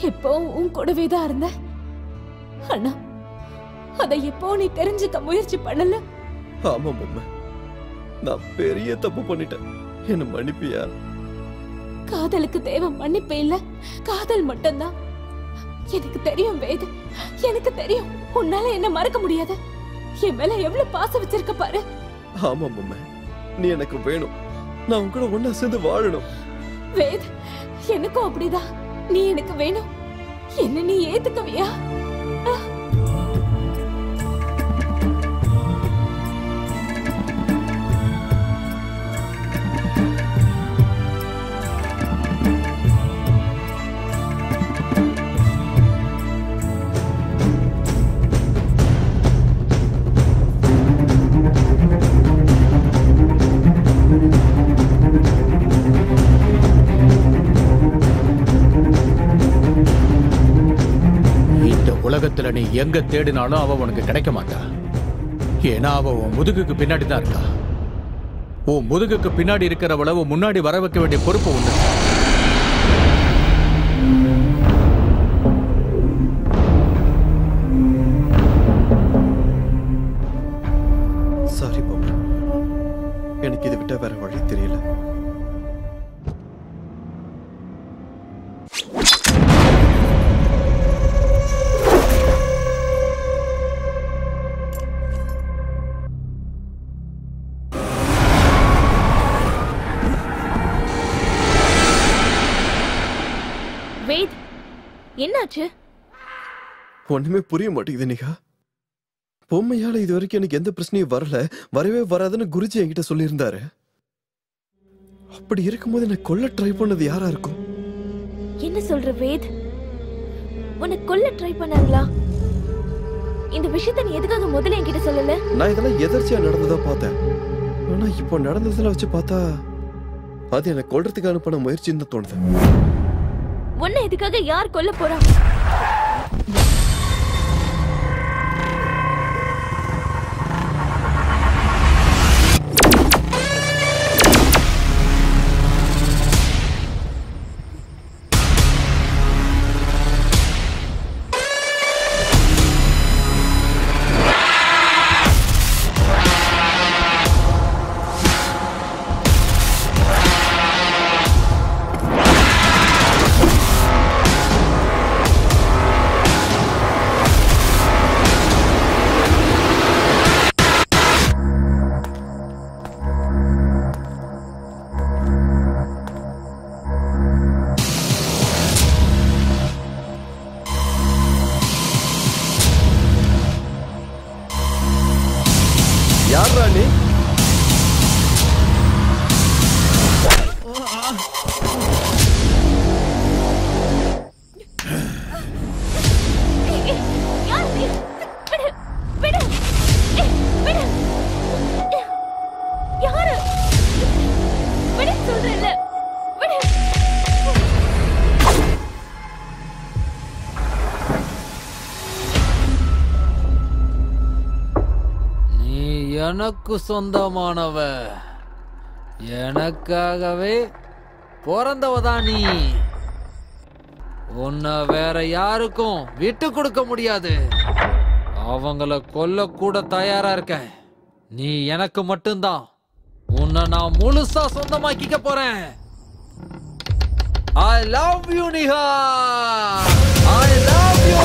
எப்பவும் உன் கூடவே தான் இருந்தேன். ஆனா அதை எப்போ நீ தெரிஞ்சுக்க முயற்சி பண்ணல. ஆமா பொம்மை, நான் பெரிய தப்பு பண்ணிட்டேன். என்ன மன்னிப்பியா? காதலுக்கு தேவை மன்னிப்பு இல்ல, காதல் மட்டும்தான். எனக்கு தெரியும் வேத், எனக்கு தெரியும் உன்னால என்ன மறக்க முடியாது. என் மேல எவ்வளவு பாசம் வச்சிருக்க பாரு. ஆமா பொம்மை, நீ எனக்கு வேணும். நான் உன் கூட ஒன்னா சேர்ந்து வாழணும். வேத், எனக்கும் அப்படிதான். நீ எனக்கு வேணும். என்ன நீ ஏத்துக்கவியா? உலகத்துல நீ எங்க தேடினாலும் அவ உனக்கு கிடைக்க மாட்டா. ஏன்னா அவ உன் முதுகுக்கு பின்னாடி தான் இருக்கா. உன் முதுகுக்கு பின்னாடி இருக்கிறவள உன் முன்னாடி வர வைக்க வேண்டிய பொறுப்பு உண்டு. சாரி பொம்மை, எனக்கு இதை விட்டா வேற வழி தெரியல. வேத், என்னாச்சு? ஒண்ணுமே புரிய மாட்டேங்குது நிகா. பொம்மையால இது வரைக்கும் எனக்கு எந்த பிரச்சனையும் வரவே வராதுன்னு குருஜி என்கிட்ட சொல்லியிருந்தாரு. அப்படி இருக்கும்போது என்ன கொல்ல ட்ரை பண்ணது யாரா இருக்கும்? என்ன சொல்ற வேத்? உன்னை கொல்ல ட்ரை பண்ணாங்களா? இந்த விஷயத்தை நீ எதுக்காக முதல்ல என்கிட்ட சொல்லல? நான் இதெல்லாம் எதர்ச்சியா நடந்ததா பார்த்தேன். ஆனா இப்போ நடந்ததுல வச்சு பார்த்தா அது என்ன கொல்றதுக்கு அனுப்பின முயற்சின்னு தோணுது. உன்னை எதுக்காக யார் கொல்ல போறா? எனக்கு சொந்தமானவ, எனக்காகவே பிறந்தவதான் நீ. உன்னை வேற யாருக்கும் விட்டு கொடுக்க முடியாது. அவங்கள கொல்ல கூட தயாரா இருக்கேன். நீ எனக்கு மட்டும்தான். உன்னை நான் முழுசா சொந்தமாக்கிக்க போறேன். I love you, Niha. I love you.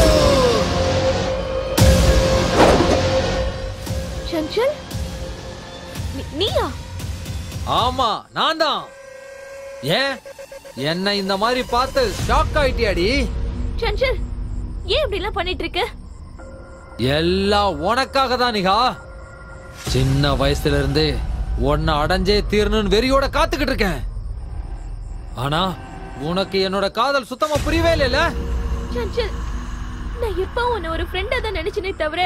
Chanchal, நீயா? ஆமா, நான் தான். ஏன் என்ன இந்த மாதிரி பார்த்து ஷாக் ஆயிட்டியாடி? சஞ்சல், ஏன் இப்படி எல்லாம் பண்ணிட்டு இருக்க? எல்லாம் உனக்காக தான் நிகா. சின்ன வயசுல இருந்து உன்னை அடைஞ்சே தீரணும்னு வெறியோட காத்துக்கிட்டு இருக்கேன். ஆனா உனக்கு என்னோட காதல் சுத்தமா புரியவே இல்லைல. சஞ்சல், நான் எப்ப உன்னை ஒரு ஃப்ரெண்டா தான் நினைச்சனே தவிர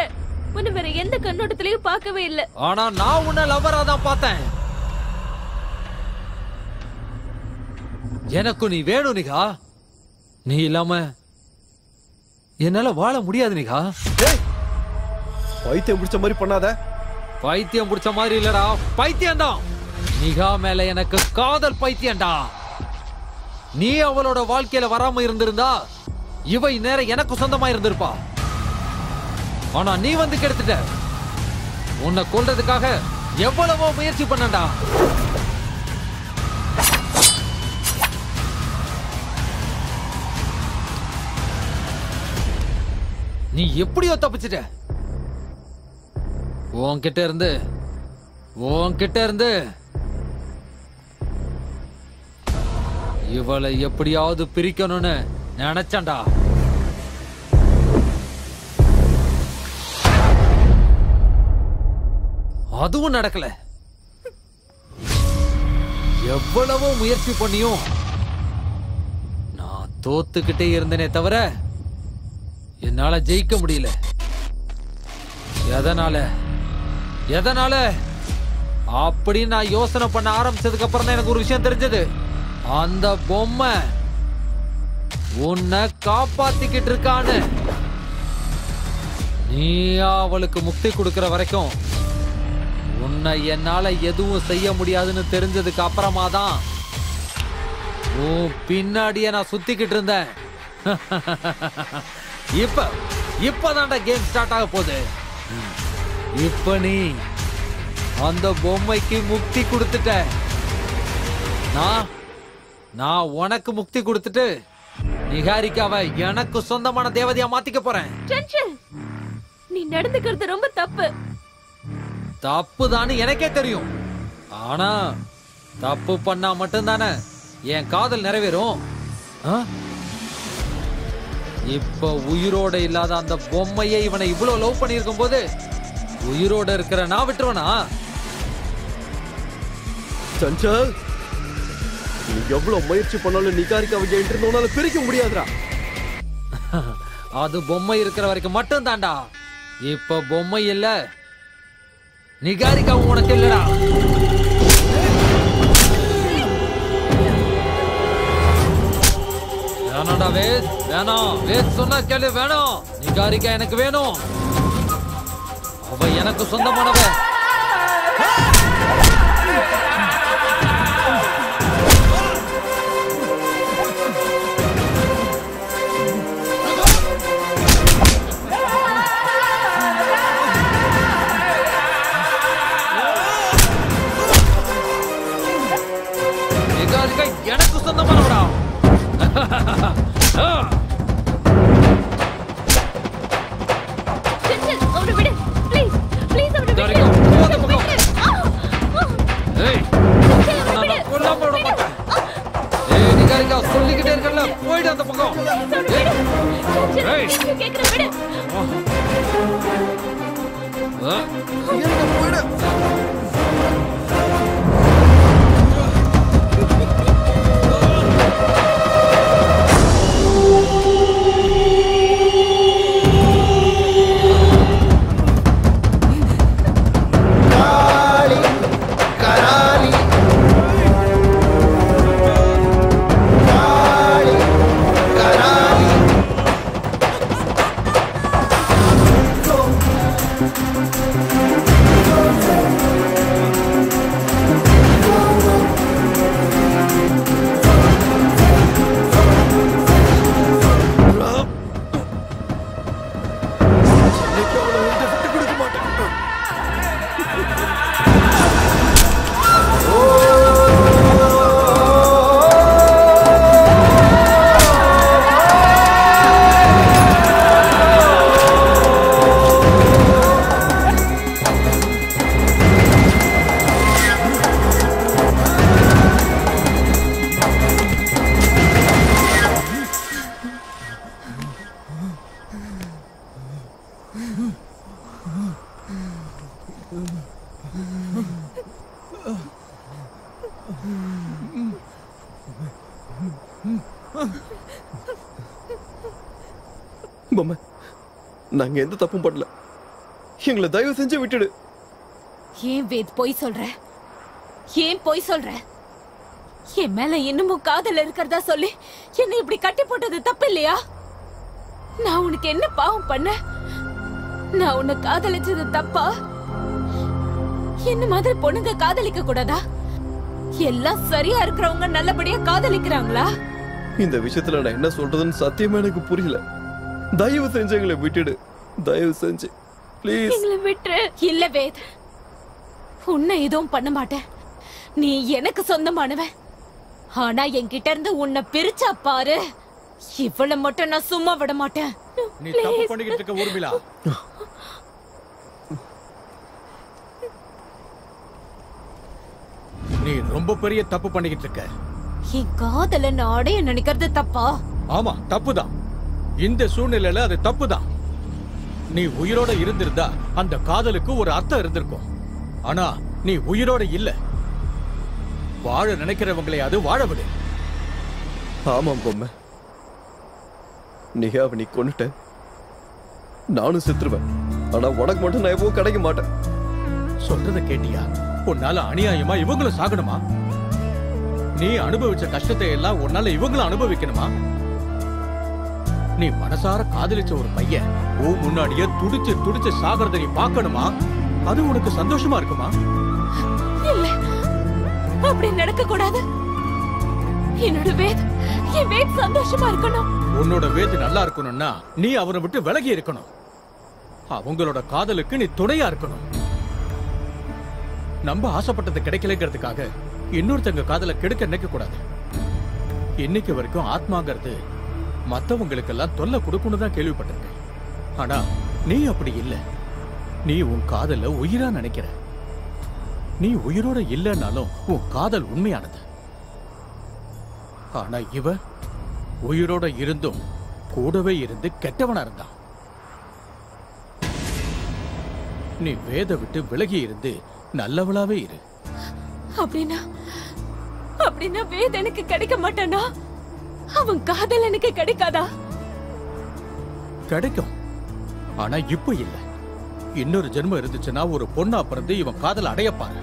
உன்னை வேற எந்த கண்ணோட்டத்திலயும் பார்க்கவே இல்ல. ஆனா நான் உன்னை லவ்வரா தான் பார்த்தேன். எனக்கு நீ வேணும் நிகா. நீ இல்லாம என்னால வாழ முடியாது நிகா. பைத்தியம் பிடிச்ச மாதிரி பண்ணாத. பைத்தியம் பிடிச்ச மாதிரி இல்லடா, பைத்தியம் தான். நிகா மேல எனக்கு காதல் பைத்தியம்டா. நீ அவளோட வாழ்க்கையில வராம இருந்திருந்தா இவ நேரம் எனக்கு சொந்தமா இருந்திருப்பா. ஆனா நீ வந்து கெடுத்துட்ட. உன்னை கொல்றதுக்காக எவ்வளவோ முயற்சி பண்ணடா. நீ எப்படியோ தப்பிச்சிட்ட. உன்கிட்ட இருந்து இவளை எப்படியாவது பிரிக்கணும்னு நினைச்சண்டா. அதுவும் நடக்கல. எவ்வளவோ முயற்சி பண்ணியும் நான் தோத்துக்கிட்டே இருந்தேனே தவிர என்னால ஜெயிக்க முடியல. எதனால அப்படின்னு நான் யோசனை பண்ண ஆரம்பிச்சதுக்கு அப்புறம் தான் எனக்கு ஒரு விஷயம் தெரிஞ்சது. அந்த பொம்மை உன்னை காப்பாத்திக்கிட்டு இருக்கான்னு. நீ அவளுக்கு முக்தி கொடுக்கிற வரைக்கும் உன்னை என்னால எதுவும் செய்ய முடியாதுன்னு தெரிஞ்சதுக்கு அப்புறமா தான் உன் பின்னாடியே நான் சுத்திக்கிட்டு இருந்தேன். இப்பதான்டா கேம் ஸ்டார்ட் ஆக போகுது. இப்ப நீ அந்த பொம்மைக்கு முக்தி கொடுத்துட்ட. நான் உனக்கு முக்தி கொடுத்துட்டு நிகாரிக்காவை எனக்கு சொந்தமான தேவதையா மாத்திக்க போறேன். சஞ்சல், நீ நடந்துக்கிறது ரொம்ப தப்பு. தப்புதான்னு எனக்கே தெரியும். ஆனா தப்பு பண்ணா மட்டும்தானே என் காதல் நிறைவேறும். இப்ப உயிரோட இல்லாத அந்த பொம்மையை இவனை இவ்வளவு லவ் பண்ணிருக்கும் போது உயிரோட இருக்கிற நான் விட்டுருவனா? சஞ்சல், நீ எவ்வளவு முயற்சி பண்ணாலும் நிகாரிக்காவை என்கிட்ட இருந்து உன்னால பிரிக்க முடியாதுடா. அது பொம்மை இருக்கிற வரைக்கும் மட்டும் தான்டா. இப்ப பொம்மை இல்ல, நிகாரிக்காவும் உனக்கு இல்லடா. வேணாம்டா வேத், வேணாம். வேத் சொன்னா கேளு, வேணாம். நிகாரிக்கா எனக்கு வேணும். அவ எனக்கு சொந்தமானவ. நிகாரிக்கா எனக்கு சொந்தமானவடா. சஞ்சல், அவனை விடு. ப்ளீஸ், ப்ளீஸ் அவனை விடு. ஏய், பொம்மை, நாங்க எந்த தப்பும் பண்ணல. எங்களை தயவு செஞ்சு விட்டுடு. ஏன் வேத் பொய் சொல்ற? ஏன் பொய் சொல்ற? என் மேல இன்னமும் காதல் இருக்கிறதா சொல்லி என்னை இப்படி கட்டி போட்டது தப்பு இல்லையா? நான் உனக்கு என்ன பாவம் பண்ண? நான் உன்னை காதலிச்சது தப்பா? என்ன மாதிரி பொண்ணுங்க காதலிக்க கூடாதா? எல்லாம் சரியா இருக்கிறவங்க நல்லபடியா காதலிக்கிறாங்களா? இந்த விஷயத்துல நான் என்ன சொல்றதுன்னு சத்தியமா எனக்கு புரியல. தயவு செஞ்சு எங்களை விட்டுடு. தயவு செஞ்சு ப்ளீஸ். எங்களை விட்டுரு. இல்ல வேத், உன்னை எதுவும் பண்ண மாட்டேன். நீ எனக்கு சொந்தமானவன். ஆனா என்கிட்ட இருந்து உன்னை பிரிச்சா பாரு, இவ்வளவு மட்டும் நான் சும்மா விட மாட்டேன். நீ தப்பு பண்ணிக்கிட்டு இருக்க ஊர்மிளா. நீ ரொம்ப பெரிய தப்பு பண்ணிக்கிட்டு இருக்க. என் காதல நான் அடைய நினைக்கிறது தப்பா? ஆமா, தப்புதான். இந்த சூழ்நிலையில அது தப்புதான். நீ உயிரோட இருந்திருந்தா அந்த காதலுக்கு ஒரு அர்த்தம் இருந்திருக்கும். ஆனா நீ உயிரோட இல்ல. வாழ நினைக்கிறவங்களை அது வாழ விடு. ஆமாம் பொம்மை, நிகாவை நீ கொன்னுட்ட. நானும் செத்துருவேன். ஆனா உனக்கு மட்டும் நான் எப்பவும் கிடைக்க மாட்டேன். சொல்றத கேட்டியா? உன்னால அநியாயமா இவங்களும் சாகணுமா? நீ அனுபவிச்ச கஷ்டத்தை எல்லாம் உன்னால இவங்களும் அனுபவிக்கணுமா? நீ மனசார காதலிச்ச ஒரு பையன் முன்னாடியே துடிச்சு துடிச்சு சாகிறத நீ பார்க்கணுமா? அது உனக்கு சந்தோஷமா இருக்குமா? இல்ல, அப்படி நடக்க கூடாது. என்னோட வேத், என் வேத் சந்தோஷமா இருக்கணும். உன்னோட வேத் நல்லா இருக்கணும்னா நீ அவரை விட்டு விலகி இருக்கணும். அவங்களோட காதலுக்கு நீ துணையா இருக்கணும். நம்ம ஆசைப்பட்டது கிடைக்கலங்கிறதுக்காக இன்னொருத்தங்க காதலை கெடுக்க நினைக்க கூடாது. இன்னைக்கு வரைக்கும் ஆத்மாங்கிறது மத்தவங்களுக்கெல்லாம் தொல்லை கொடுக்கணும் தான் கேள்விப்பட்டிருக்கேன். ஆனா நீ அப்படி இல்ல. நீ உன் காதல உயிரா நினைக்கிற. நீ உயிரோட இல்லைன்னாலும் உன் காதல் உண்மையானது. ஆனா இவ உயிரோட இருந்தும் கூடவே இருந்து கெட்டவனா இருந்தான். நீ வேத விட்டு விலகி இருந்து நல்லவளாவே இரு. அப்படின்னா வேத் எனக்கு கிடைக்க மாட்டானா? அவன் காதல் எனக்கு கிடைக்காதா? கிடைக்கும். ஆனா இப்ப இல்ல. இன்னொரு ஜென்மம் இருந்துச்சுன்னா ஒரு பொண்ணா பிறந்து இவன் காதல் அடையப்பாரு.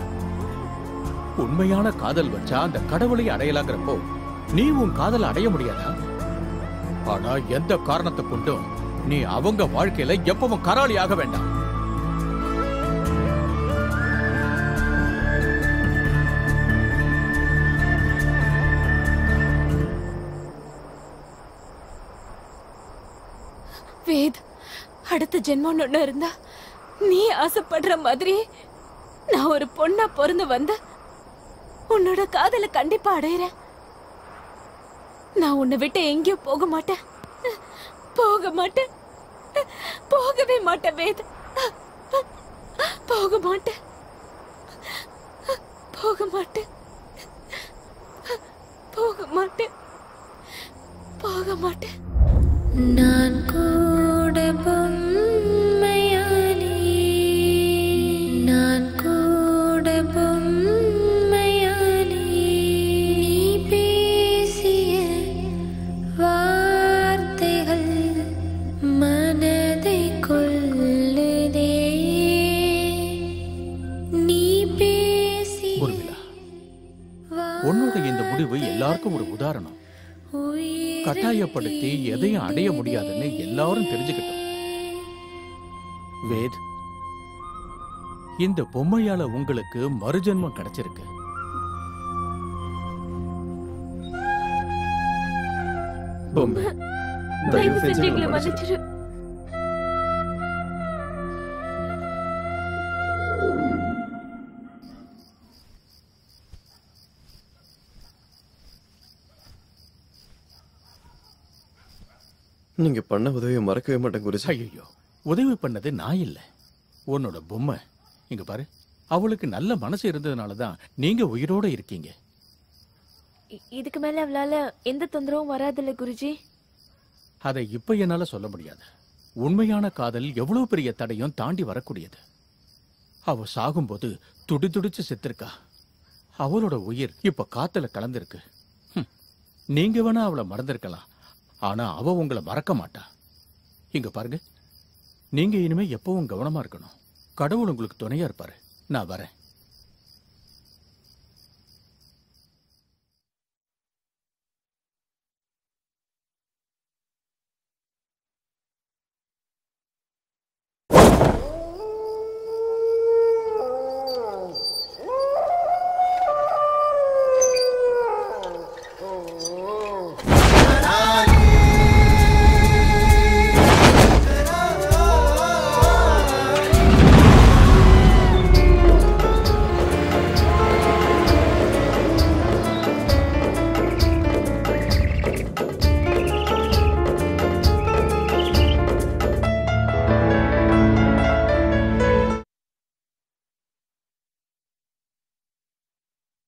உண்மையான காதல் வச்சா அந்த கடவுளை அடையலாங்கிறப்போ நீ உன் காதல் அடைய முடியாதா? ஆனா எந்த காரணத்தை கொண்டும் நீ அவங்க வாழ்க்கையில எப்பவும் கராளி ஆக வேண்டாம். வேத், அடுத்த ஜென்மம் ஒண்ணு இருந்தா நீ ஆசைப்படுற மாதிரி நான் ஒரு பொண்ணா பிறந்து வந்த உன்னோட காதலை கண்டிப்பா அடையிறேன். நான் உன்னை விட்டு எங்கேயும் போக மாட்டேன். போக மாட்டேன். போகவே மாட்டேன் வேத். போக மாட்டேன். போக மாட்டேன். போக மாட்டேன். போக மாட்டேன். நான் கூட பொம்மையானே, நான் கூட பொம்மையானே. நீ பேசிய வார்த்தைகள் மனதை கொல்லுதே. நீ பேசிய உன்னோட இந்த முடிவு எல்லாருக்கும் ஒரு உதாரணம். கட்டாயப்படுத்தி எதையும் அடைய முடியாதுன்னு எல்லாரும் தெரிஞ்சுக்கிட்டோம். வேத், இந்த பொம்மையால உங்களுக்கு மறுஜென்மம் கிடைச்சிருக்கு. பொம்மை, தயவு செஞ்சு எங்களை மன்னிச்சிரு. நீங்க பண்ண உதவியை மறக்கவே மாட்டேன் குருஜி. ஐயோ, உதவி பண்ணது நான் இல்ல, உன்னோட பொம்மை. இங்க பாரு, அவளுக்கு நல்ல மனசு இருந்ததுனாலதான் நீங்க உயிரோட இருக்கீங்க. இதுக்கு மேல அவளால எந்த தொந்தரவும் வராதுல்ல குருஜி? அதை இப்ப என்னால சொல்ல முடியாது. உண்மையான காதல் எவ்வளவு பெரிய தடையும் தாண்டி வரக்கூடியது. அவ சாகும்போது துடி துடிச்சு செத்திருக்கா. அவளோட உயிர் இப்ப காத்துல கலந்திருக்கு. நீங்க வேணா அவளை மறந்திருக்கலாம், ஆனா அவ உங்களை மறக்க மாட்டா. இங்க பாருங்க, நீங்க இனிமே எப்பவும் கவனமா இருக்கணும். கடவுள் உங்களுக்கு துணையா இருப்பாரு. நான் வரேன்.